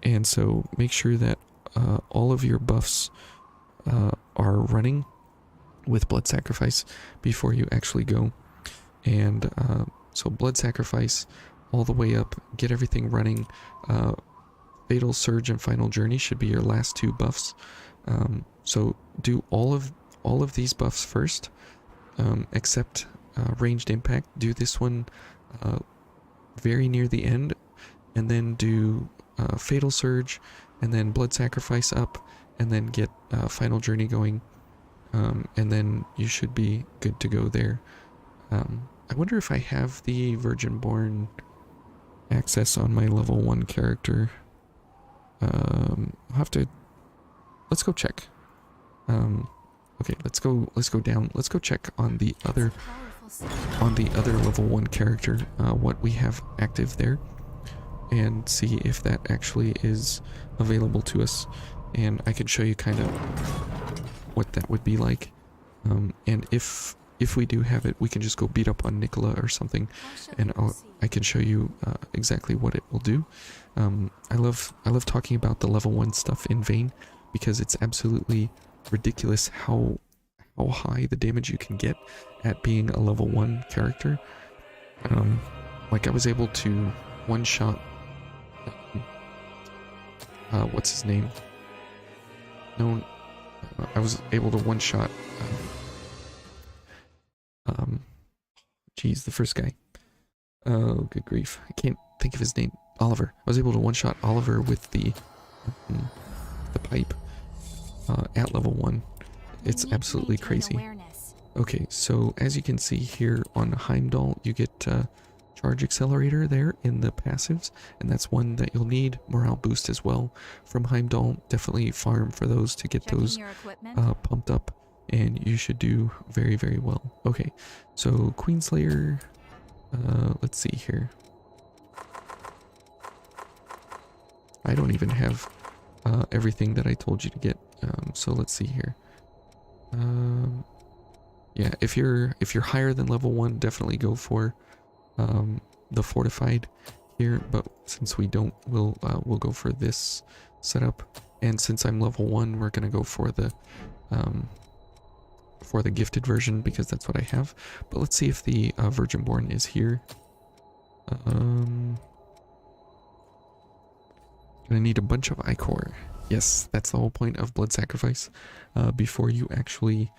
And so make sure that all of your buffs are running with Blood Sacrifice before you actually go. And So blood sacrifice all the way up, get everything running. Fatal Surge and Final Journey should be your last 2 buffs. So do all of these buffs first, except Ranged Impact. Do this one very near the end, and then do Fatal Surge, and then Blood Sacrifice up, and then get Final Journey going, and then you should be good to go there. I wonder if I have the Virgin-born access on my level 1 character. I'll have to... Let's go check. Okay, let's go down. Let's go check on the other... on the other level 1 character, what we have active there, and see if that actually is available to us, and I can show you kind of what that would be like, and if we do have it, we can just go beat up on Nicola or something, and I can show you exactly what it will do. I love talking about the level 1 stuff in Vayne, because it's absolutely ridiculous how high the damage you can get at being a level 1 character. Like I was able to one-shot what's his name? No, I was able to one-shot geez, the first guy. Oh, good grief. I can't think of his name. Oliver. I was able to one-shot Oliver with the pipe at level 1. It's absolutely crazy. Okay, so as you can see here on Heimdall, you get Charge Accelerator there in the passives, and that's one that you'll need. Morale boost as well from Heimdall. Definitely farm for those to get those pumped up, and you should do very, very well. Okay, so Queenslayer, let's see here. I don't even have everything that I told you to get, so let's see here. Yeah, if you're higher than level 1, definitely go for the fortified here, but since we don't, we'll go for this setup, and since I'm level 1, we're gonna go for the gifted version, because that's what I have. But let's see if the Virgin-born is here. Gonna need a bunch of ichor. Yes, that's the whole point of blood sacrifice, before you actually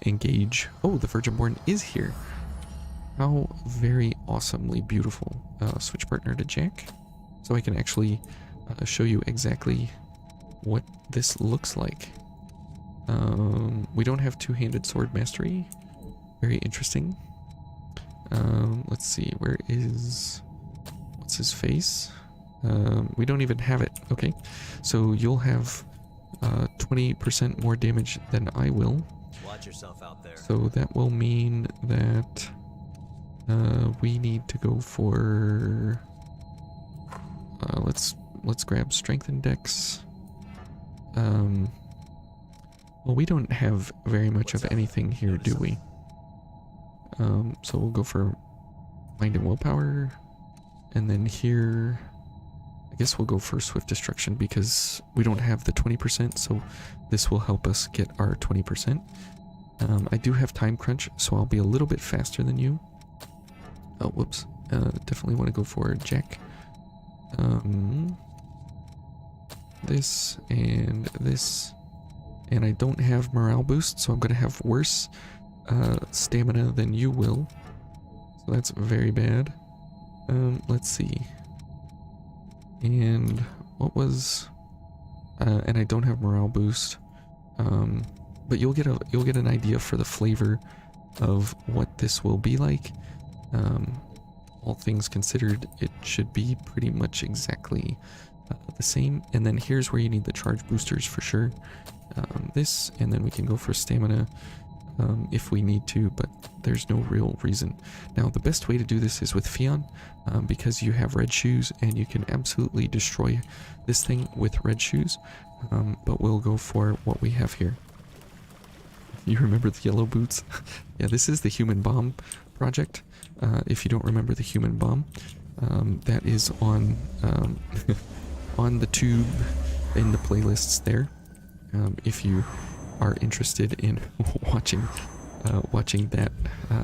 engage. Oh, the Virgin-born is here. How very awesomely beautiful. Switch partner to Jack, so I can actually show you exactly what this looks like. We don't have two-handed sword mastery. Very interesting. Let's see, what's his face? We don't even have it. Okay, so you'll have 20% more damage than I will. Watch yourself out there. So that will mean that we need to go for let's grab strength and dex. Well, we don't have very much of anything here, do we? So we'll go for mind and willpower, and then here I guess we'll go for swift destruction, because we don't have the 20%, so this will help us get our 20%. I do have time crunch, so I'll be a little bit faster than you. Oh, whoops. Definitely want to go for Jack. This and this. And I don't have morale boost, so I'm going to have worse stamina than you will. So that's very bad. Let's see. And what was... and I don't have morale boost. But you'll get an idea for the flavor of what this will be like. All things considered, it should be pretty much exactly the same. And then here's where you need the charge boosters for sure. This, and then we can go for stamina if we need to, but there's no real reason. Now, the best way to do this is with Fion, because you have red shoes, and you can absolutely destroy this thing with red shoes. But we'll go for what we have here. You remember the yellow boots? Yeah, this is the human bomb project. If you don't remember the human bomb, that is on on the tube in the playlists there. If you are interested in watching that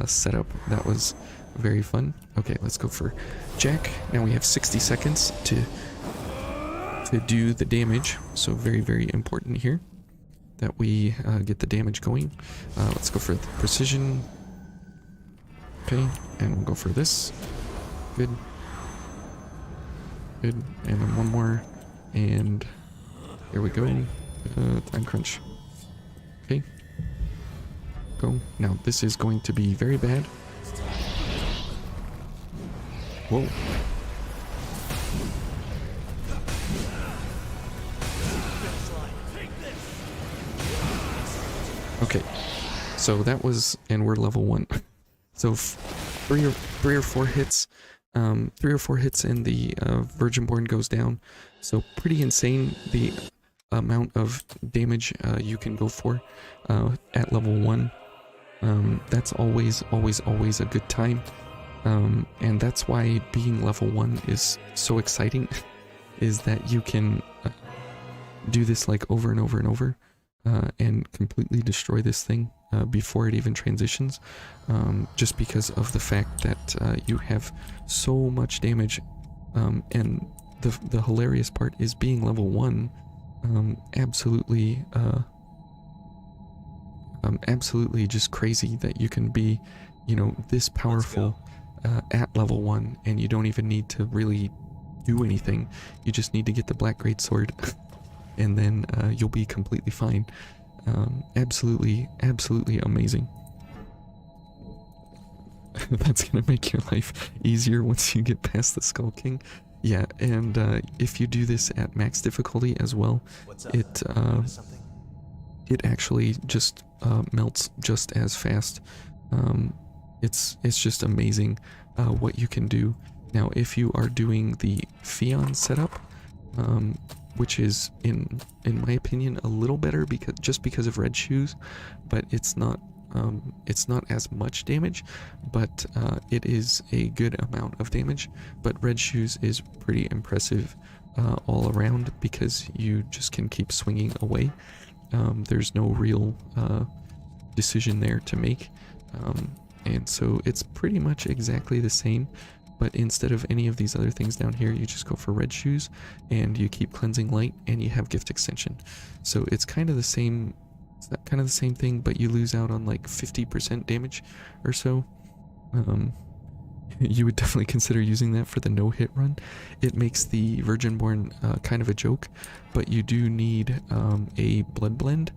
setup, that was very fun. Okay, let's go for Jack. Now we have 60 seconds to do the damage, so very, very important here that we get the damage going. Let's go for the precision. Okay, and we'll go for this. Good. Good, and then one more, and here we go. Time crunch. Okay. Go. Now this is going to be very bad. Whoa. Okay, so that was, and we're level 1. So three or four hits, and the Virginborn goes down. So pretty insane the amount of damage you can go for at level 1. That's always a good time, and that's why being level 1 is so exciting. Is that you can do this like over and over and over. And completely destroy this thing before it even transitions, just because of the fact that you have so much damage, and the hilarious part is being level 1, absolutely just crazy that you can be, you know, this powerful at level 1, and you don't even need to really do anything. You just need to get the Black Greatsword. And then you'll be completely fine. Absolutely amazing. That's gonna make your life easier once you get past the Skull King. Yeah, and if you do this at max difficulty as well, it actually just melts just as fast. It's just amazing what you can do. Now, if you are doing the Fion setup, which is in my opinion a little better because of red shoes, but it's not as much damage, but it is a good amount of damage. But red shoes is pretty impressive all around because you just can keep swinging away. There's no real decision there to make, and so it's pretty much exactly the same. But instead of any of these other things down here, you just go for red shoes, and you keep cleansing light, and you have gift extension. So it's kind of the same, thing, but you lose out on like 50% damage or so. You would definitely consider using that for the no-hit run. It makes the Virginborn kind of a joke, but you do need a blood blend,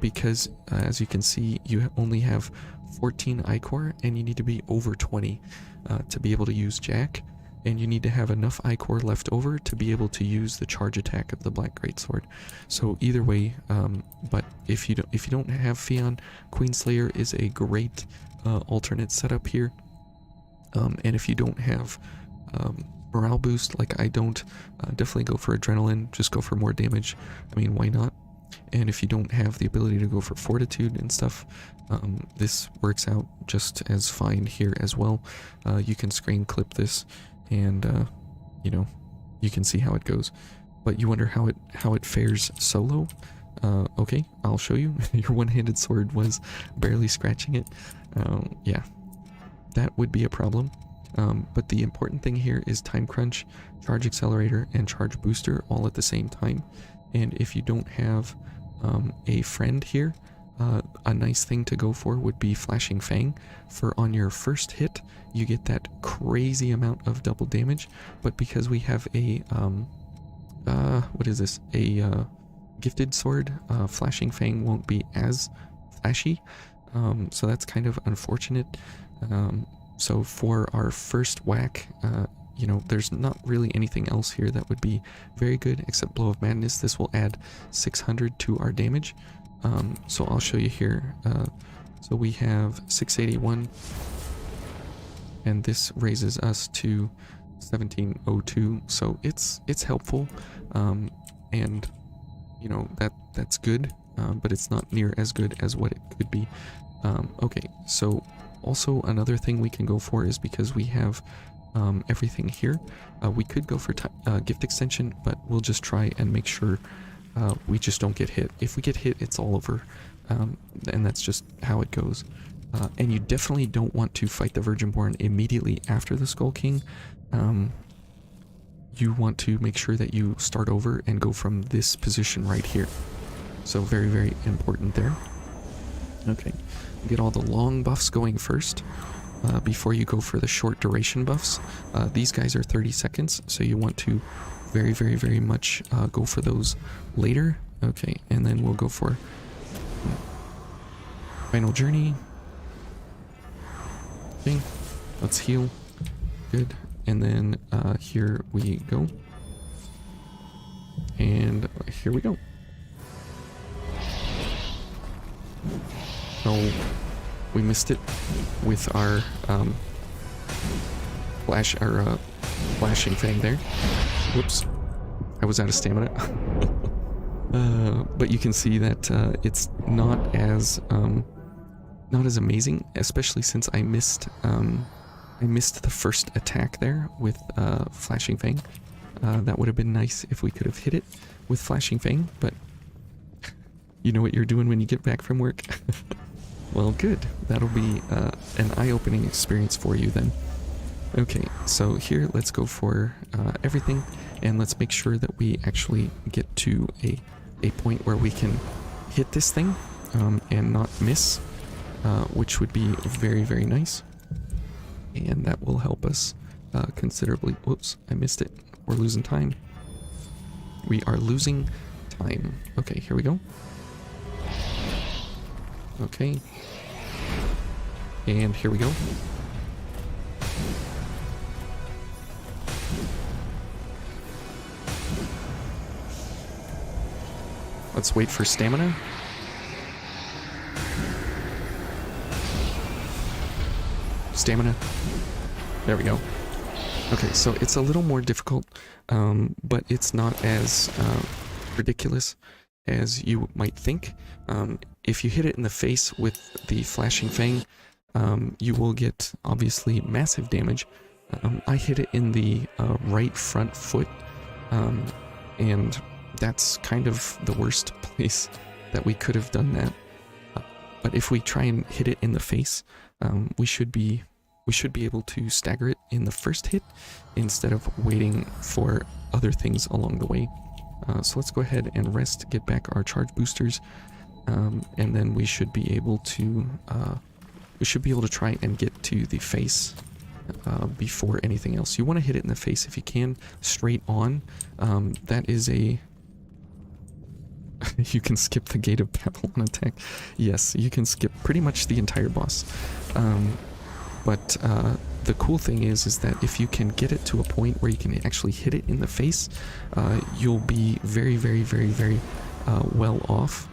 because as you can see, you only have 14 Ichor, and you need to be over 20 to be able to use Jack, and you need to have enough Ichor left over to be able to use the charge attack of the Black Greatsword. So either way, but if you don't have Fion, Queenslayer is a great alternate setup here. And if you don't have morale boost like I don't, definitely go for Adrenaline. Just go for more damage. I mean, why not? And if you don't have the ability to go for Fortitude and stuff, this works out just as fine here as well. You can screen clip this, and you know, you can see how it goes. But you wonder how it fares solo. Okay, I'll show you. Your one-handed sword was barely scratching it. Yeah, that would be a problem. But the important thing here is time crunch, charge accelerator, and charge booster all at the same time. And if you don't have a friend here, a nice thing to go for would be Flashing Fang. For on your first hit, you get that crazy amount of double damage, but because we have a what is this? A gifted sword, Flashing Fang won't be as flashy. So that's kind of unfortunate. So for our first whack, you know, there's not really anything else here that would be very good except Blow of Madness. This will add 600 to our damage. So I'll show you here. So we have 681, and this raises us to 1702. So it's helpful, and you know that's good, but it's not near as good as what it could be. Okay, so also another thing we can go for is because we have everything here. We could go for gift extension, but we'll just try and make sure we just don't get hit. If we get hit, it's all over, and that's just how it goes. And you definitely don't want to fight the Virginborn immediately after the Skull King. You want to make sure that you start over and go from this position right here. So very, very important there. Okay, get all the long buffs going first before you go for the short duration buffs. These guys are 30 seconds, so you want to very, very, very much go for those later. Okay, and then we'll go for Final Journey. Okay, let's heal. Good. And then here we go. And here we go. Oh, we missed it with our flashing fang there. Whoops. I was out of stamina. But you can see that it's not as amazing, especially since I missed the first attack there with Flashing Fang. That would have been nice if we could have hit it with Flashing Fang, but you know what you're doing when you get back from work. Well, good. That'll be an eye-opening experience for you then. Okay, so here let's go for everything, and let's make sure that we actually get to a point where we can hit this thing and not miss, which would be very, very nice. And that will help us considerably. Whoops, I missed it. We're losing time. We are losing time. Okay, here we go. Okay. And here we go. Let's wait for stamina. Stamina. There we go. Okay, so it's a little more difficult, but it's not as ridiculous as you might think. If you hit it in the face with the Flashing Fang, you will get obviously massive damage. I hit it in the right front foot, and that's kind of the worst place that we could have done that. But if we try and hit it in the face, we should be able to stagger it in the first hit instead of waiting for other things along the way. So let's go ahead and rest, get back our charge boosters, and then we should be able to try and get to the face before anything else. You want to hit it in the face if you can, straight on. That is a you can skip the Gate of Babylon attack. Yes, you can skip pretty much the entire boss. But the cool thing is that if you can get it to a point where you can actually hit it in the face, you'll be very, very, very, very well off,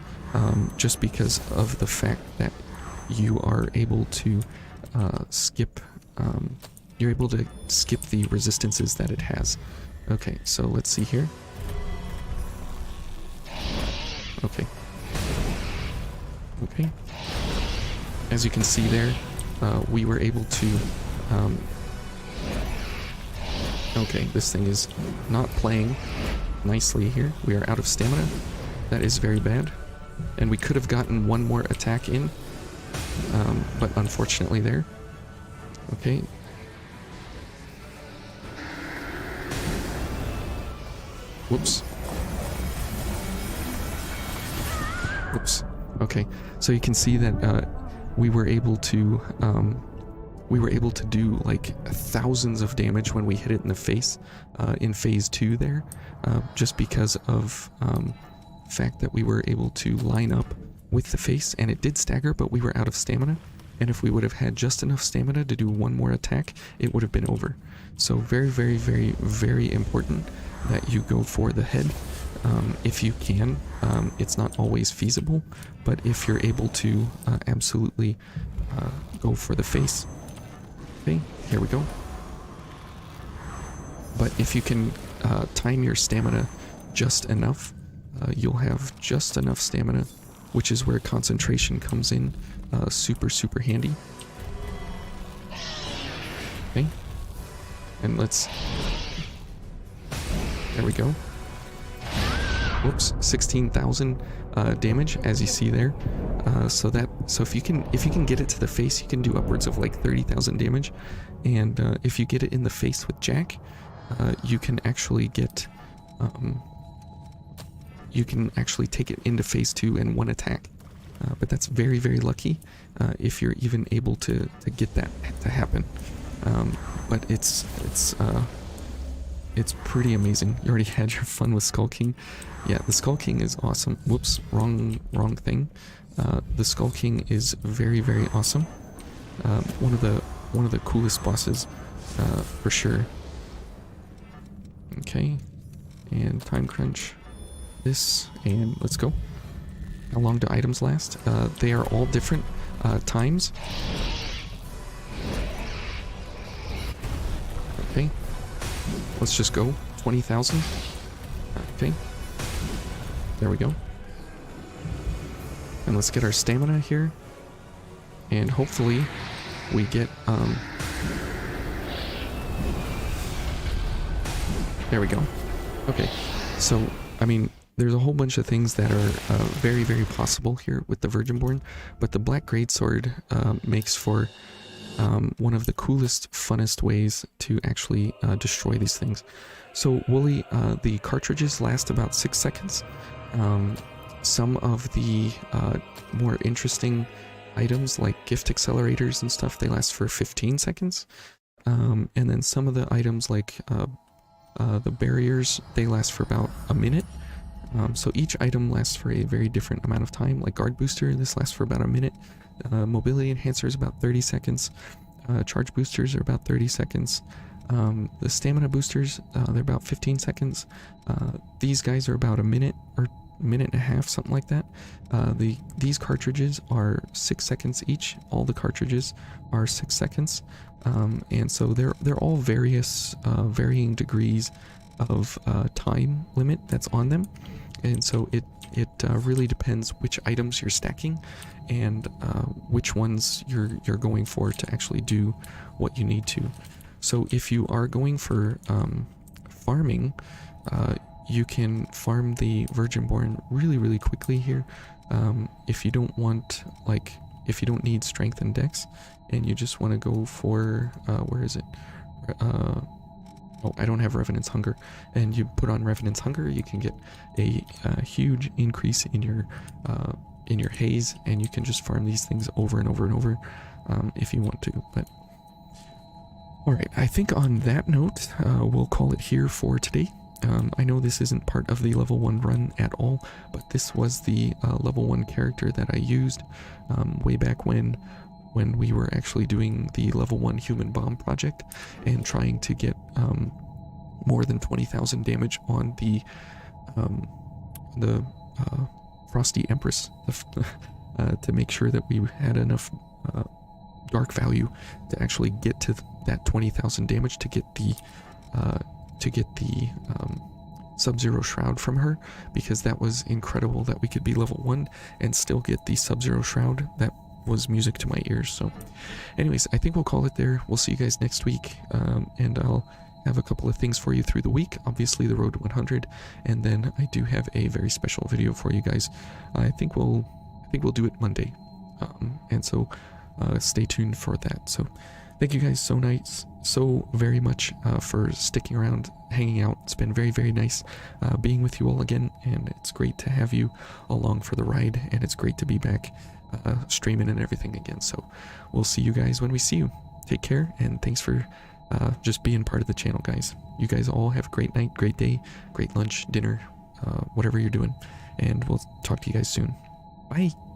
just because of the fact that you are able to skip the resistances that it has. Okay, so let's see here. Okay. Okay. As you can see there, we were able to... okay, this thing is not playing nicely here. We are out of stamina. That is very bad. And we could have gotten one more attack in, but unfortunately there. Okay. Whoops. Whoops. Okay, so you can see that we were able to do like thousands of damage when we hit it in the face in phase 2 there, just because of fact that we were able to line up with the face, and it did stagger, but we were out of stamina, and if we would have had just enough stamina to do one more attack, it would have been over. So very, very, very, very important that you go for the head if you can. It's not always feasible, but if you're able to absolutely go for the face. Okay, here we go. But if you can time your stamina just enough, you'll have just enough stamina, which is where concentration comes in super, super handy. Okay, and let's... there we go. whoops, 16,000 damage, as you see there. So if you can get it to the face, you can do upwards of like 30,000 damage. And if you get it in the face with Jack, you can actually get you can actually take it into phase 2 in one attack. But that's very, very lucky if you're even able to get that to happen. But it's pretty amazing. You already had your fun with Skull King. Yeah, the Skull King is awesome. Whoops, wrong thing. The Skull King is very, very awesome. One of the coolest bosses, for sure. Okay, and time crunch. This, and let's go. How long do items last? They are all different times. Okay, let's just go. 20,000. Okay, there we go. And let's get our stamina here, and hopefully we get there we go. Okay, so I mean, there's a whole bunch of things that are very, very possible here with the Virginborn, but the Black Greatsword makes for one of the coolest, funnest ways to actually destroy these things. So, Wooly, the cartridges last about 6 seconds. Some of the more interesting items, like gift accelerators and stuff, they last for 15 seconds. And then some of the items, like the barriers, they last for about a minute. So each item lasts for a very different amount of time. Like Guard Booster, this lasts for about a minute. Mobility Enhancer is about 30 seconds. Charge Boosters are about 30 seconds. The Stamina Boosters, they're about 15 seconds. These guys are about a minute or minute and a half, something like that. These cartridges are 6 seconds each. All the cartridges are 6 seconds. And so they're all varying degrees of time limit that's on them. And so it really depends which items you're stacking and which ones you're going for to actually do what you need to. So if you are going for farming, you can farm the Virginborn really, really quickly here. If you don't want, like, if you don't need strength and dex, and you just want to go for where is it? Oh, I don't have Revenant's Hunger. And you put on Revenant's Hunger, you can get a huge increase in your haze, and you can just farm these things over and over and over if you want to. But alright, I think on that note, we'll call it here for today. I know this isn't part of the level 1 run at all, but this was the level 1 character that I used way back when we were actually doing the level 1 human bomb project and trying to get more than 20,000 damage on the Frosty Empress to make sure that we had enough dark value to actually get to that 20,000 damage to get the Sub-Zero Shroud from her, because that was incredible that we could be level 1 and still get the Sub-Zero Shroud. That was music to my ears. So anyways, I think we'll call it there. We'll see you guys next week, and I'll have a couple of things for you through the week. Obviously the road to 100, and then I do have a very special video for you guys. I think we'll do it Monday, and so stay tuned for that. So thank you guys so very much for sticking around, hanging out. It's been very, very nice being with you all again, and it's great to have you along for the ride, and it's great to be back streaming and everything again. So we'll see you guys when we see you. Take care, and thanks for just being part of the channel, guys. You guys all have a great night, great day, great lunch, dinner, whatever you're doing, and we'll talk to you guys soon. Bye.